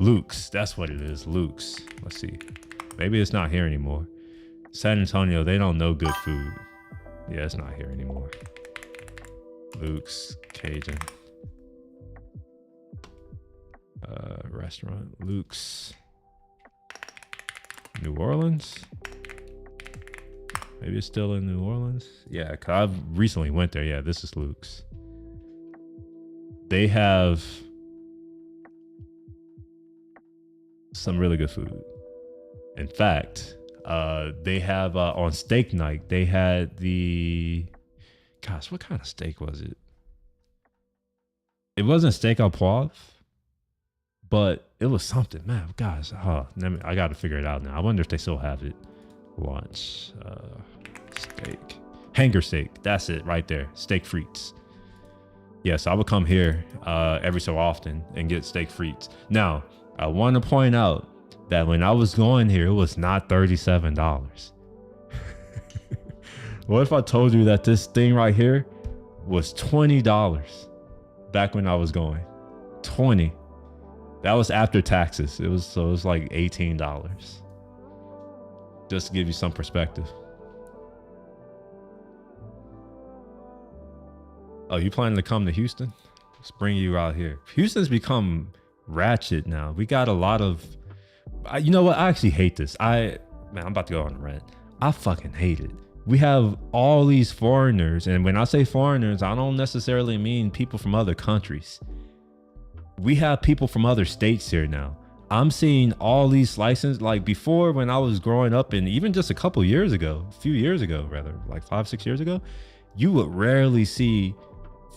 Luke's, that's what it is. Luke's. Let's see. Maybe it's not here anymore. San Antonio, they don't know good food. Yeah, it's not here anymore. Luke's Cajun. Restaurant. Luke's. New Orleans? Maybe it's still in New Orleans. Yeah, cause I recently went there. Yeah, this is Luke's. They have some really good food. In fact, they have on steak night, they had gosh, what kind of steak was it? It wasn't steak au poivre, but it was something, man. Gosh, I got to figure it out now. I wonder if they still have it. Lunch, steak, hanger steak. That's it right there. Steak frites. Yes, I would come here every so often and get steak frites. Now, I want to point out that when I was going here, it was not $37. What if I told you that this thing right here was $20 back when I was going? 20. That was after taxes. It was like $18. Just to give you some perspective. Oh, you planning to come to Houston? Let's bring you out here. Houston's become ratchet now. We got a lot of, you know what? I actually hate this. Man, I'm about to go on a rant. I fucking hate it. We have all these foreigners, and when I say foreigners, I don't necessarily mean people from other countries. We have people from other states here now. I'm seeing all these licenses. Like before, when I was growing up, and even just a few years ago, rather, like 5-6 years ago, you would rarely see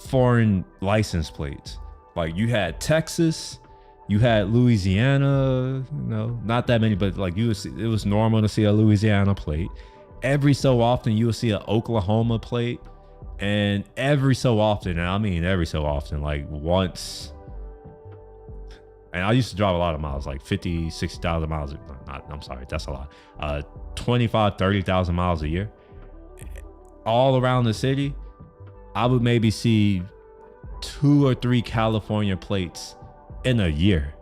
foreign license plates. Like you had Texas, you had Louisiana, not that many, but like it was normal to see a Louisiana plate. Every so often you would see an Oklahoma plate, and every so often, and I mean every so often, like once. And I used to drive a lot of miles, like 50, 60,000 miles. I'm sorry, that's a lot. 25, 30,000 miles a year. All around the city, I would maybe see 2 or 3 California plates in a year.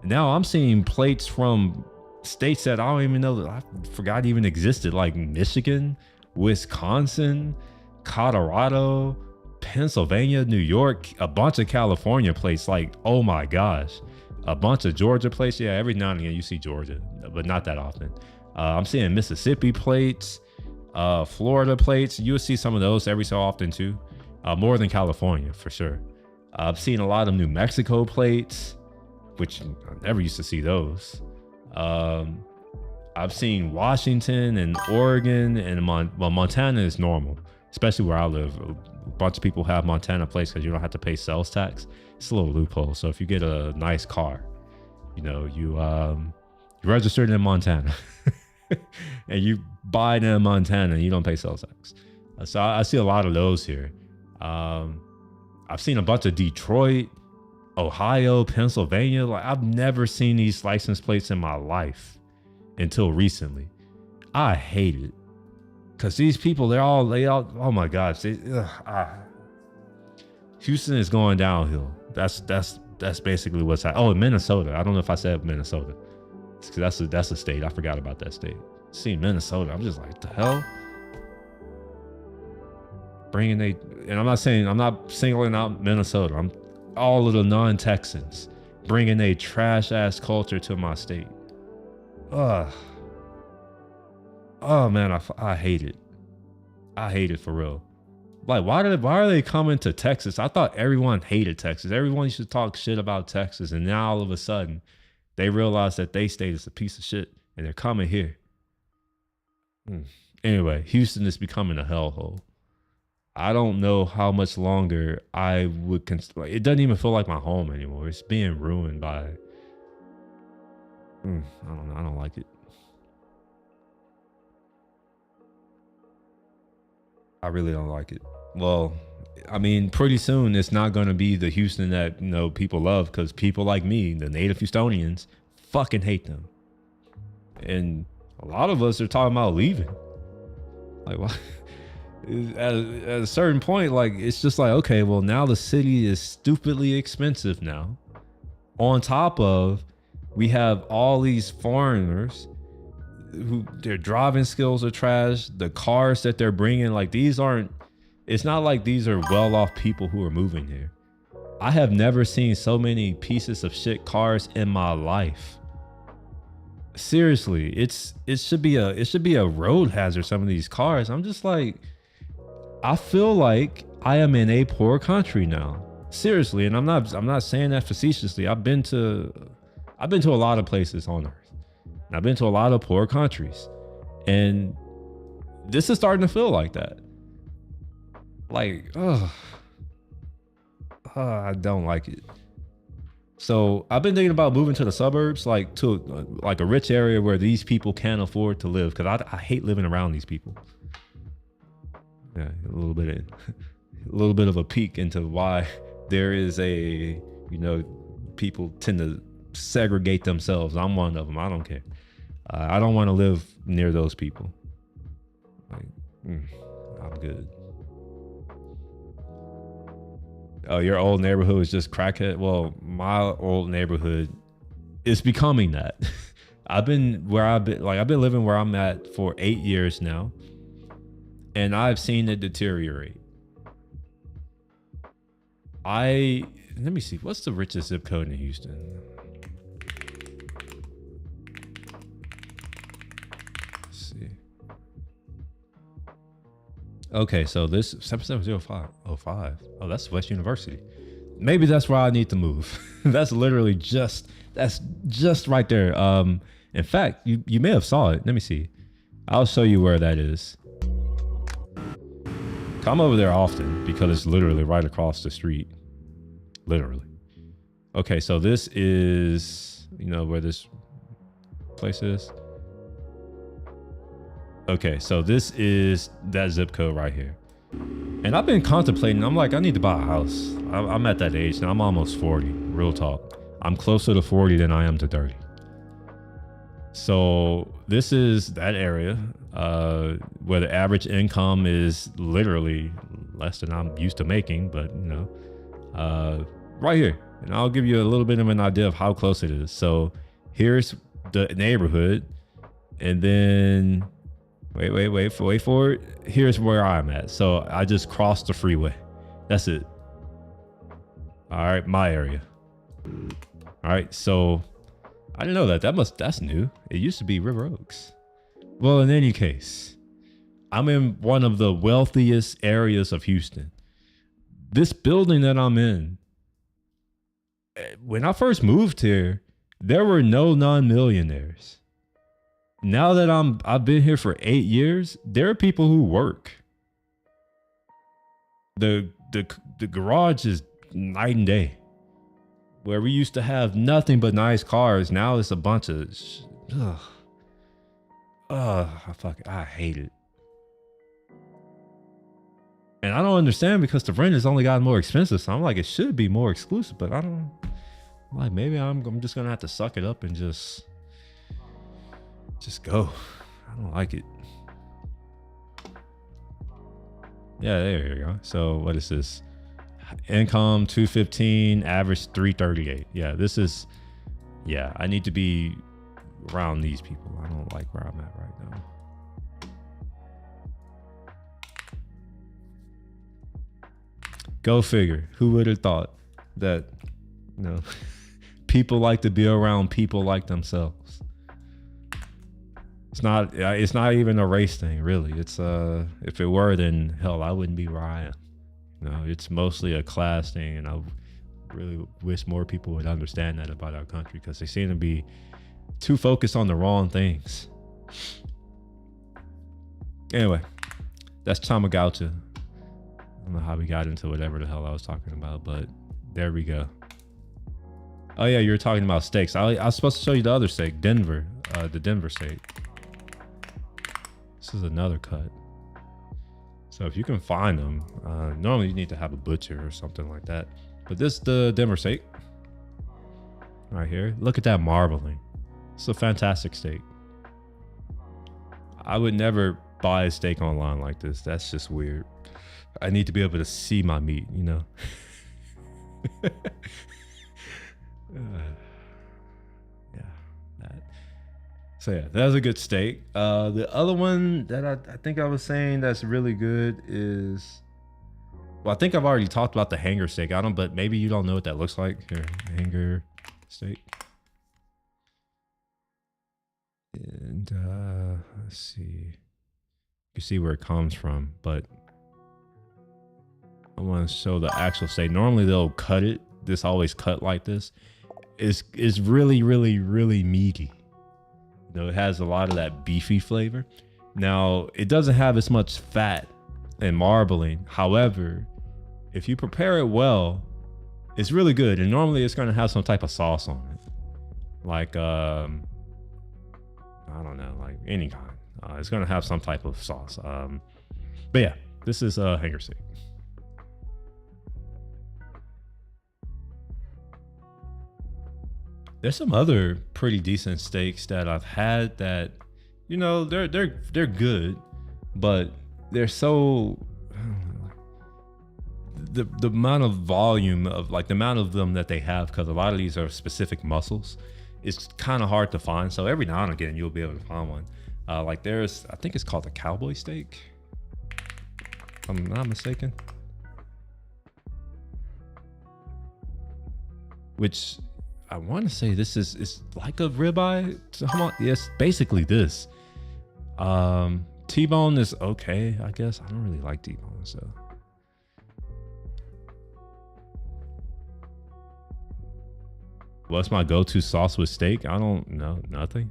Now I'm seeing plates from states that I don't even know, that I forgot even existed, like Michigan, Wisconsin, Colorado, Pennsylvania, New York, a bunch of California plates. Like, oh my gosh. A bunch of Georgia plates. Yeah, every now and again you see Georgia, but not that often. I'm seeing Mississippi plates, Florida plates. You'll see some of those every so often too. More than California for sure. I've seen a lot of New Mexico plates, which I never used to see those. I've seen Washington and Oregon, and Montana is normal, especially where I live. A bunch of people have Montana plates because you don't have to pay sales tax. It's a little loophole. So if you get a nice car, you registered in Montana and you buy it in Montana and you don't pay sales tax. So I see a lot of those here. I've seen a bunch of Detroit, Ohio, Pennsylvania. Like I've never seen these license plates in my life until recently. I hate it because these people, they all, oh my gosh. Houston is going downhill. That's basically what's happening. Oh, Minnesota. I don't know if I said Minnesota. That's a state. I forgot about that state. Seeing Minnesota, I'm just like, the hell? And I'm not singling out Minnesota. I'm all of the non-Texans bringing a trash ass culture to my state. Oh man, I hate it. I hate it for real. Like, why are they coming to Texas? I thought everyone hated Texas. Everyone used to talk shit about Texas. And now all of a sudden, they realize that they state is a piece of shit and they're coming here. Anyway, Houston is becoming a hellhole. I don't know how much longer I would it doesn't even feel like my home anymore. It's being ruined by, I don't know. I don't like it. I really don't like it. Well, I mean, pretty soon it's not going to be the Houston that, people love, because people like me, the native Houstonians, fucking hate them. And a lot of us are talking about leaving. Like, what? At a certain point, like, it's just like, okay, well, now the city is stupidly expensive now. On top of, we have all these foreigners who their driving skills are trash. The cars that they're bringing, like, it's not like these are well-off people who are moving here. I have never seen so many pieces of shit cars in my life. Seriously, it should be a road hazard, some of these cars. I'm just like, I feel like I am in a poor country now. Seriously, and I'm not saying that facetiously. I've been to a lot of places on earth. And I've been to a lot of poor countries. And this is starting to feel like that. Like, I don't like it. So I've been thinking about moving to the suburbs, like to like a rich area where these people can't afford to live, because I hate living around these people. Yeah, a little bit of a peek into why there is people tend to segregate themselves. I'm one of them. I don't care. I don't want to live near those people. Like, I'm good. Oh, your old neighborhood is just crackhead. Well, my old neighborhood is becoming that. I've been living where I'm at for 8 years now, and I've seen it deteriorate. Let me see. What's the richest zip code in Houston? Let's see. Okay, so this 77005. Oh, that's West University. Maybe that's where I need to move. That's just right there. In fact, you may have saw it. Let me see. I'll show you where that is. Come over there often because it's literally right across the street. Literally. Okay, so this is, where this place is. Okay, so this is that zip code right here. And I've been contemplating, I'm like, I need to buy a house. I'm at that age now. I'm almost 40, real talk. I'm closer to 40 than I am to 30. So this is that area where the average income is literally less than I'm used to making, but right here. And I'll give you a little bit of an idea of how close it is. So here's the neighborhood, and then wait for it. Here's where I'm at. So I just crossed the freeway. That's it. All right, my area. All right, so I didn't know that's new. It used to be River Oaks. Well, in any case, I'm in one of the wealthiest areas of Houston. This building that I'm in, when I first moved here, there were no non-millionaires. Now that I've been here for 8 years, there are people who work. The garage is night and day. Where we used to have nothing but nice cars, now it's a bunch of I hate it. And I don't understand because the rent has only gotten more expensive. So I'm like, it should be more exclusive, but I'm like, maybe I'm just gonna have to suck it up and just go. I don't like it. Yeah, there you go. So what is this? Income 215, average 338. Yeah, I need to be around these people. I don't like where I'm at right now. Go figure. Who would have thought that, people like to be around people like themselves? It's not even a race thing, really. It's if it were, then hell, I wouldn't be where I am. It's mostly a class thing, and I really wish more people would understand that about our country because they seem to be too focused on the wrong things. Anyway, that's Tamagotchi. I don't know how we got into whatever the hell I was talking about, but there we go. Oh yeah, you were talking about steaks. I was supposed to show you the other steak, Denver, the Denver steak. This is another cut. So if you can find them, normally you need to have a butcher or something like that. But this is the Denver steak right here. Look at that marbling. It's a fantastic steak. I would never buy a steak online like this. That's just weird. I need to be able to see my meat, Yeah, that. So yeah, that's a good steak. The other one that I think I was saying that's really good is, well, I think I've already talked about the hanger steak. But maybe you don't know what that looks like. Here, hanger steak. And let's see. You can see where it comes from, but I want to show the actual steak. Normally they'll cut it. This always cut like this. It's really, really, really meaty. It has a lot of that beefy flavor. Now, it doesn't have as much fat and marbling. However, if you prepare it well, it's really good. And normally it's going to have some type of sauce on it. Like, I don't know, like any kind. It's going to have some type of sauce. But yeah, this is a hanger steak. There's some other pretty decent steaks that I've had that, they're good, but they're so, the amount of volume of the amount of them that they have, because a lot of these are specific muscles, it's kind of hard to find. So every now and again, you'll be able to find one. There's, I think it's called a cowboy steak, if I'm not mistaken. which I want to say this is like a ribeye. Yes, basically this. T-bone is okay, I guess. I don't really like T-bone, so. What's my go-to sauce with steak? I don't know, nothing.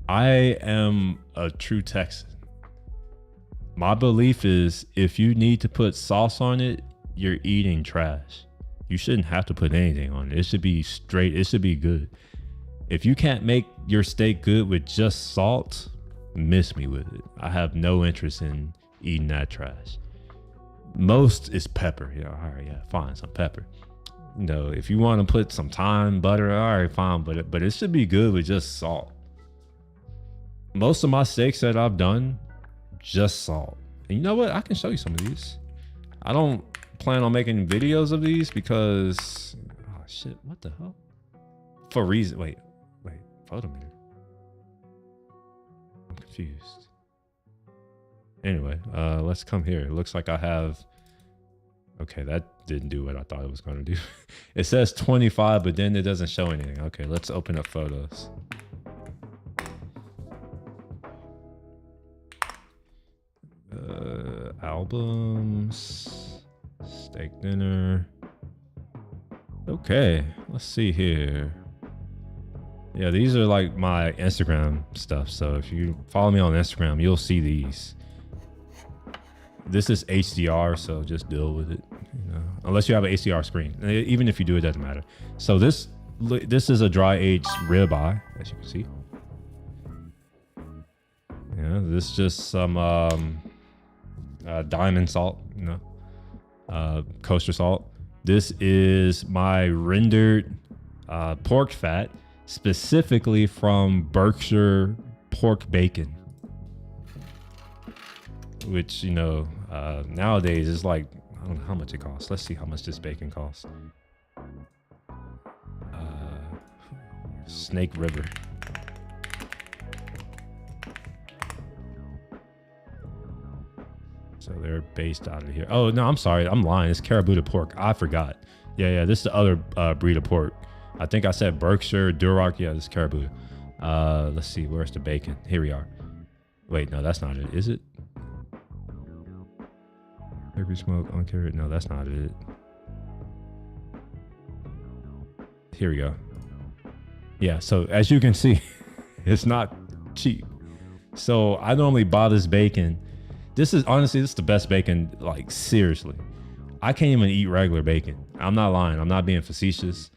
I am a true Texan. My belief is if you need to put sauce on it, you're eating trash. You shouldn't have to put anything on it. It should be straight. It should be good. If you can't make your steak good with just salt, miss me with it. I have no interest in eating that trash. Most is pepper. Yeah, all right, yeah, fine, some pepper. You know, if you want to put some thyme, butter, all right, fine, but it should be good with just salt. Most of my steaks that I've done, just salt. And you know what? I can show you some of these. I don't plan on making videos of these because, oh shit, what the hell? For reason, wait, photometer. I'm confused. Anyway, let's come here. It looks like I have, okay, that didn't do what I thought it was going to do. It says 25, but then it doesn't show anything. Okay, let's open up photos. Albums, steak dinner. Okay, let's see here. Yeah, these are like my Instagram stuff. So if you follow me on Instagram, you'll see these. This is HDR, so just deal with it. You know, unless you have an HDR screen. Even if you do, it doesn't matter. So this is a dry aged ribeye, as you can see. Yeah, this is just some diamond salt, you know, kosher salt. This is my rendered pork fat, specifically from Berkshire pork bacon, which, you know, nowadays is like, I don't know how much it costs. Let's see how much this bacon costs. Snake River. So they're based out of here. Oh, no, I'm sorry. I'm lying. It's Caribou pork. I forgot. Yeah, this is the other breed of pork. I think I said Berkshire, Duroc. Yeah, this is Caribou. Let's see. Where's the bacon? Here we are. Wait, no, that's not it. Is it? Caribou smoke, uncarried. No, that's not it. Here we go. Yeah, so as you can see, it's not cheap. So I normally buy this bacon. This is the best bacon, like seriously. I can't even eat regular bacon. I'm not lying. I'm not being facetious.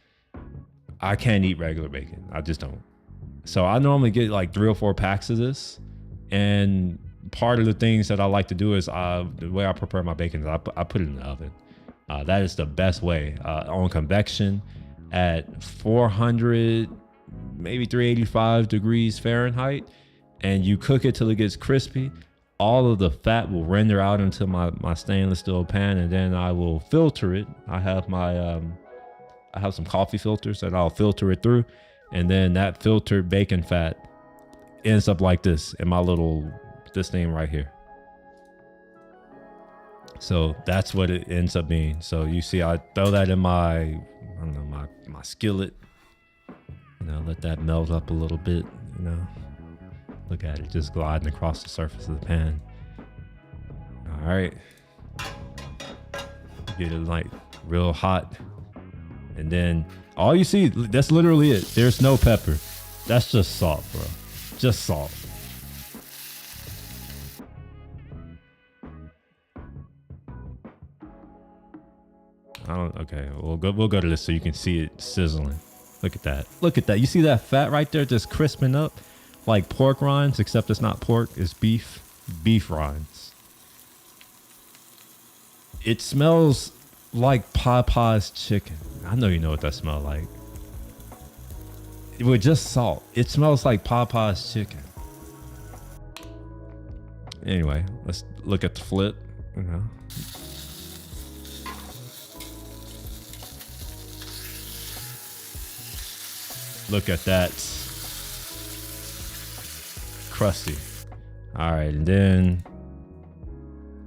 I can't eat regular bacon. I just don't. So I normally get like 3 or 4 packs of this. And part of the things that I like to do is the way I prepare my bacon is I put it in the oven. That is the best way. On convection at 400, maybe 385 degrees Fahrenheit. And you cook it till it gets crispy. All of the fat will render out into my stainless steel pan, and then I will filter it. I have my I have some coffee filters that I'll filter it through, and then that filtered bacon fat ends up like this in my this thing right here. So that's what it ends up being. So you see, I throw that in my skillet. You know, let that melt up a little bit. You know. Look at it just gliding across the surface of the pan. All right. Get it like real hot. And then all you see, that's literally it. There's no pepper. That's just salt, bro. Just salt. Okay, we'll go to this so you can see it sizzling. Look at that. Look at that. You see that fat right there just crisping up? Like pork rinds, except it's not pork, it's beef rinds. It smells like Popeye's chicken. I know you know what that smells like. With just salt. It smells like Popeye's chicken. Anyway, let's look at the flip. You know. Look at that. Crusty. All right, and then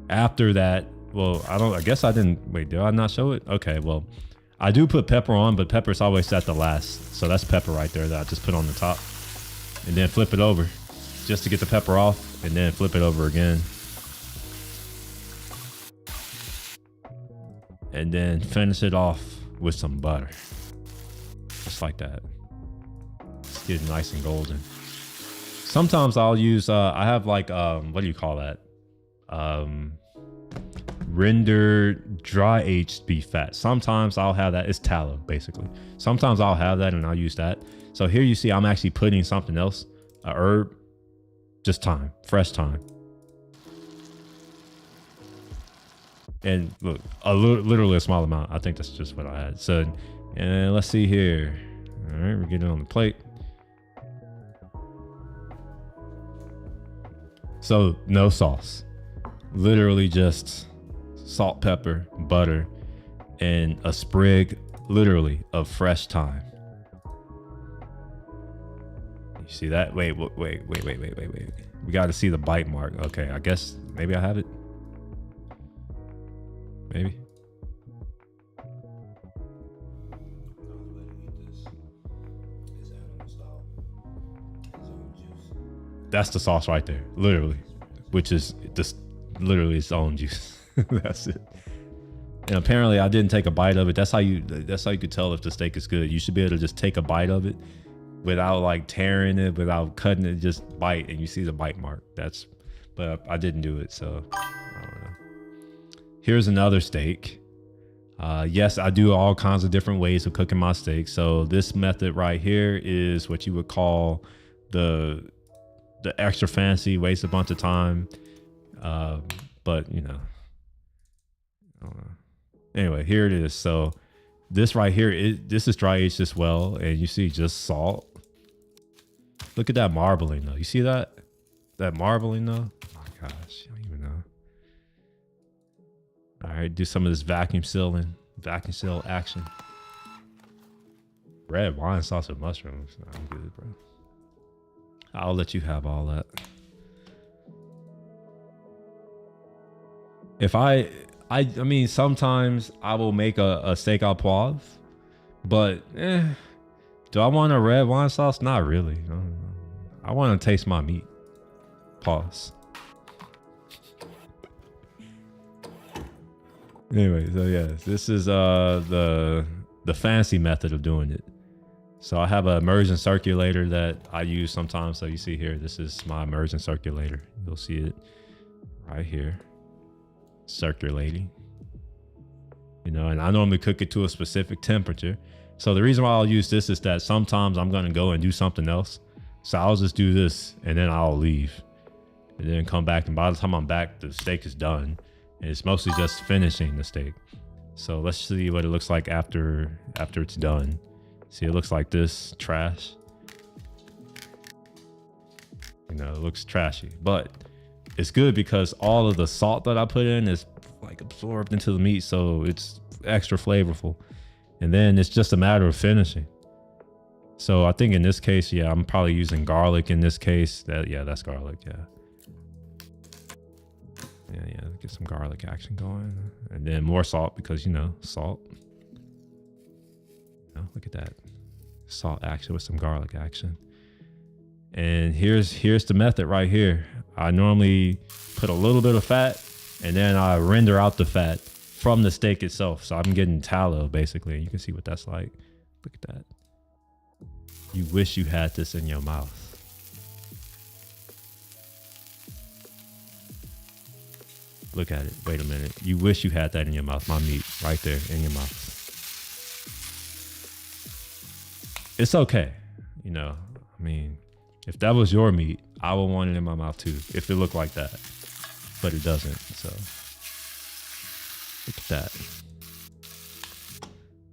after that, well, I guess I didn't, wait, did I not show it? Okay, well, I do put pepper on, but pepper's always at the last. So that's pepper right there that I just put on the top. And then flip it over just to get the pepper off, and then flip it over again. And then finish it off with some butter. Just like that. It's getting nice and golden. Sometimes I'll use, I have like, what do you call that? Rendered dry aged beef fat. Sometimes I'll have that. It's tallow, basically. Sometimes I'll have that and I'll use that. So here you see I'm actually putting something else, a herb, just thyme, fresh thyme. And look, literally a small amount. I think that's just what I had. So, and let's see here. All right, we're getting it on the plate. So no sauce, literally just salt, pepper, butter, and a sprig, literally, of fresh thyme. You see that? Wait. We got to see the bite mark. Okay, I guess maybe I have it. Maybe. That's the sauce right there, literally, which is just literally its own juice. That's it. And apparently I didn't take a bite of it. That's how you could tell if the steak is good. You should be able to just take a bite of it without like tearing it, without cutting it, just bite, and you see the bite mark. But I didn't do it, so I don't know. Here's another steak. Yes, I do all kinds of different ways of cooking my steak. So this method right here is what you would call the extra fancy, waste a bunch of time. But you know, I don't know. Anyway, here it is. So this right here, this is dry aged as well. And you see just salt. Look at that marbling though. You see that? That marbling though? Oh my gosh, I don't even know. All right, do some of this vacuum seal action. Red wine sauce with mushrooms. I'm good, bro. I'll let you have all that. If I mean, sometimes I will make a steak au poivre, but do I want a red wine sauce? Not really. I want to taste my meat. Pause. Anyway, so yeah, this is the fancy method of doing it. So I have an immersion circulator that I use sometimes. So you see here, this is my immersion circulator. You'll see it right here, circulating. You know, and I normally cook it to a specific temperature. So the reason why I'll use this is that sometimes I'm going to go and do something else. So I'll just do this and then I'll leave and then come back. And by the time I'm back, the steak is done. And it's mostly just finishing the steak. So let's see what it looks like after it's done. See, it looks like this, trash. You know, it looks trashy, but it's good because all of the salt that I put in is like absorbed into the meat. So it's extra flavorful. And then it's just a matter of finishing. So I think in this case, yeah, I'm probably using garlic in this case. That's garlic, yeah. Yeah, get some garlic action going. And then more salt because, you know, salt. Oh, look at that. Salt action with some garlic action. And here's the method right here. I normally put a little bit of fat and then I render out the fat from the steak itself. So I'm getting tallow basically. You can see what that's like. Look at that. You wish you had this in your mouth. Look at it. Wait a minute. You wish you had that in your mouth. My meat right there in your mouth. It's okay. You know, I mean, if that was your meat, I would want it in my mouth too, if it looked like that. But it doesn't. So look at that.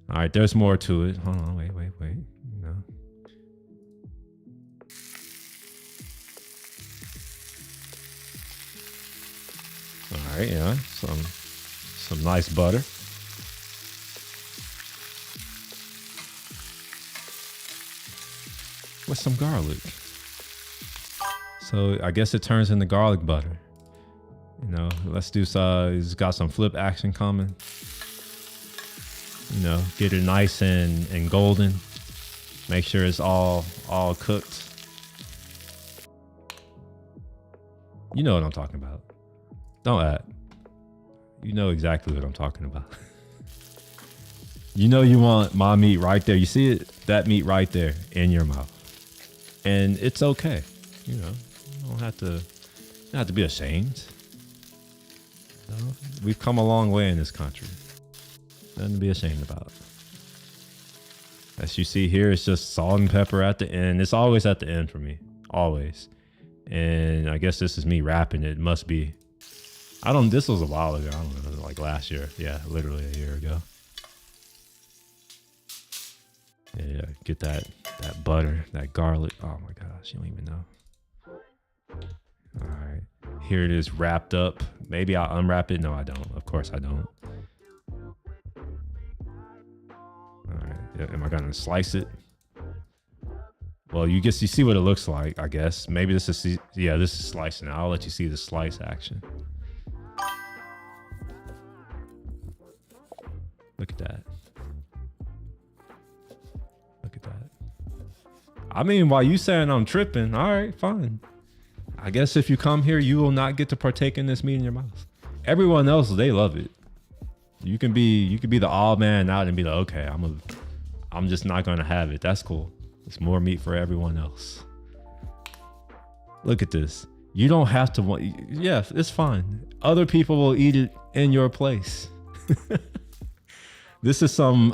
All right, there's more to it. Hold on, wait. You know. All right, yeah, some nice butter. With some garlic. So I guess it turns into garlic butter. You know, let's do it's got some flip action coming. You know, get it nice and golden. Make sure it's all cooked. You know what I'm talking about. Don't act. You know exactly what I'm talking about. You know you want my meat right there. You see it? That meat right there in your mouth. And it's okay. You know, you don't have to be ashamed. You know, we've come a long way in this country. Nothing to be ashamed about. As you see here, it's just salt and pepper at the end. It's always at the end for me. Always. And I guess this is me wrapping it. It must be. This was a while ago. I don't know, like last year. Yeah, literally a year ago. Yeah, get that butter, that garlic. Oh my gosh, you don't even know. All right, here it is wrapped up. Maybe I'll unwrap it. No, I don't. Of course I don't. All right, am I gonna slice it? Well, you see what it looks like, I guess. Maybe this is, yeah, this is slicing. I'll let you see the slice action. Look at that. Look at that. I mean, while you saying I'm tripping, all right, fine. I guess if you come here, you will not get to partake in this meat in your mouth. Everyone else, they love it. You can be the odd man out and be like, okay, I'm just not gonna have it. That's cool. It's more meat for everyone else. Look at this. You don't have to want. Yeah, it's fine. Other people will eat it in your place. This is some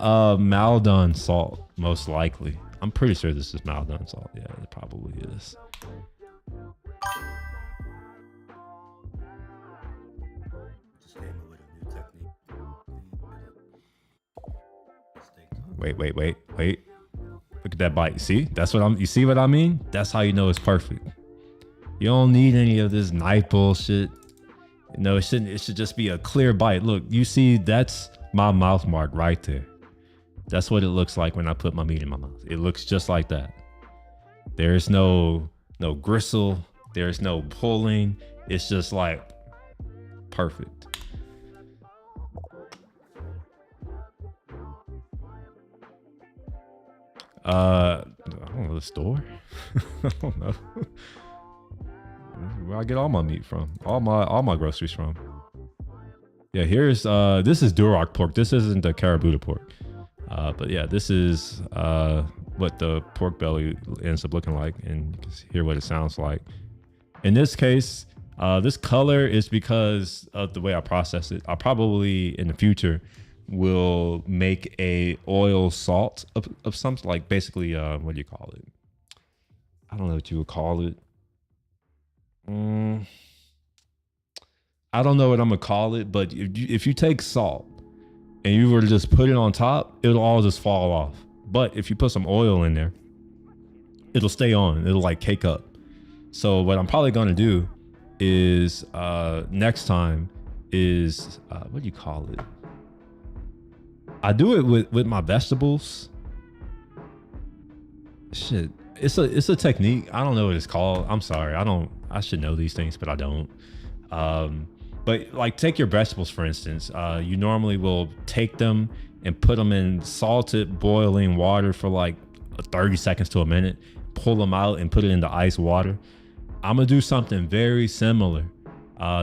Maldon salt, most likely. I'm pretty sure this is Maldon salt. Yeah, it probably is. Just came up with a new technique. Wait. Look at that bite. See? You see what I mean? That's how you know it's perfect. You don't need any of this knife bullshit. No, it should just be a clear bite. Look, you see, that's my mouth mark right there. That's what it looks like when I put my meat in my mouth. It looks just like that. There's no gristle. There's no pulling. It's just like perfect. I don't know, the store. I don't know. Where I get all my meat from, all my groceries from. Yeah, here's this is Duroc pork. This isn't the Karabuta pork, but yeah, this is what the pork belly ends up looking like, and you can hear what it sounds like. In this case, this color is because of the way I process it. I probably in the future will make a oil salt of some, like basically what do you call it? I don't know what you would call it. I don't know what I'm gonna call it, but if you take salt and you were to just put it on top, it'll all just fall off. But if you put some oil in there, it'll stay on. It'll like cake up. So what I'm probably gonna do is next time is what do you call it? I do it with my vegetables. Shit, it's a technique. I don't know what it's called. I'm sorry. I should know these things, but I don't. But like take your vegetables, for instance. You normally will take them and put them in salted boiling water for like 30 seconds to a minute, pull them out and put it into ice water. I'm gonna do something very similar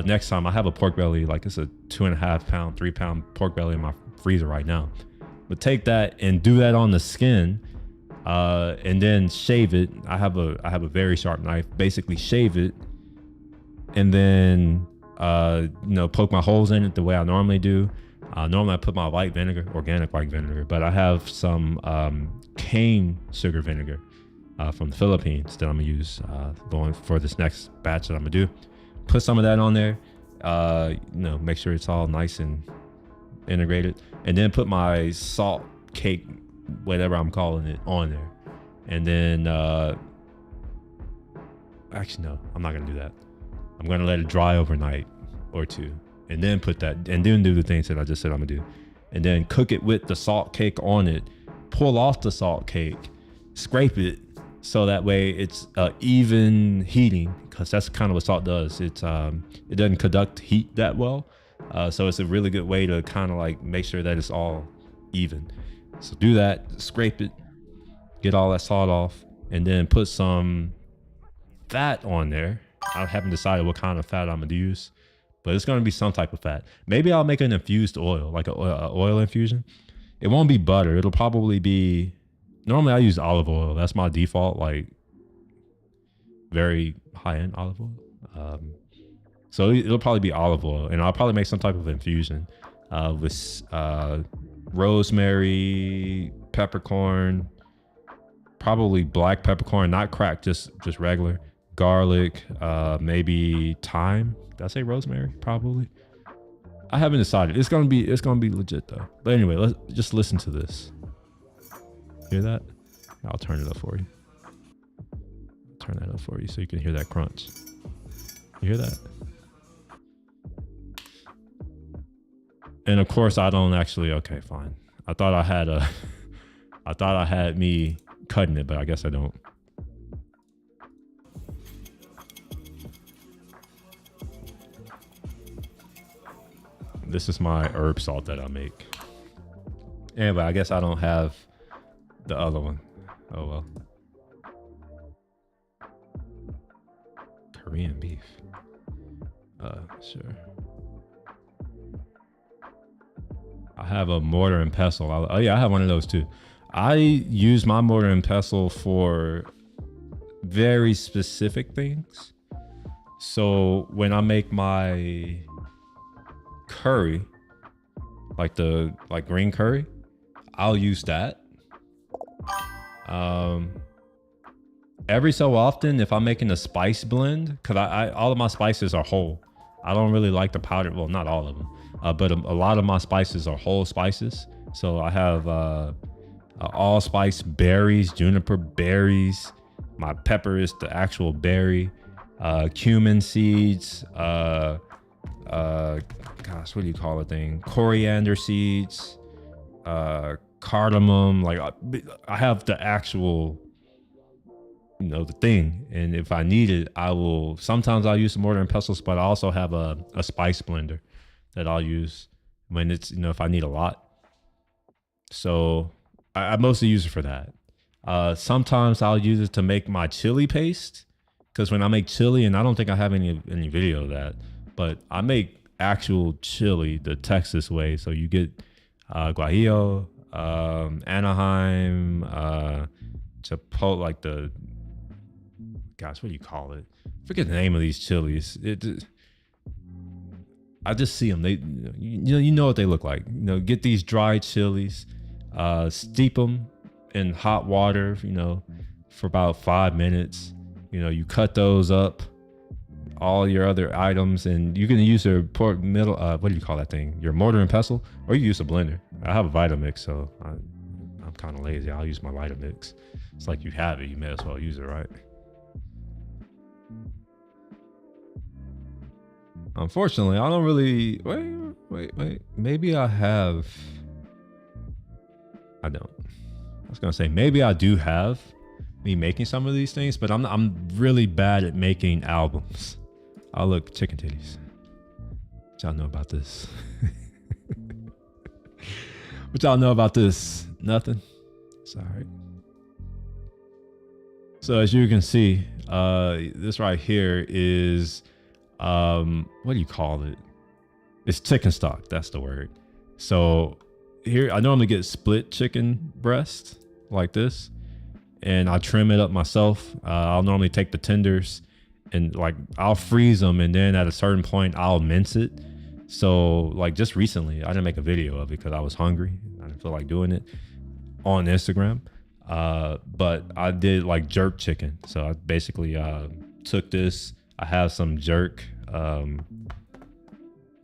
next time. I have a pork belly, like it's a 2.5 pound, 3 pound pork belly in my freezer right now. But take that and do that on the skin, and then shave it. I have a very sharp knife. Basically shave it, and then poke my holes in it the way I normally do. Normally I put my white vinegar, organic white vinegar, but I have some cane sugar vinegar from the Philippines that I'm gonna use going for this next batch that I'm gonna do. Put some of that on there, make sure it's all nice and integrated, and then put my salt cake, whatever I'm calling it, on there. And then actually no, I'm not gonna do that. I'm gonna let it dry overnight or two, and then put that, and then do the things that I just said I'm gonna do, and then cook it with the salt cake on it. Pull off the salt cake, scrape it, so that way it's even heating, because that's kind of what salt does. It doesn't conduct heat that well, so it's a really good way to kind of like make sure that it's all even. So do that, scrape it, get all that salt off, and then put some fat on there. I haven't decided what kind of fat I'm gonna use, but it's gonna be some type of fat. Maybe I'll make an infused oil, like a oil infusion. It won't be butter. It'll probably be, normally I use olive oil. That's my default, like very high-end olive oil. So it'll probably be olive oil, and I'll probably make some type of infusion with rosemary, peppercorn, probably black peppercorn, not cracked, just regular, garlic, maybe thyme. Did I say rosemary? Probably. I haven't decided. It's gonna be legit though. But anyway, let's just listen to this. Hear that? I'll turn it up for you. Turn that up for you so you can hear that crunch. You hear that? And of course I don't actually, okay, fine. I thought I had me cutting it, but I guess I don't. This is my herb salt that I make. Anyway, I guess I don't have the other one. Oh well. Korean beef. Sure. I have a mortar and pestle. Oh yeah, I have one of those too. I use my mortar and pestle for very specific things. So when I make my curry, like green curry, I'll use that. Every so often, if I'm making a spice blend, because I all of my spices are whole. I don't really like the powdered, well, not all of them, but a lot of my spices are whole spices. So I have allspice berries, juniper berries. My pepper is the actual berry. Cumin seeds. Gosh, what do you call the thing? Coriander seeds. Cardamom. Like I have the actual, the thing. And if I need it, sometimes I'll use some mortar and pestles, but I also have a spice blender that I'll use when it's, if I need a lot. So I mostly use it for that. Sometimes I'll use it to make my chili paste, because when I make chili, and I don't think I have any video of that, but I make actual chili the Texas way. So you get guajillo, Anaheim, chipotle, like the, gosh, what do you call it? I forget the name of these chilies. I just see them. They, you know what they look like. Get these dried chilies, steep them in hot water, for about 5 minutes. You cut those up, all your other items, and you can use your what do you call that thing? Your mortar and pestle, or you use a blender. I have a Vitamix, so I'm kind of lazy. I'll use my Vitamix. It's like you have it, you may as well use it, right? Unfortunately, I don't really, wait. Maybe I have, I don't. I was gonna say, maybe I do have me making some of these things, but I'm really bad at making albums. Oh, look, chicken titties. What y'all know about this? What y'all know about this? Nothing? It's all right. So as you can see, this right here is, what do you call it? It's chicken stock, that's the word. So here, I normally get split chicken breast like this, and I trim it up myself. I'll normally take the tenders and I'll freeze them, and then at a certain point I'll mince it. So just recently, I didn't make a video of it because I was hungry. I didn't feel like doing it on Instagram. But I did jerk chicken. So I basically took this. I have some jerk.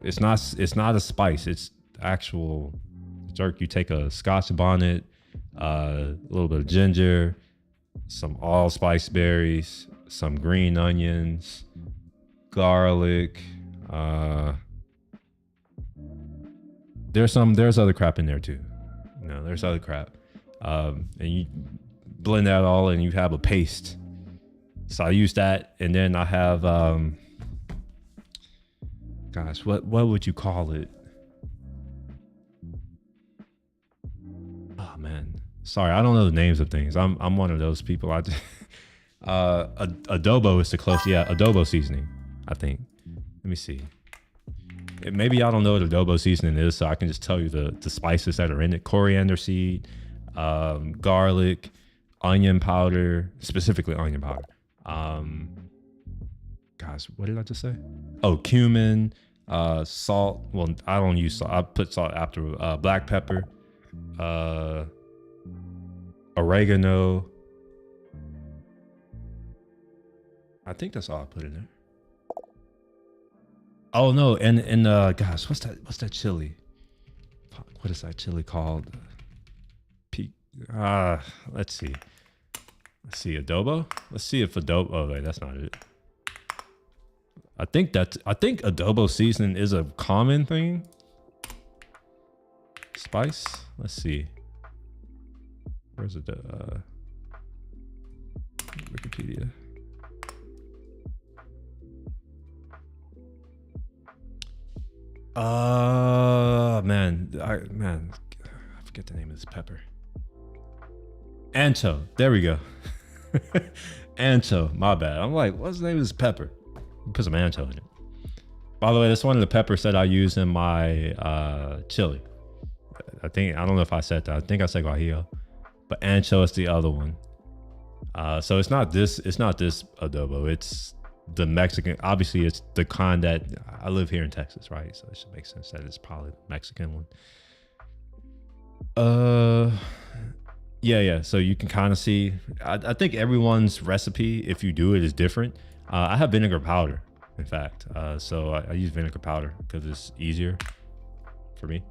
It's not a spice. It's actual jerk. You take a Scotch bonnet, a little bit of ginger, some allspice berries, some green onions, garlic. There's other crap in there too. There's other crap. And you blend that all and you have a paste. So I use that, and then I have, gosh, what would you call it? Sorry, I don't know the names of things. I'm one of those people. I just, adobo is the close. Yeah, adobo seasoning, I think. Let me see. Maybe I don't know what adobo seasoning is, so I can just tell you the spices that are in it. Coriander seed, garlic, onion powder, specifically onion powder. Gosh, what did I just say? Oh, cumin, salt. Well, I don't use salt. I put salt after. Black pepper, oregano. I think that's all I put in there. Oh no, and gosh, what's that chili? What is that chili called? Let's see. Adobo. Let's see if adobo. Oh wait, that's not it. I think adobo seasoning is a common thing. Spice. Let's see. Where's it? Wikipedia. I forget the name of this pepper. Ancho. There we go. Ancho. My bad. I'm like, what's the name of this pepper? Put some ancho in it. By the way, that's one of the peppers that I use in my chili. I don't know if I said that. I think I said guajillo, but ancho is the other one. So it's not this adobo. It's the Mexican. Obviously, it's the kind that I live here in Texas, right? So it should make sense that it's probably the Mexican one. Yeah. So you can kind of see. I think everyone's recipe, if you do it, is different. I have vinegar powder, in fact. So I use vinegar powder because it's easier for me.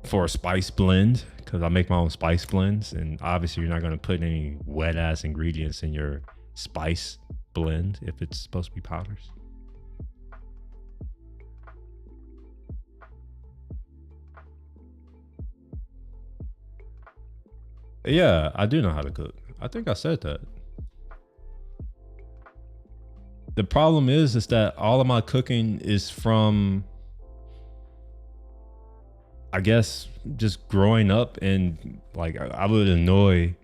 For a spice blend, because I make my own spice blends, and obviously you're not going to put any wet ass ingredients in your spice blend if it's supposed to be powders. Yeah, I do know how to cook. I think I said that. The problem is that all of my cooking is from, I guess, just growing up, and like I would annoy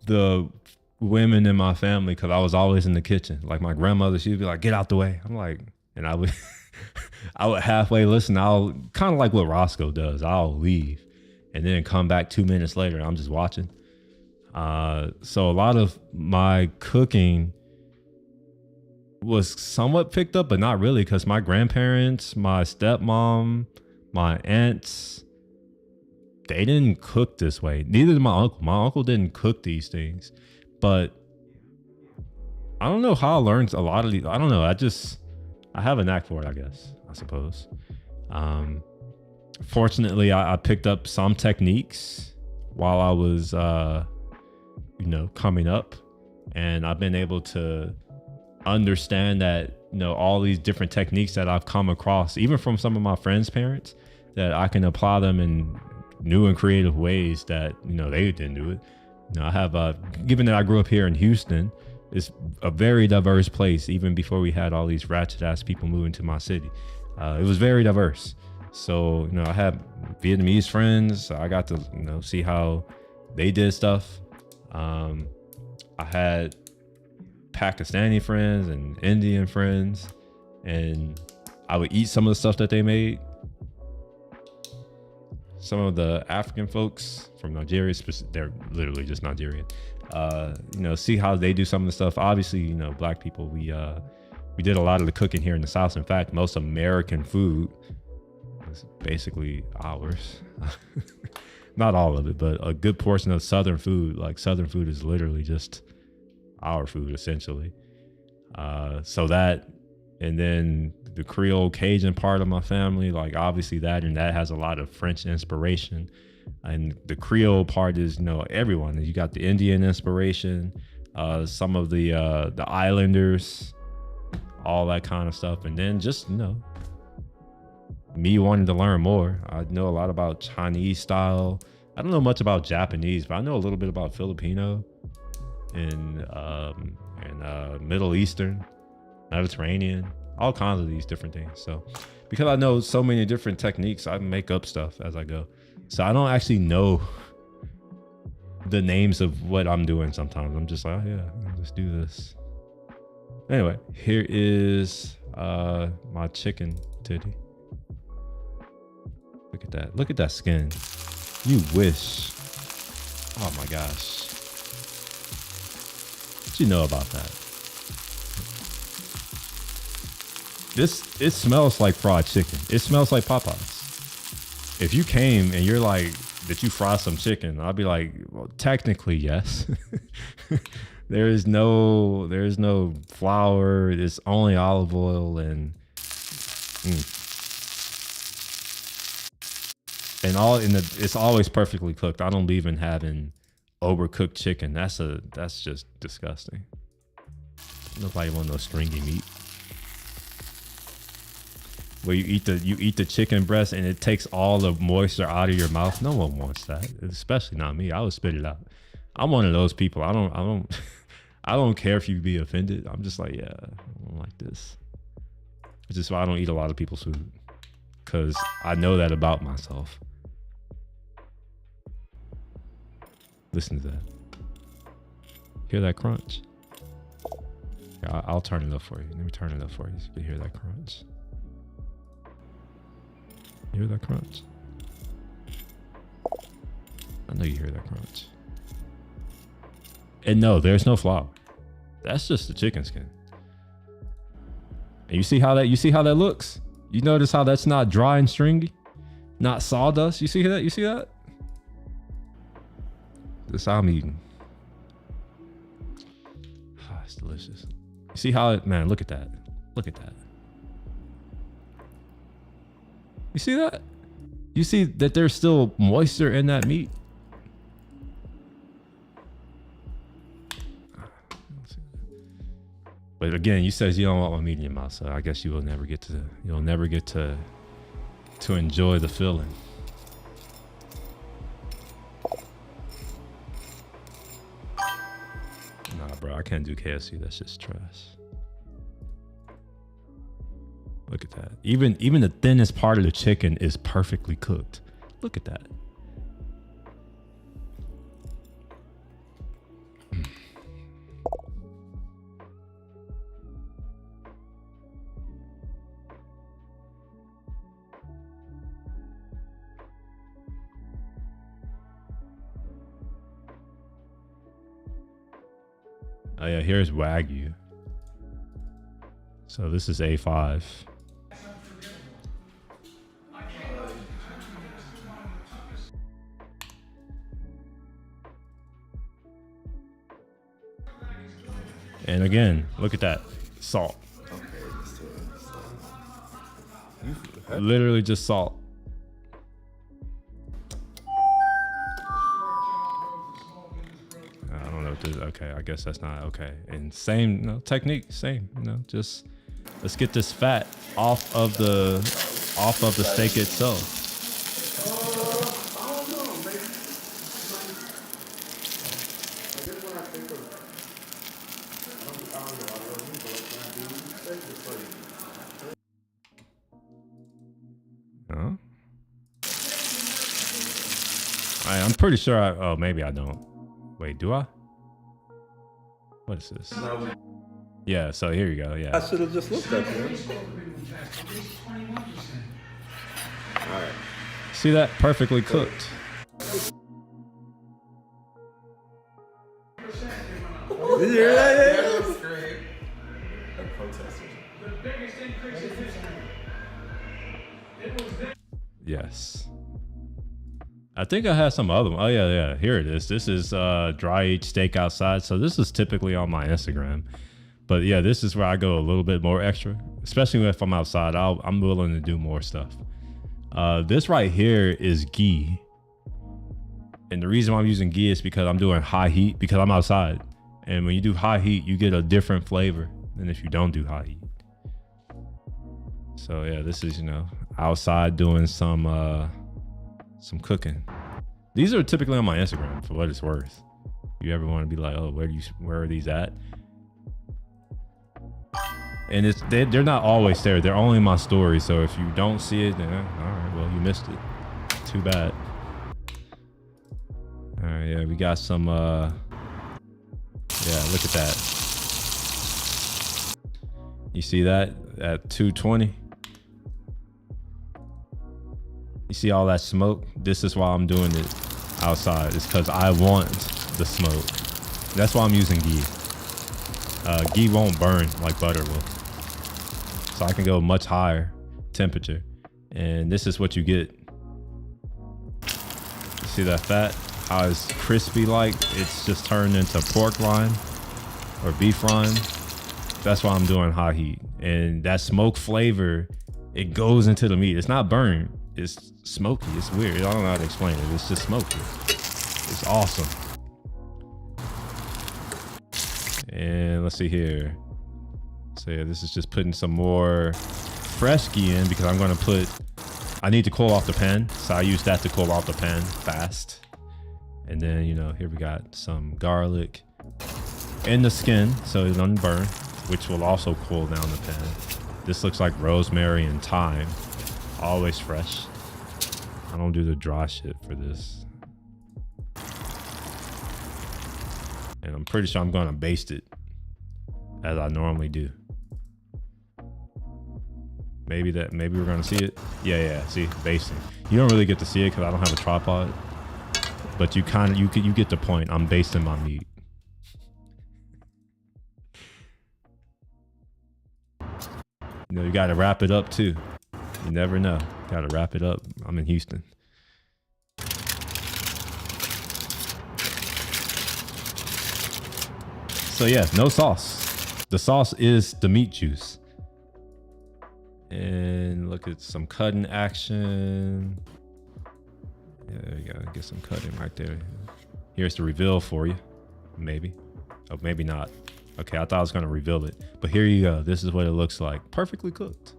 the women in my family because I was always in the kitchen. Like my grandmother, she'd be like, "Get out the way." I'm like, and I would halfway listen. I'll kind of like what Roscoe does. I'll leave and then come back 2 minutes later and I'm just watching. So a lot of my cooking was somewhat picked up, but not really, because my grandparents, my stepmom, my aunts, they didn't cook this way. Neither did my uncle. My uncle didn't cook these things. But I don't know how I learned a lot of these. I don't know. I have a knack for it, I guess, I suppose. Fortunately, I picked up some techniques while I was, coming up. And I've been able to understand that, all these different techniques that I've come across, even from some of my friends' parents, that I can apply them in new and creative ways that, they didn't do it. I have, given that I grew up here in Houston, it's a very diverse place. Even before we had all these ratchet ass people moving to my city, it was very diverse. So, I had Vietnamese friends. I got to, see how they did stuff. I had Pakistani friends and Indian friends, and I would eat some of the stuff that they made. Some of the African folks from Nigeria, they're literally just Nigerian. See how they do some of the stuff. Obviously, Black people, we did a lot of the cooking here in the South. In fact, most American food is basically ours. Not all of it, but a good portion of Southern food. Like Southern food is literally just our food, essentially. So that, and then the Creole Cajun part of my family, like obviously that has a lot of French inspiration. And the Creole part is, everyone. You got the Indian inspiration, some of the islanders, all that kind of stuff. And then just, me wanting to learn more. I know a lot about Chinese style. I don't know much about Japanese, but I know a little bit about Filipino and Middle Eastern, Mediterranean, all kinds of these different things. So because I know so many different techniques, I make up stuff as I go. So I don't actually know the names of what I'm doing sometimes. I'm just like, oh yeah, let's do this. Anyway, here is my chicken titty. Look at that. Look at that skin. You wish. Oh my gosh. What you know about that? It smells like fried chicken. It smells like Popeyes. If you came and you're like, did you fry some chicken? I'll be like, well, technically, yes. There is no flour. It's only olive oil and it's always perfectly cooked. I don't believe in having overcooked chicken. That's just disgusting. Look like one of those stringy meat. Where you eat the chicken breast and it takes all the moisture out of your mouth. No one wants that, especially not me. I would spit it out. I'm one of those people. I don't care if you be offended. I'm just like, yeah, I don't like this. It's just why I don't eat a lot of people's food, because I know that about myself. Listen to that. Hear that crunch? Yeah, I'll turn it up for you. Let me turn it up for you so you can hear that crunch. You hear that crunch? I know you hear that crunch. And no, there's no flour. That's just the chicken skin. And you see how that looks? You notice how that's not dry and stringy? Not sawdust? You see that? You see that? This I'm eating. Oh, it's delicious. You see how it, man, look at that. Look at that. You see that? You see that there's still moisture in that meat? But again, you said you don't want my meat in your mouth, so I guess you'll never get to enjoy the feeling. Nah, bro, I can't do KFC. That's just trash. Look at that. Even the thinnest part of the chicken is perfectly cooked. Look at that. Oh yeah, here's Wagyu. So this is A5. And again, look at that. Salt. Literally just salt. I don't know what this, okay, I guess that's not okay. And same, technique, same, just let's get this fat off of the steak itself. I'm pretty sure oh, maybe I don't. Wait, do I? What is this? No. Yeah, so here you go, yeah. I should have just looked at him. All right. See that? Perfectly cooked. Did you hear that? That was great. Yes. I think I had some other one. Oh yeah. Here it is. This is dry aged steak outside. So this is typically on my Instagram. But yeah, this is where I go a little bit more extra, especially if I'm outside. I'm willing to do more stuff. This right here is ghee. And the reason why I'm using ghee is because I'm doing high heat because I'm outside. And when you do high heat, you get a different flavor than if you don't do high heat. So yeah, this is, outside doing some cooking. These are typically on my Instagram for what it's worth. If you ever want to be like, oh, where are these at? And they're not always there. They're only my story. So if you don't see it, then all right, well, you missed it. Too bad. All right. right, yeah, we got some, yeah, look at that. You see that at 220? You see all that smoke? This is why I'm doing it outside. It's because I want the smoke. That's why I'm using ghee. Ghee won't burn like butter will. So I can go much higher temperature. And this is what you get. You see that fat? How it's crispy like? It's just turned into pork rind or beef rind. That's why I'm doing high heat. And that smoke flavor, it goes into the meat. It's not burned. It's smoky. It's weird. I don't know how to explain it. It's just smoky. It's awesome. And let's see here. So yeah, this is just putting some more fresh ghee in because I'm going to put, I need to cool off the pan. So I use that to cool off the pan fast. And then, you know, here we got some garlic in the skin so it doesn't burn, which will also cool down the pan. This looks like rosemary and thyme. Always fresh. I don't do the dry shit for this. And I'm pretty sure I'm gonna baste it as I normally do. Maybe we're gonna see it. Yeah, see, basting. You don't really get to see it because I don't have a tripod. But you get the point. I'm basting my meat. You know, you gotta wrap it up too. You never know. Gotta wrap it up. I'm in Houston. So yeah, no sauce. The sauce is the meat juice. And look at some cutting action. Yeah, there you go. Get some cutting right there. Here's the reveal for you. Maybe. Oh, maybe not. Okay, I thought I was gonna reveal it. But here you go. This is what it looks like. Perfectly cooked.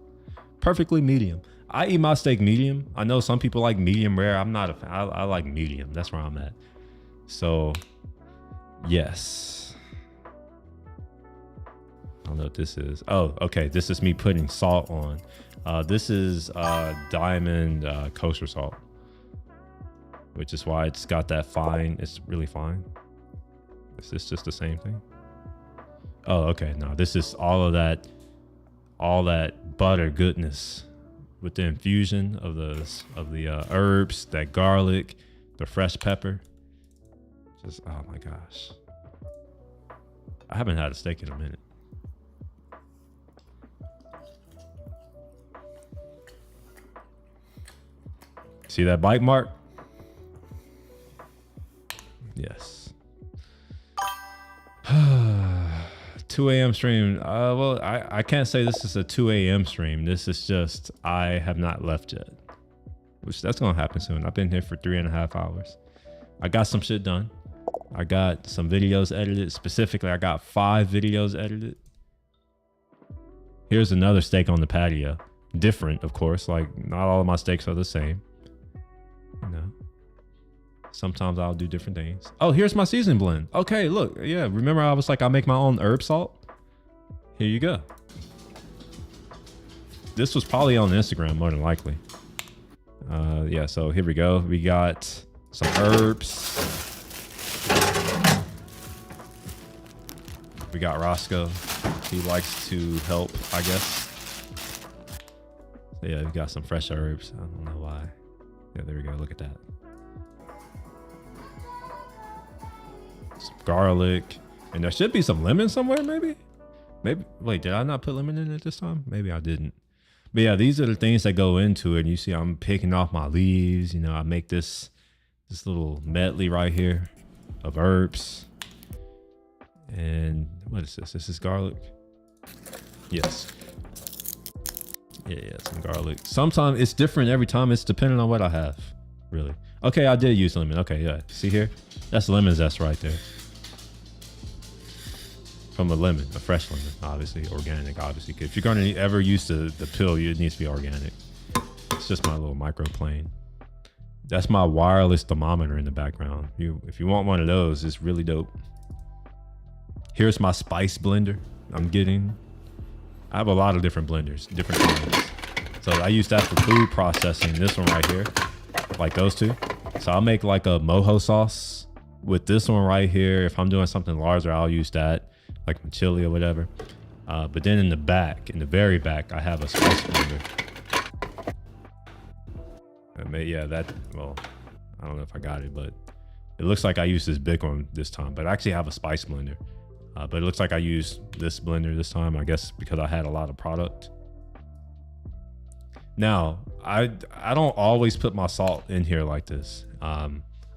Perfectly medium. I eat my steak medium. I know some people like medium rare. I'm not a fan. I like medium. That's where I'm at. So, yes. I don't know what this is. Oh, okay. This is me putting salt on. This is diamond kosher salt, which is why it's got that fine. It's really fine. Is this just the same thing? Oh, okay. No, this is all that butter goodness with the infusion of the herbs, that garlic, the fresh pepper. Just, oh my gosh. I haven't had a steak in a minute. See that bite mark? Yes. 2 a.m. stream. Well, I can't say this is a 2 a.m. stream. This is just, I have not left yet. Which that's gonna happen soon. I've been here for 3.5 hours. I got some shit done. I got some videos edited. Specifically, I got 5 videos edited. Here's another steak on the patio. Different, of course. Like, not all of my steaks are the same. You know. Sometimes I'll do different things. Oh, here's my seasoning blend. Okay, look. Yeah, remember I was like, I make my own herb salt? Here you go. This was probably on Instagram, more than likely. Yeah, so here we go. We got some herbs. We got Roscoe. He likes to help, I guess. So yeah, we got some fresh herbs. I don't know why. Yeah, there we go. Look at that. Some garlic. And there should be some lemon somewhere, maybe? Wait, did I not put lemon in it this time? Maybe I didn't. But yeah, these are the things that go into it. And you see I'm picking off my leaves. You know, I make this little medley right here of herbs. And what is this? This is garlic. Yes. Yeah, some garlic. Sometimes it's different every time. It's depending on what I have, really. Okay, I did use lemon. Okay, yeah. See here? That's lemon zest right there. From a lemon, a fresh lemon, obviously. Organic, obviously. If you're going to ever use the pill, it needs to be organic. It's just my little microplane. That's my wireless thermometer in the background. If you want one of those, it's really dope. Here's my spice blender I'm getting. I have a lot of different blenders, different kinds. So I use that for food processing. This one right here, like those two. So I'll make like a mojo sauce with this one right here, if I'm doing something larger, I'll use that, like my chili or whatever. But then in the back, in the very back, I have a spice blender. Well, I don't know if I got it, but it looks like I used this big one this time, but I actually have a spice blender. But it looks like I used this blender this time, I guess because I had a lot of product. Now, I don't always put my salt in here like this.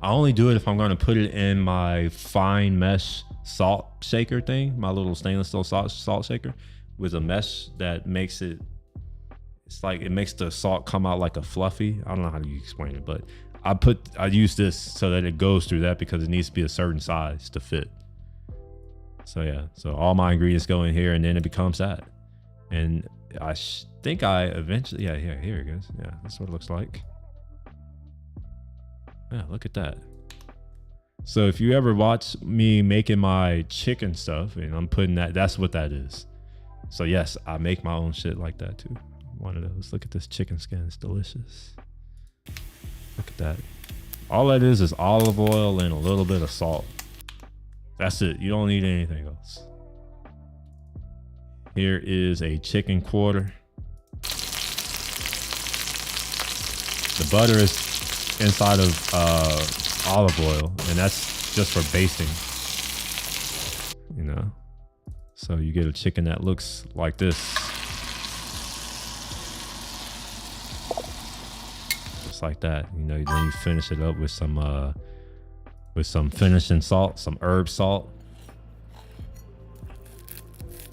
I only do it if I'm going to put it in my fine mesh salt shaker thing, my little stainless steel salt shaker with a mesh that makes it, it's like it makes the salt come out like a fluffy. I don't know how to explain it, but I use this so that it goes through that because it needs to be a certain size to fit. So yeah, so all my ingredients go in here and then it becomes that. And I think I eventually, yeah, here it goes. Yeah, that's what it looks like. Yeah, look at that. So if you ever watch me making my chicken stuff and I'm putting that's what that is. So yes, I make my own shit like that too. One of those. Look at this chicken skin, it's delicious. Look at that. All that is olive oil and a little bit of salt. That's it. You don't need anything else. Here is a chicken quarter. The butter is inside of olive oil, and that's just for basting, you know. So you get a chicken that looks like this, just like that. You know, then you finish it up with some finishing salt, some herb salt.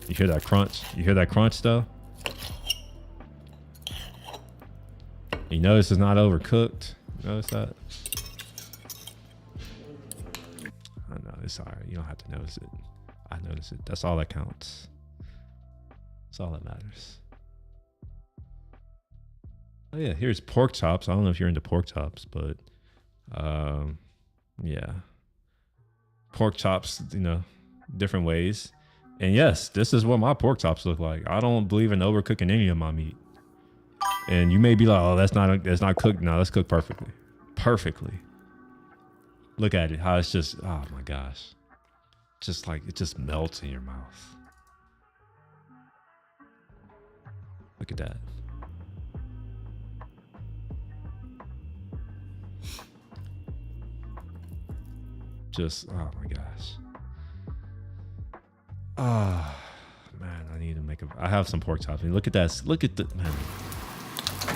You hear that crunch? You hear that crunch though? You notice it's not overcooked. Notice that? I know, it's all right. You don't have to notice it. I notice it. That's all that counts. That's all that matters. Oh yeah, here's pork chops. I don't know if you're into pork chops, but yeah. Pork chops, you know, different ways. And yes, this is what my pork chops look like. I don't believe in overcooking any of my meat. And you may be like, oh, that's not cooked. No, that's cooked perfectly. Perfectly. Look at it, how it's just, oh my gosh. Just like, it just melts in your mouth. Look at that. Just, oh my gosh. Ah, man, I need to make I have some pork chops. Look at that. Look at man.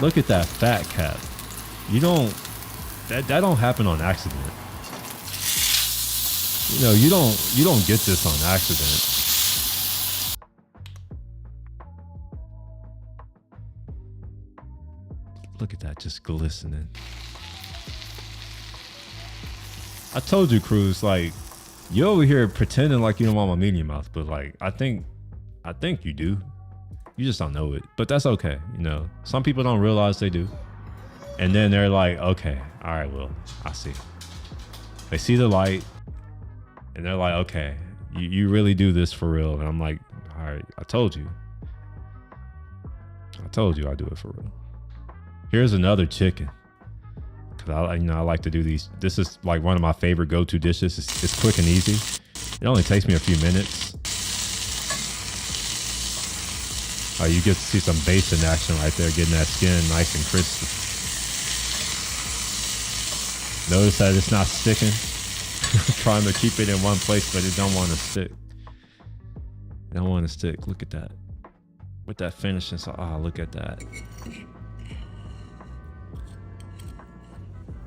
Look at that fat cap. You don't, that don't happen on accident. You know, you don't get this on accident. Look at that, just glistening. I told you, Cruz, like, you over here pretending like you don't want my meat in your mouth, but like, I think you do. You just don't know it, but that's okay. You know, some people don't realize they do. And then they're like, okay, all right, well, I see. They see the light and they're like, okay, you really do this for real. And I'm like, all right, I told you I do it for real. Here's another chicken. Cause I like to do these. This is like one of my favorite go-to dishes. It's quick and easy. It only takes me a few minutes. You get to see some basting action right there, getting that skin nice and crispy. Notice that it's not sticking. Trying to keep it in one place, but it don't want to stick. It don't want to stick. Look at that. With that finishing, so look at that.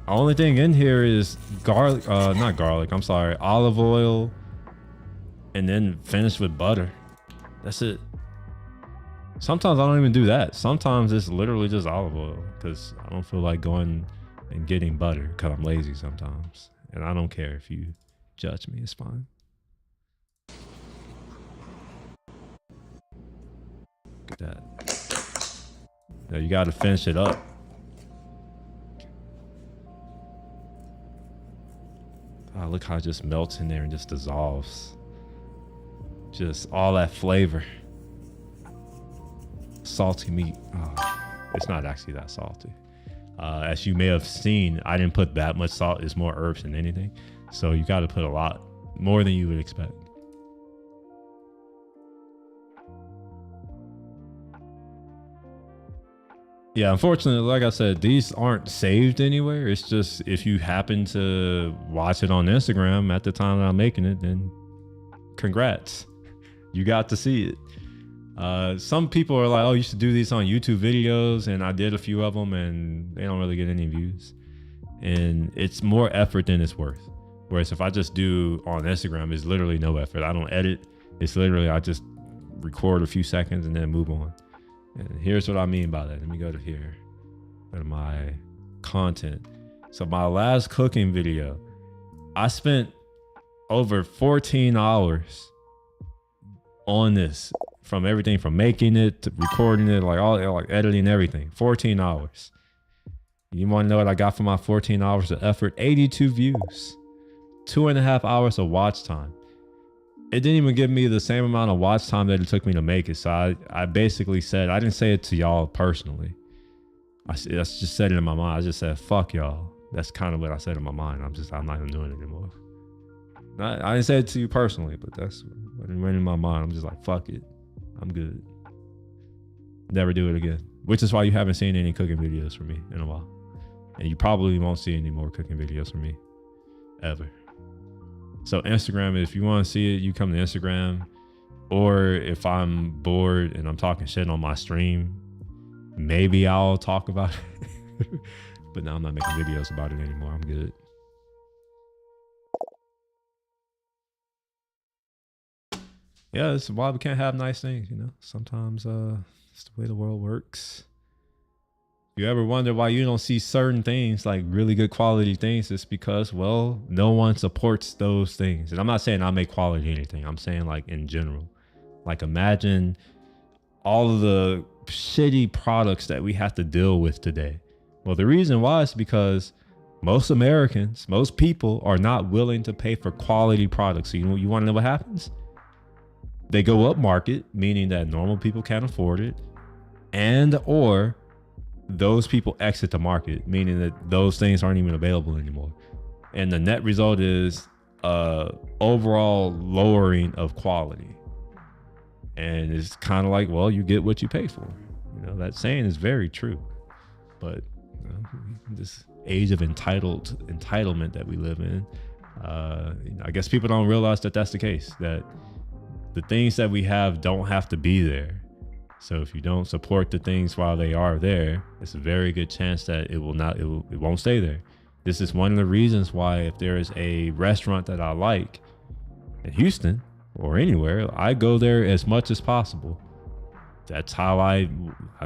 The only thing in here is garlic, not garlic, I'm sorry, olive oil, and then finish with butter. That's it. Sometimes I don't even do that. Sometimes it's literally just olive oil because I don't feel like going and getting butter because I'm lazy sometimes. And I don't care if you judge me, it's fine. Look at that. Now you got to finish it up. Oh, look how it just melts in there and just dissolves. Just all that flavor. Salty meat. Oh, it's not actually that salty. As you may have seen, I didn't put that much salt. It's more herbs than anything. So you got to put a lot more than you would expect. Yeah, unfortunately, like I said, these aren't saved anywhere. It's just if you happen to watch it on Instagram at the time that I'm making it, then congrats. You got to see it. Some people are like, oh, you should do these on YouTube videos. And I did a few of them and they don't really get any views. And it's more effort than it's worth. Whereas if I just do on Instagram, it's literally no effort. I don't edit. It's literally, I just record a few seconds and then move on. And here's what I mean by that. Let me go to here, go to my content. So my last cooking video, I spent over 14 hours on this, from everything from making it to recording it, like all, like editing everything. 14 hours. You want to know what I got for my 14 hours of effort? 82 views, 2.5 hours of watch time. It didn't even give me the same amount of watch time that it took me to make it. So I basically said, I didn't say it to y'all personally. I just said it in my mind. I just said, fuck y'all. That's kind of what I said in my mind. I'm not even doing it anymore. I didn't say it to you personally, but that's what went in my mind. I'm just like, fuck it. I'm good. Never do it again. Which is why you haven't seen any cooking videos from me in a while. And you probably won't see any more cooking videos from me ever. So Instagram, if you want to see it, you come to Instagram. Or if I'm bored and I'm talking shit on my stream, maybe I'll talk about it. But now I'm not making videos about it anymore. I'm good. Yeah, that's why we can't have nice things, you know. Sometimes it's the way the world works. You ever wonder why you don't see certain things, like really good quality things? It's because, well, no one supports those things. And I'm not saying I make quality anything. I'm saying like in general. Like imagine all of the shitty products that we have to deal with today. Well, the reason why is because most Americans, most people are not willing to pay for quality products. So you want to know what happens? They go up market, meaning that normal people can't afford it, and or those people exit the market, meaning that those things aren't even available anymore. And the net result is overall lowering of quality. And it's kind of like, well, you get what you pay for. You know, that saying is very true. But you know, this age of entitlement that we live in, I guess people don't realize that that's the case, that the things that we have don't have to be there. So if you don't support the things while they are there, it's a very good chance that it won't stay there. This is one of the reasons why if there is a restaurant that I like in Houston or anywhere, I go there as much as possible. That's how I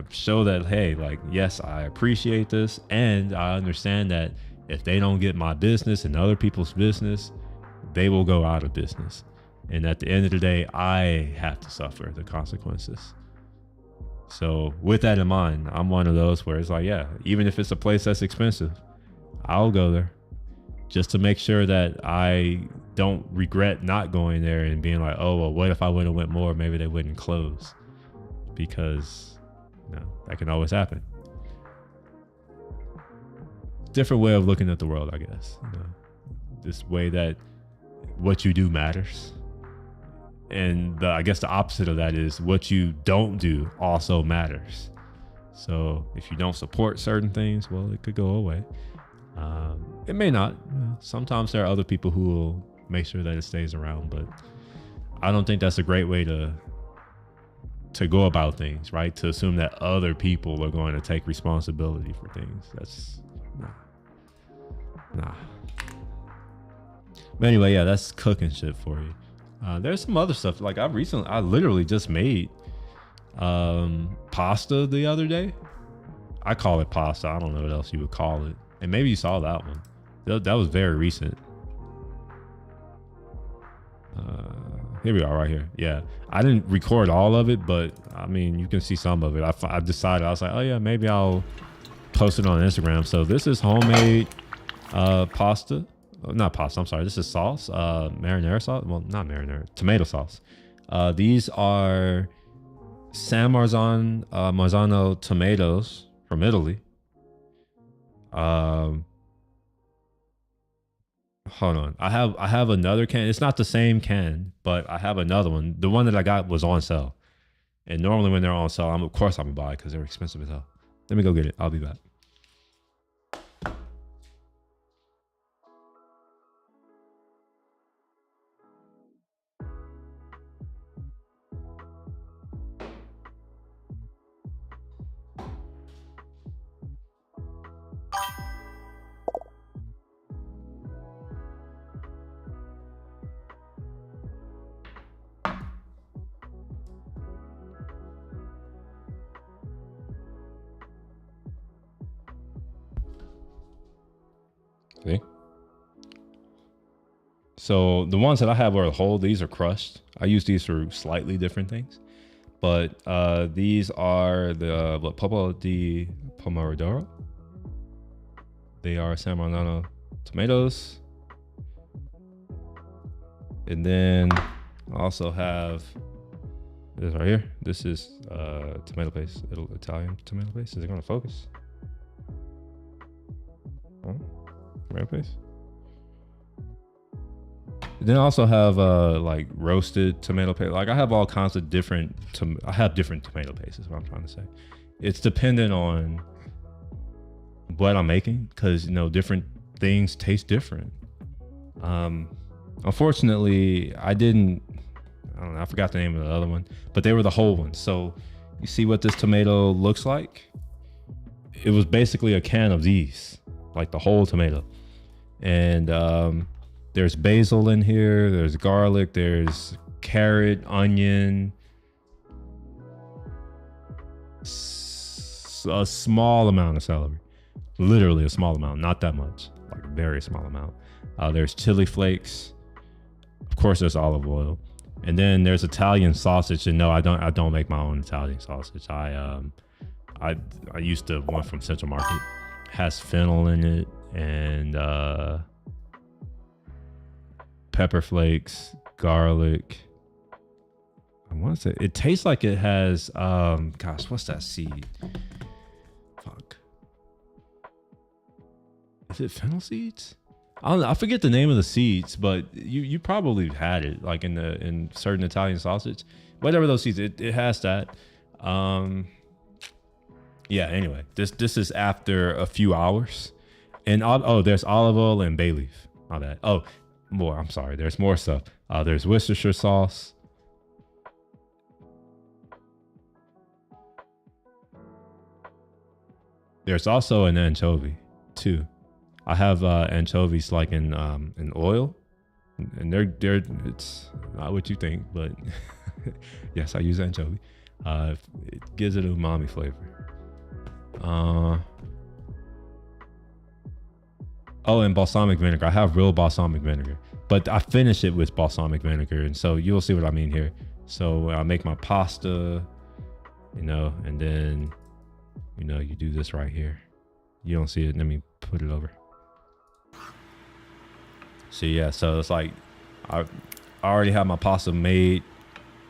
show that, hey, like, yes, I appreciate this. And I understand that if they don't get my business and other people's business, they will go out of business. And at the end of the day, I have to suffer the consequences. So with that in mind, I'm one of those where it's like, yeah, even if it's a place that's expensive, I'll go there just to make sure that I don't regret not going there and being like, oh, well, what if I would have went more? Maybe they wouldn't close, because you know, that can always happen. Different way of looking at the world, I guess. You know, this way that what you do matters. And I guess the opposite of that is what you don't do also matters. So if you don't support certain things, well, it could go away. It may not. Sometimes there are other people who will make sure that it stays around, but I don't think that's a great way to go about things, right? To assume that other people are going to take responsibility for things. That's nah. But anyway, yeah, that's cooking shit for you. There's some other stuff. Like I literally just made pasta the other day. I call it pasta. I don't know what else you would call it. And maybe you saw that one. That was very recent. Here we are right here. Yeah, I didn't record all of it, but I mean, you can see some of it. I decided, I was like, oh yeah, maybe I'll post it on Instagram. So this is homemade pasta. Not pasta, I'm sorry. This is sauce, marinara sauce. Well, not marinara, tomato sauce. These are San Marzano tomatoes from Italy. Hold on. I have another can. It's not the same can, but I have another one. The one that I got was on sale. And normally when they're on sale, of course I'm gonna buy it because they're expensive as hell. Let me go get it. I'll be back. See? So the ones that I have are whole. These are crushed. I use these for slightly different things, but these are the Pulpa di Pomodoro. They are San Marzano tomatoes, and then I also have this right here. This is tomato paste, Italian tomato paste. Is it gonna focus? Oh, tomato paste. Then I also have like roasted tomato paste. Like I have all kinds of different. I have different tomato paste. Is what I'm trying to say. It's dependent on what I'm making, because different things taste different. Unfortunately, I don't know. I forgot the name of the other one, but they were the whole ones. So you see what this tomato looks like? It was basically a can of these, like the whole tomato, and there's basil in here, there's garlic, there's carrot, onion, a small amount of celery, literally a small amount, not that much, like a very small amount. There's chili flakes, of course there's olive oil, and then there's Italian sausage. And no, I don't make my own Italian sausage. I used to one from Central Market. It has fennel in it and pepper flakes, garlic. I want to say it tastes like it has gosh, what's that seed? Fuck. Is it fennel seeds? I don't know. I forget the name of the seeds, but you probably had it like in certain Italian sausage. Whatever those seeds, it has that. Yeah, anyway, this is after a few hours. And there's olive oil and bay leaf. My bad. Oh, more. I'm sorry. There's more stuff. There's Worcestershire sauce. There's also an anchovy too. I have anchovies like in oil, and they're it's not what you think, but yes, I use anchovy. It gives it an umami flavor. Oh, and balsamic vinegar. I have real balsamic vinegar, but I finish it with balsamic vinegar, and so you'll see what I mean here. So I make my pasta, and then you do this right here. You don't see it. Let me put it over. So yeah, so it's like I already have my pasta made.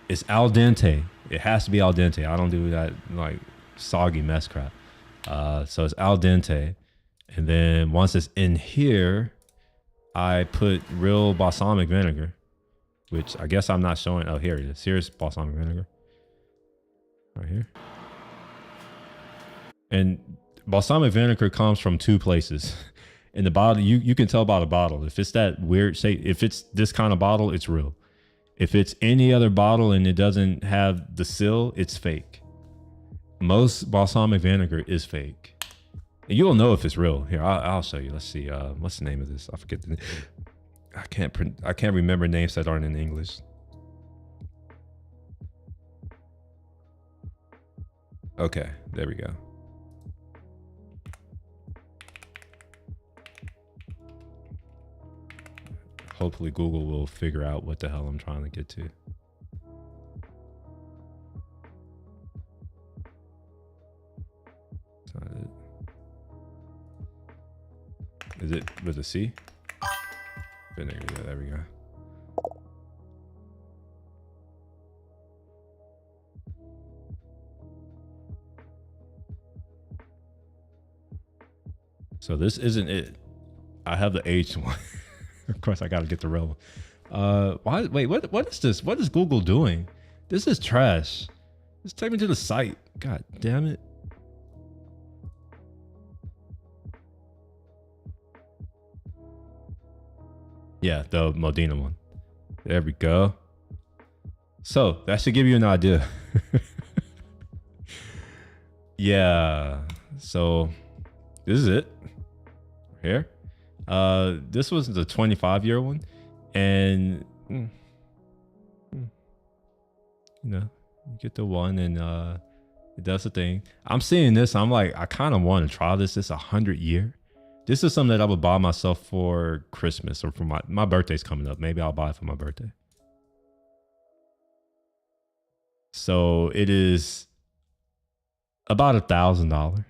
It's al dente. It has to be al dente. I don't do that like soggy mess crap. So it's al dente, and then once it's in here, I put real balsamic vinegar, which I guess I'm not showing. Oh, here it is. Here's balsamic vinegar, right here. And balsamic vinegar comes from two places. In the bottle, you can tell by the bottle. If it's that weird shape, if it's this kind of bottle, it's real. If it's any other bottle and it doesn't have the seal, it's fake. Most balsamic vinegar is fake. And you'll know if it's real. Here, I'll show you. Let's see. What's the name of this? I forget the name. I can't remember names that aren't in English. Okay, there we go. Hopefully Google will figure out what the hell I'm trying to get to. That's not it. Is it with a C? Vinegar, yeah, there we go. So this isn't it. I have the aged one. Of course, I gotta get the real one. Why? Wait, what is this? What is Google doing? This is trash. Just take me to the site. God damn it. Yeah, the Modena one. There we go. So that should give you an idea. Yeah. So this is it. Here. This was the 25-year one, and you know, you get the one, and it does the thing. I'm seeing this. I'm like, I kind of want to try this. It's 100-year. This is something that I would buy myself for Christmas or for my birthday's coming up. Maybe I'll buy it for my birthday. So it is about $1,000.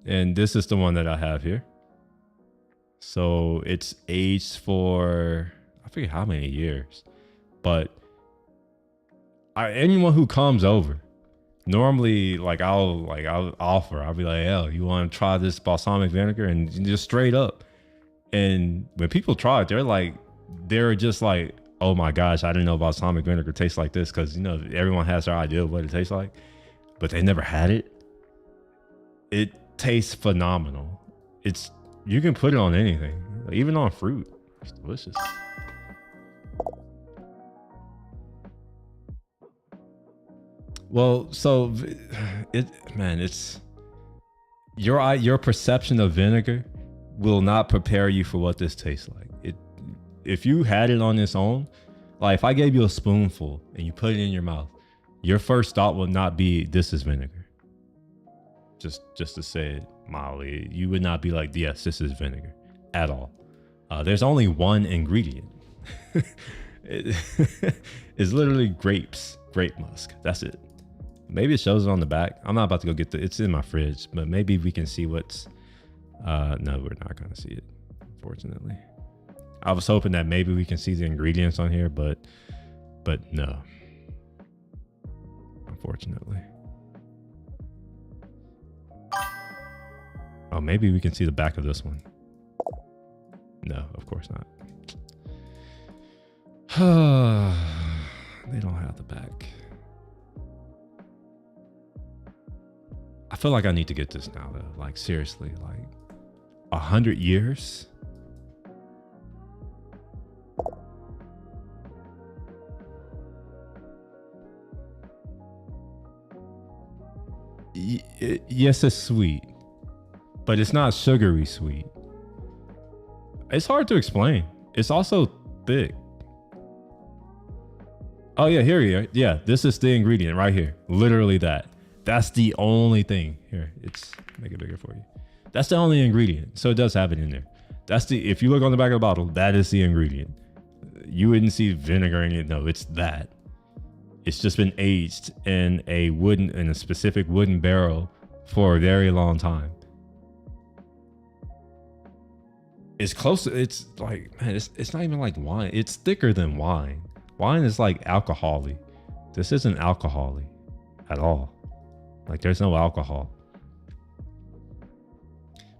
And this is the one that I have here. So it's aged for, I forget how many years, but anyone who comes over, normally I'll offer, I'll be like, "Yo, you want to try this balsamic vinegar?" And just straight up. And when people try it, they're just like, "Oh my gosh, I didn't know balsamic vinegar tastes like this." Because, you know, everyone has their idea of what it tastes like, but they never had it. It tastes phenomenal. You can put it on anything, even on fruit. It's delicious. Well, so it's your perception of vinegar will not prepare you for what this tastes like. If you had it on its own, like if I gave you a spoonful and you put it in your mouth, your first thought would not be, "This is vinegar." Just to say it mildly, you would not be like, "Yes, this is vinegar," at all. There's only one ingredient. It's literally grape musk. That's it. Maybe it shows it on the back. I'm not about to go get it's in my fridge, but maybe we can see what's, no, we're not going to see it, unfortunately. I was hoping that maybe we can see the ingredients on here, but no, unfortunately. Oh, maybe we can see the back of this one. No, of course not. They don't have the back. I feel like I need to get this now, though. Like, seriously, like 100 years? Yes, it's sweet, but it's not sugary sweet. It's hard to explain. It's also thick. Oh yeah, here you are. Yeah, this is the ingredient right here. Literally that. That's the only thing. Here, make it bigger for you. That's the only ingredient. So it does have it in there. If you look on the back of the bottle, that is the ingredient. You wouldn't see vinegar in it. No, it's that. It's just been aged in a specific wooden barrel for a very long time. It's close. It's like, man, it's not even like wine. It's thicker than wine. Wine is like alcohol-y. This isn't alcohol-y at all. Like, there's no alcohol.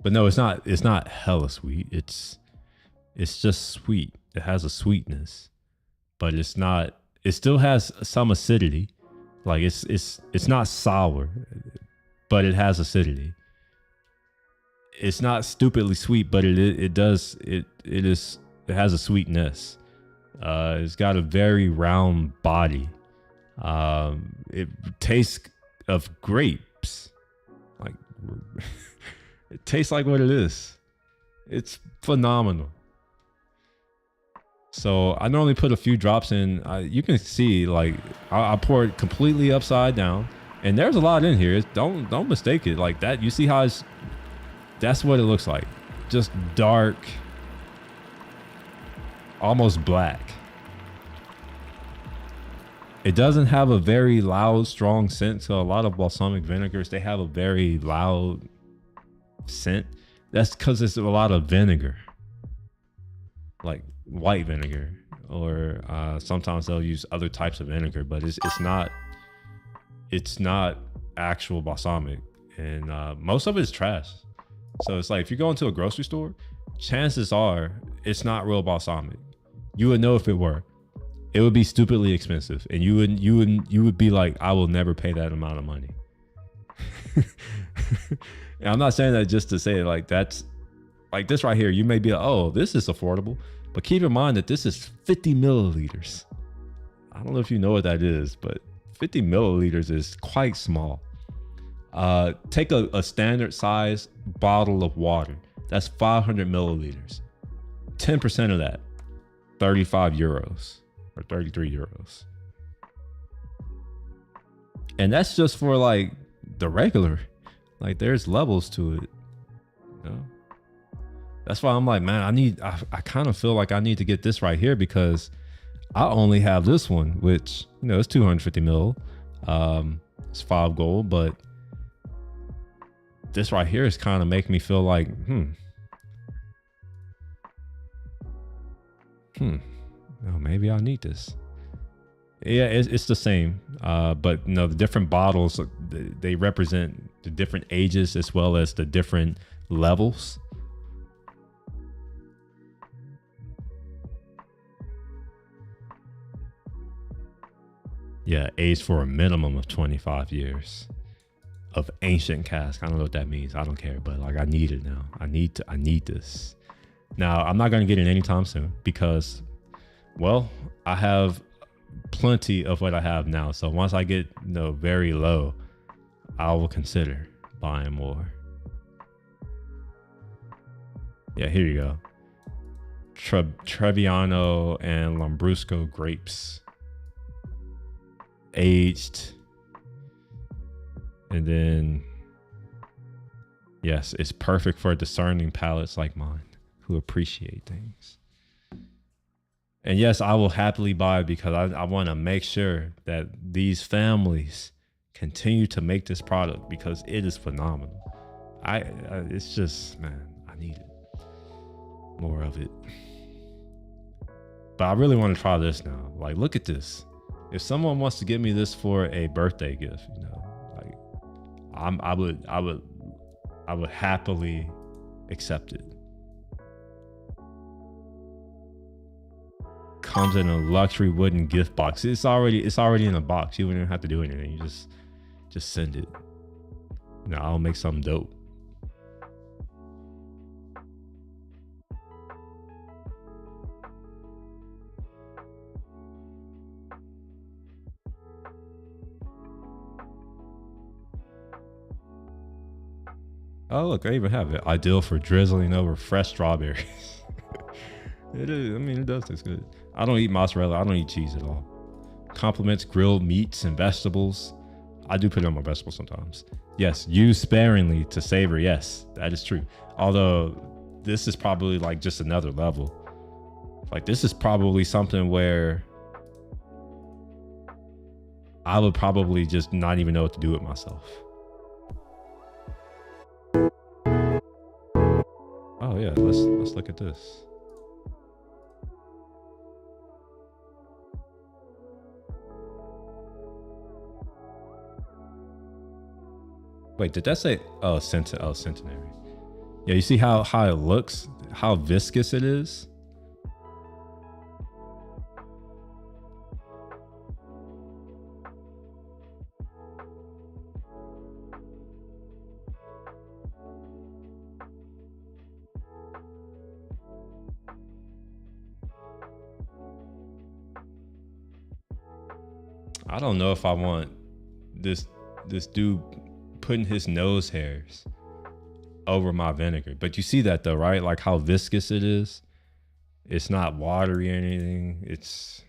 But no, it's not hella sweet. It's just sweet. It has a sweetness, but it's not. It still has some acidity. Like it's not sour, but it has acidity. It's not stupidly sweet, but it has a sweetness. It's got a very round body. It tastes of grapes. Like it tastes like what it is. It's phenomenal. So I normally put a few drops in. You can see, like, I pour it completely upside down, and there's a lot in here. Don't mistake it like that. You see how that's what it looks like. Just dark, almost black. It doesn't have a very loud, strong scent. So a lot of balsamic vinegars, they have a very loud scent. That's because it's a lot of vinegar, like white vinegar, or sometimes they'll use other types of vinegar, but it's not actual balsamic. and most of it is trash. So it's like if you go into a grocery store, chances are it's not real balsamic. You would know if it were. It would be stupidly expensive, and you would be like, I will never pay that amount of money. And I'm not saying that just to say like that's like this right here. You may be like, oh, this is affordable, but keep in mind that this is 50 milliliters. I don't know if you know what that is, but 50 milliliters is quite small. Take a standard size bottle of water. That's 500 milliliters. 10% of that, 35 euros or 33 euros. And that's just for like the regular. Like there's levels to it. You know? That's why I'm like, man, I kind of feel like I need to get this right here because I only have this one, which, you know, it's 250 mil. It's 5 gold, but this right here is kind of making me feel like, oh, maybe I need this. Yeah, it's the same, but you know, the different bottles, they represent the different ages as well as the different levels. Yeah, aged for a minimum of 25 years of ancient cask. I don't know what that means. I don't care, but like I need it now. I need this. Now, I'm not going to get it anytime soon because, well, I have plenty of what I have now. So once I get, you know, very low, I will consider buying more. Yeah, here you go. Trebbiano and Lambrusco grapes. Aged. And then, yes, it's perfect for discerning palates like mine who appreciate things. And yes, I will happily buy it because I want to make sure that these families continue to make this product because it is phenomenal. It's just, man, I need it. More of it. But I really want to try this now. Like, look at this. If someone wants to give me this for a birthday gift, you know, like I would happily accept it. Comes in a luxury wooden gift box. It's already in a box. You wouldn't even have to do anything. You just send it. You know, I'll make something dope. Oh, look, I even have it. Ideal for drizzling over fresh strawberries. It is. I mean, it does taste good. I don't eat mozzarella. I don't eat cheese at all. Complements grilled meats and vegetables. I do put it on my vegetables sometimes. Yes, use sparingly to savor. Yes, that is true. Although this is probably like just another level. Like this is probably something where I would probably just not even know what to do with myself. Oh yeah, let's look at this. Wait, did that say centenary? Yeah, you see how it looks, how viscous it is? I don't know if I want this dude putting his nose hairs over my vinegar, but you see that though, right? Like how viscous it is. It's not watery or anything. It's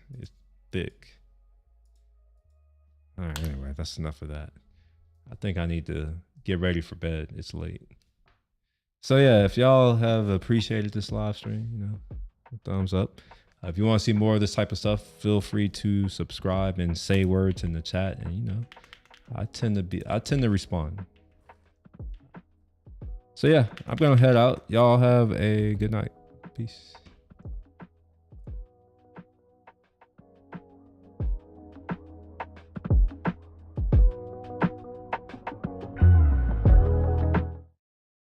thick. All right, anyway, that's enough of that. I think I need to get ready for bed. It's late. So yeah, if y'all have appreciated this live stream, you know, thumbs up. If you want to see more of this type of stuff, feel free to subscribe and say words in the chat. And you know, I tend to respond. So yeah, I'm gonna head out. Y'all have a good night. Peace.